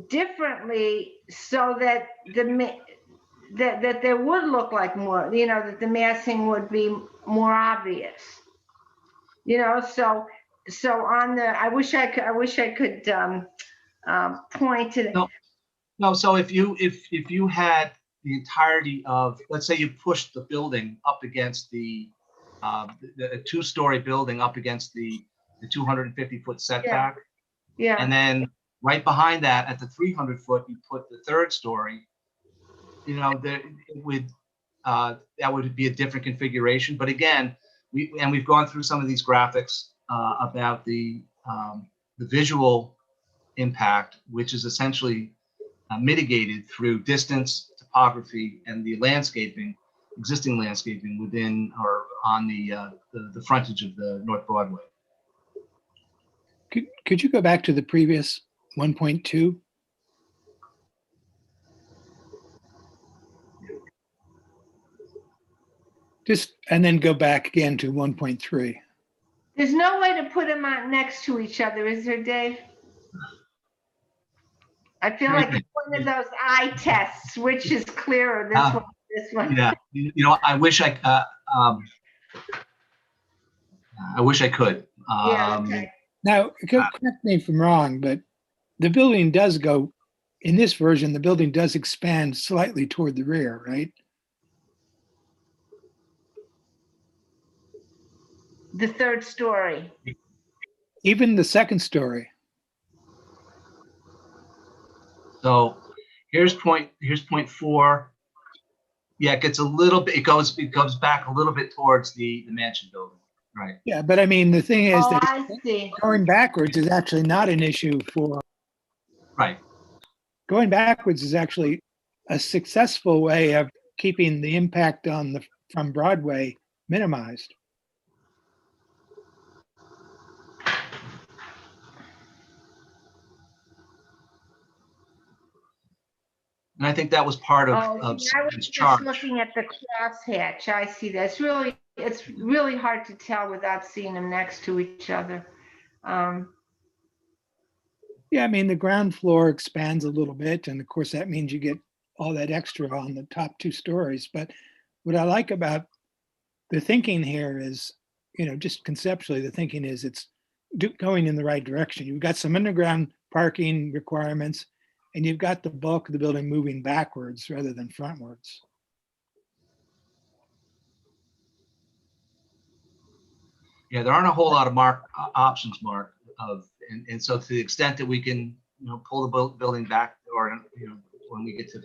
Q: differently so that that there would look like more, that the massing would be more obvious? So on the, I wish I could point to.
P: No, so if you had the entirety of, let's say you pushed the building up against the 2-story building up against the 250-foot setback.
Q: Yeah.
P: And then right behind that, at the 300-foot, you put the 3rd story. That would be a different configuration. But again, we've gone through some of these graphics about the visual impact, which is essentially mitigated through distance, topography, and the existing landscaping within or on the frontage of the North Broadway.
K: Could you go back to the previous 1.2? And then go back again to 1.3.
Q: There's no way to put them out next to each other, is there, Dave? I feel like it's one of those eye tests, which is clearer, this one.
P: Yeah, I wish I could.
Q: Yeah, okay.
K: Now, correct me if I'm wrong, but the building does go, in this version, the building does expand slightly toward the rear, right?
Q: The 3rd story.
K: Even the 2nd story.
P: So here's point 4. Yeah, it gets a little bit, it goes back a little bit towards the mansion building, right?
K: Yeah, but I mean, the thing is that
Q: I see.
K: going backwards is actually not an issue for.
P: Right.
K: Going backwards is actually a successful way of keeping the impact from Broadway minimized.
P: And I think that was part of
Q: I was
P: Susan's
Q: just
P: charge.
Q: looking at the crosshatch. I see that. It's really hard to tell without seeing them next to each other.
K: Yeah, I mean, the ground floor expands a little bit, and of course that means you get all that extra on the top 2 stories. But what I like about the thinking here is, just conceptually, the thinking is it's going in the right direction. You've got some underground parking requirements, and you've got the bulk of the building moving backwards rather than frontwards.
P: Yeah, there aren't a whole lot of options, Mark, and so to the extent that we can, pull the building back, or when we get to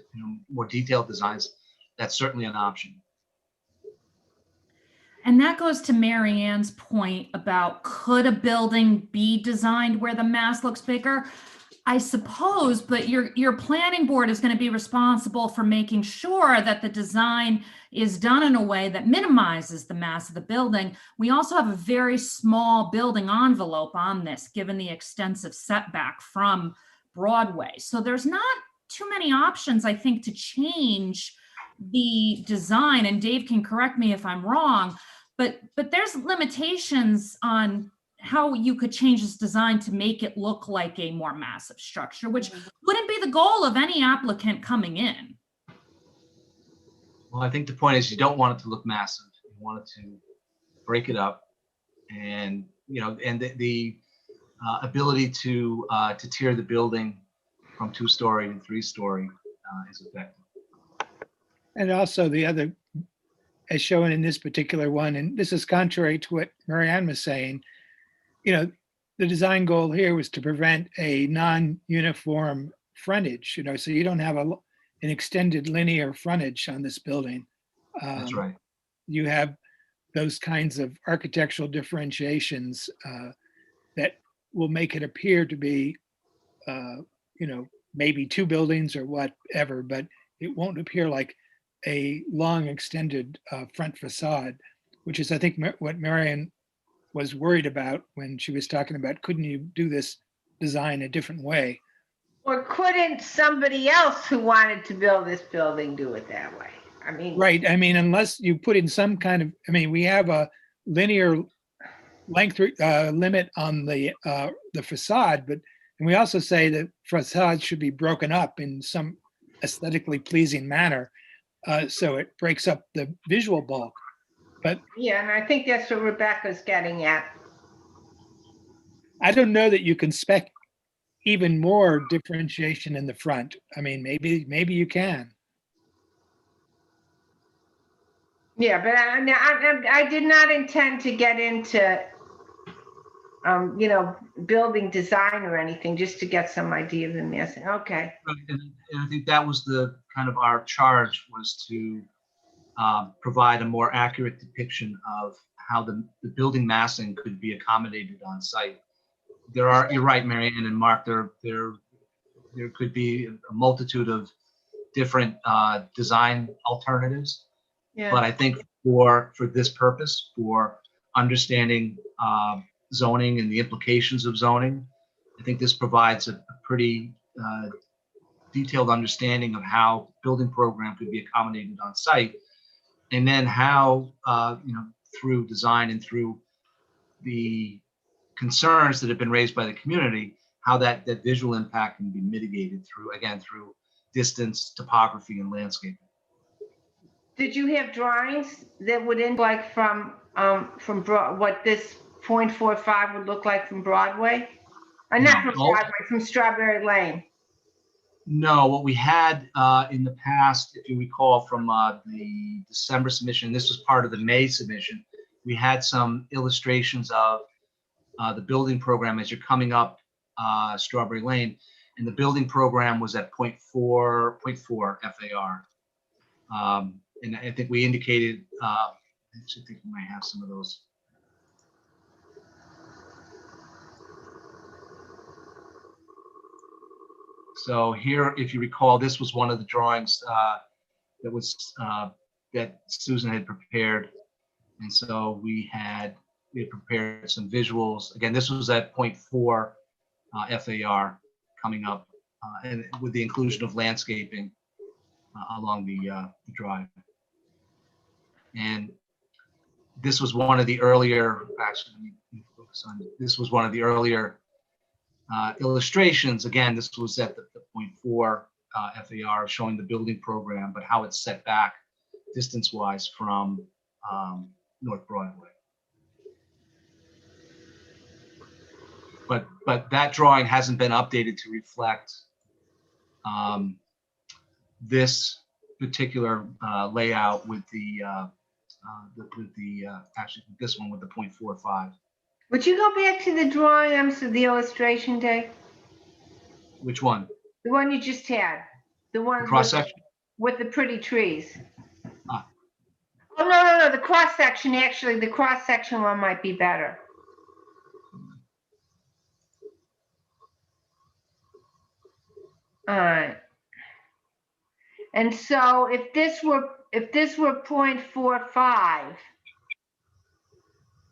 P: more detailed designs, that's certainly an option.
R: And that goes to Mary Ann's point about, could a building be designed where the mass looks bigger? I suppose, but your planning board is going to be responsible for making sure that the design is done in a way that minimizes the mass of the building. We also have a very small building envelope on this, given the extensive setback from Broadway. So there's not too many options, I think, to change the design, and Dave can correct me if I'm wrong, but there's limitations on how you could change this design to make it look like a more massive structure, which wouldn't be the goal of any applicant coming in.
P: Well, I think the point is you don't want it to look massive. You want it to break it up, and and the ability to tier the building from 2-story to 3-story is effective.
K: And also the other, as shown in this particular one, and this is contrary to what Marianne was saying, the design goal here was to prevent a non-uniform frontage, so you don't have an extended linear frontage on this building.
P: That's right.
K: You have those kinds of architectural differentiations that will make it appear to be, maybe 2 buildings or whatever, but it won't appear like a long extended front facade, which is, I think, what Marion was worried about when she was talking about, couldn't you do this design a different way?
Q: Or couldn't somebody else who wanted to build this building do it that way? I mean,
K: Right. I mean, unless you put in some kind of, we have a linear length limit on the facade, and we also say that facades should be broken up in some aesthetically pleasing manner, so it breaks up the visual bulk. But
Q: yeah, and I think that's what Rebecca's getting at.
K: I don't know that you can spec even more differentiation in the front. Maybe you can.
Q: Yeah, but I did not intend to get into, building design or anything, just to get some idea of the massing. Okay.
P: And I think that was the kind of our charge, was to provide a more accurate depiction of how the building massing could be accommodated on site. You're right, Marianne and Mark, there could be a multitude of different design alternatives.
Q: Yeah.
P: But I think for this purpose, for understanding zoning and the implications of zoning, I think this provides a pretty detailed understanding of how building program could be accommodated on site, and then how through design and through the concerns that have been raised by the community, how that visual impact can be mitigated through distance, topography, and landscaping.
Q: Did you have drawings that would end like from what this 0.45 would look like from Broadway? Not from Broadway, from Strawberry Lane.
P: No, what we had in the past, if you recall from the December submission, this was part of the May submission, we had some illustrations of the building program as you're coming up Strawberry Lane, and the building program was at 0.4 FAR. And I think we indicated, I actually think we might have some of those. So here, if you recall, this was one of the drawings that Susan had prepared. And so we had prepared some visuals. Again, this was at 0.4 FAR coming up, and with the inclusion of landscaping along the drive. And this was one of the earlier, actually, let me focus on it. This was one of the earlier illustrations. Again, this was at the 0.4 FAR, showing the building program, but how it's set back distance-wise from North Broadway. But that drawing hasn't been updated to reflect this particular layout with actually this one with the 0.45.
Q: Would you go back to the drawing, the illustration, Dave?
P: Which one?
Q: The one you just had. The one
P: cross section
Q: with the pretty trees.
P: Ah.
Q: Oh no, the cross section. Actually, the cross section one might be better. All right. And so if this were 0.45,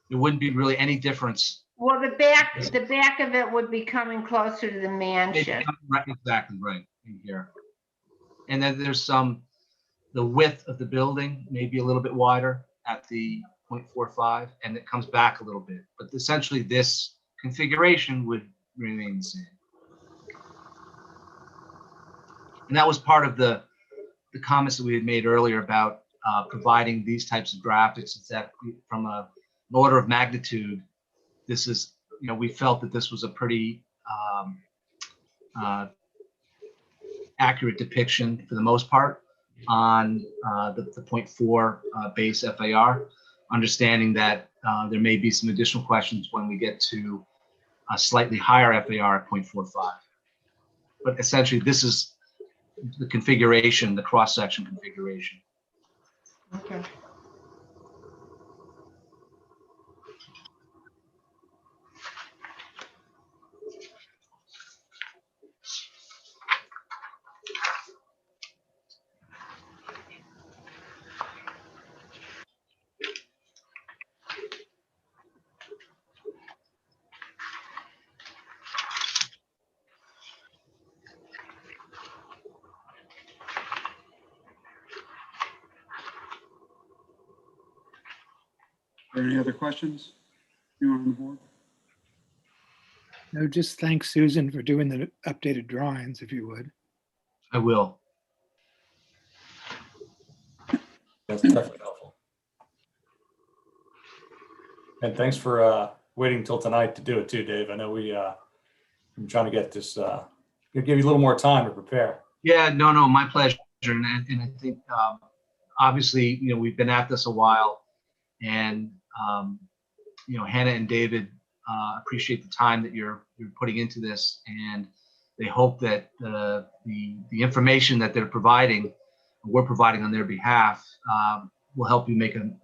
P: there wouldn't be really any difference.
Q: Well, the back of it would be coming closer to the mansion.
P: Right, exactly right in here. And then there's the width of the building may be a little bit wider at the 0.45, and it comes back a little bit. But essentially, this configuration would remain the same. And that was part of the comments that we had made earlier about providing these types of graphics. Is that from an order of magnitude, this is, we felt that this was a pretty accurate depiction for the most part on the 0.4 base FAR, understanding that there may be some additional questions when we get to a slightly higher FAR at 0.45. But essentially, this is the configuration, the cross-section configuration.
L: Okay.
A: Are there any other questions? Anyone on the board?
K: No, just thank Susan for doing the updated drawings, if you would.
P: I will.
B: That's definitely helpful. And thanks for waiting till tonight to do it too, Dave. I know I'm trying to get this, give you a little more time to prepare.
P: Yeah, no, my pleasure. And I think obviously, we've been at this a while, and Hannah and David appreciate the time that you're putting into this, and they hope that the information that we're providing on their behalf will help you make an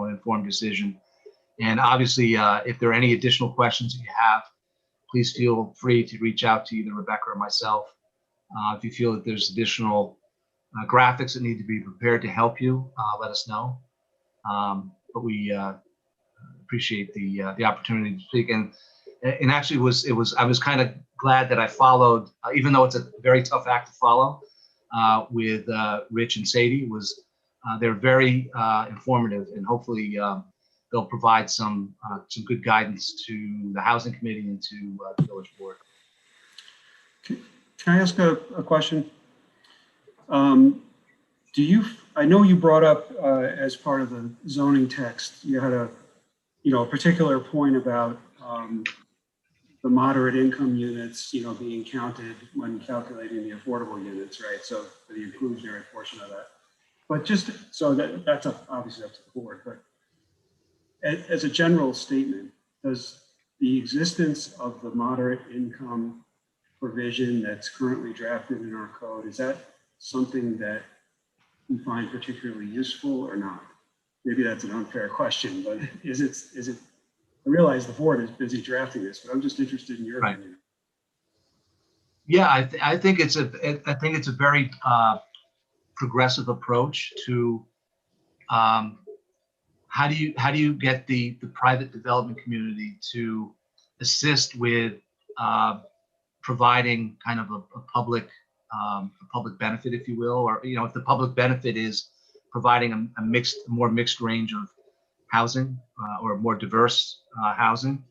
P: informed decision. And obviously, if there are any additional questions that you have, please feel free to reach out to either Rebecca or myself. If you feel that there's additional graphics that need to be prepared to help you, let us know. But we appreciate the opportunity to speak. And actually, I was kind of glad that I followed, even though it's a very tough act to follow, with Rich and Sadie. They're very informative, and hopefully they'll provide some good guidance to the Housing Committee and to the Village Board.
A: Can I ask a question? I know you brought up as part of the zoning text, you had a particular point about the moderate income units, being counted when calculating the affordable units, right? So for the inclusionary portion of that. But just so that's obviously up to the board, but as a general statement, does the existence of the moderate income provision that's currently drafted in our code, is that something that you find particularly useful or not? Maybe that's an unfair question, but is it? I realize the board is busy drafting this, but I'm just interested in your opinion.
P: Yeah, I think it's a very progressive approach to how do you get the private development community to assist with providing kind of a public benefit, if you will, or if the public benefit is providing a more mixed range of housing or more diverse housing.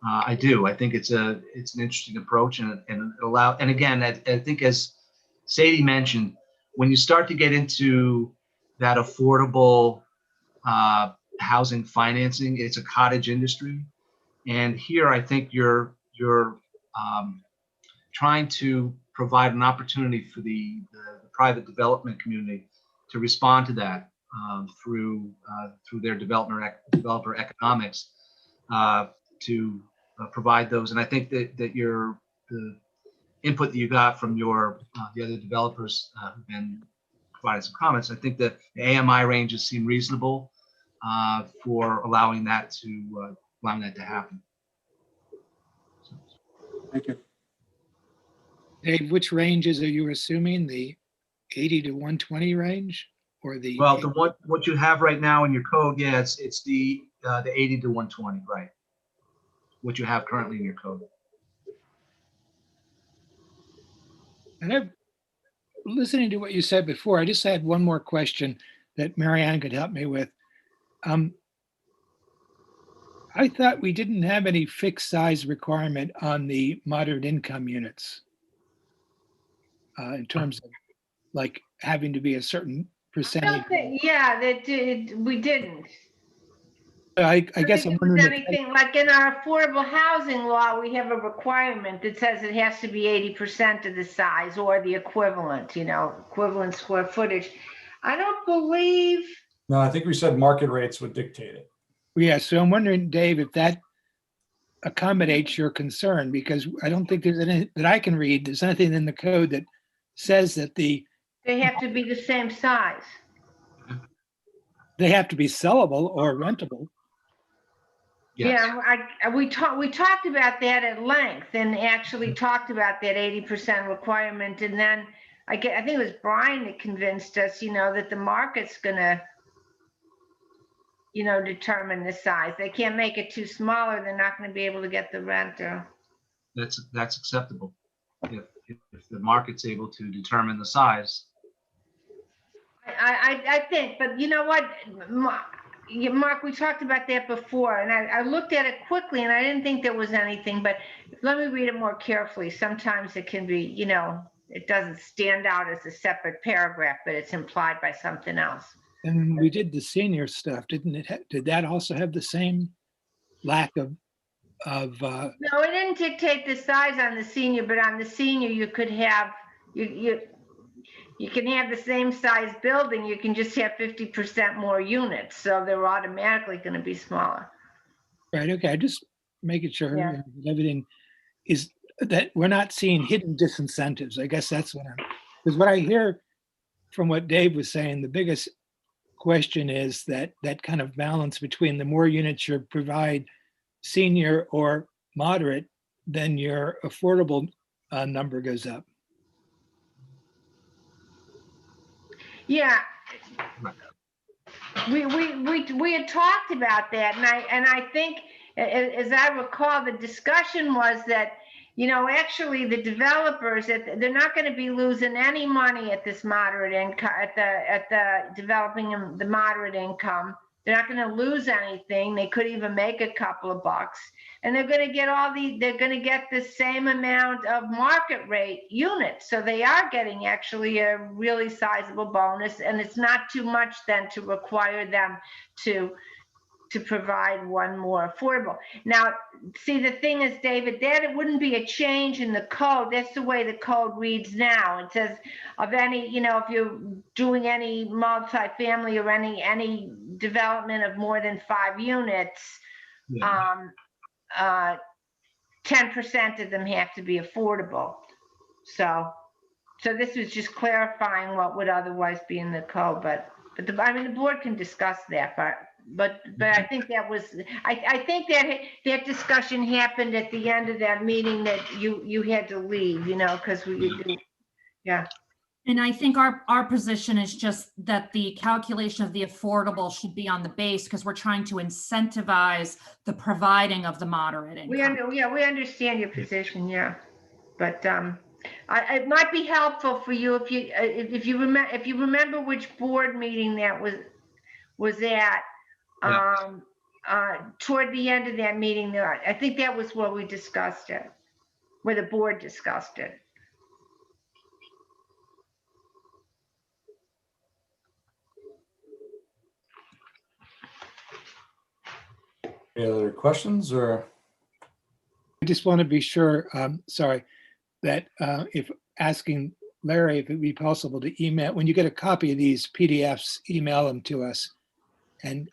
P: I think it's an interesting approach, and again, I think, as Sadie mentioned, when you start to get into that affordable housing financing, it's a cottage industry, and here I think you're trying to provide an opportunity for the private development community to respond to that through their developer economics to provide those. And I think that the input that you got from the other developers who've been providing some comments, I think that the AMI ranges seem reasonable for allowing that to happen.
A: Thank you.
K: Dave, which ranges are you assuming? The 80 to 120 range, or the?
P: Well, what you have right now in your code, yeah, it's the 80 to 120, right? What you have currently in your code.
K: And I've listening to what you said before, I just had one more question that Marianne could help me with. I thought we didn't have any fixed size requirement on the moderate income units in terms of like having to be a certain percentage.
Q: Yeah, we didn't.
K: I guess I'm
Q: Think it was
K: wondering if
Q: anything, like in our affordable housing law, we have a requirement that says it has to be 80% of the size or the equivalent, equivalent square footage. I don't believe,
B: No, I think we said market rates would dictate it.
K: yeah, so I'm wondering, Dave, if that accommodates your concern, because I don't think there's any that I can read. There's anything in the code that says that
Q: they have to be the same size.
K: they have to be sellable or rentable.
Q: Yeah, we talked about that at length and actually talked about that 80% requirement. And then I think it was Brian that convinced us, that the market's gonna, determine the size. They can't make it too small or they're not gonna be able to get the renter.
P: That's acceptable. If the market's able to determine the size.
Q: I think, but you know what, Mark, we talked about that before, and I looked at it quickly, and I didn't think there was anything, but let me read it more carefully. Sometimes it can be, it doesn't stand out as a separate paragraph, but it's implied by something else.
K: And we did the senior stuff, didn't it? Did that also have the same lack of?
Q: No, it didn't dictate the size on the senior, but on the senior, you could have, you can have the same size building, you can just have 50% more units, so they're automatically going to be smaller.
K: Right, okay, just making sure
Q: Yeah.
K: everything is, that we're not seeing hidden disincentives. I guess that's what because what I hear from what Dave was saying, the biggest question is that kind of balance between the more units you provide senior or moderate, then your affordable number goes up.
Q: Yeah, we had talked about that, and I think, as I recall, the discussion was that, actually the developers, they're not going to be losing any money at this moderate income, at the developing the moderate income. They're not going to lose anything. They could even make a couple of bucks, and they're going to get they're going to get the same amount of market rate units. So they are getting actually a really sizable bonus, and it's not too much then to require them to provide one more affordable. Now, see, the thing is, David, that it wouldn't be a change in the code. That's the way the code reads now. It says of any, if you're doing any multifamily or any development of more than 5 units, 10% of them have to be affordable. So this was just clarifying what would otherwise be in the code, but the board can discuss that, but I think that was, I think that discussion happened at the end of that meeting that you had to leave, because yeah.
R: And I think our position is just that the calculation of the affordable should be on the base because we're trying to incentivize the providing of the moderate income.
Q: We understand your position, yeah, but it might be helpful for you if you remember which board meeting that was at. Toward the end of that meeting there, I think that was where we discussed it, where the board discussed it.
B: Any other questions or?
K: I just want to be sure, sorry, that if asking Larry if it'd be possible to email, when you get a copy of these PDFs, email them to us. And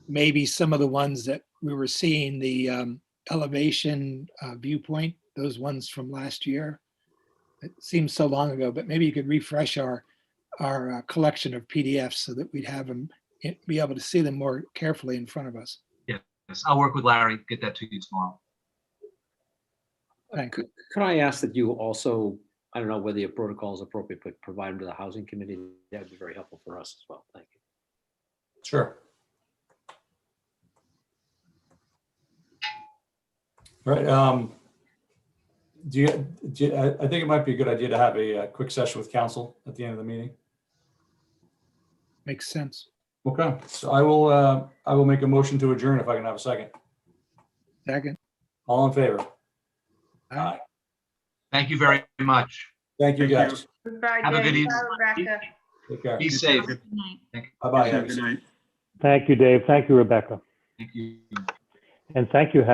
K: maybe some of the ones that we were seeing, the elevation viewpoint, those ones from last year. It seems so long ago, but maybe you could refresh our collection of PDFs so that we'd have them, be able to see them more carefully in front of us.
P: Yes, I'll work with Larry, get that to you tomorrow.
K: Thank you.
M: Could I ask that you also, I don't know whether your protocol is appropriate, but provide them to the housing committee? That would be very helpful for us as well. Thank you.
B: Sure. Right. I think it might be a good idea to have a quick session with council at the end of the meeting.
K: Makes sense.
B: Okay, so I will make a motion to adjourn if I can have a second.
K: Second.
B: All in favor?
K: Aye.
P: Thank you very much.
B: Thank you, guys.
Q: Goodbye,
P: Have a good
Q: Dave.
P: evening.
Q: Bye, Rebecca.
B: Take care.
P: Be safe.
R: Good night.
B: Bye-bye.
A: Good night.
G: Thank you, Dave. Thank you, Rebecca.
P: Thank you.
G: And thank you,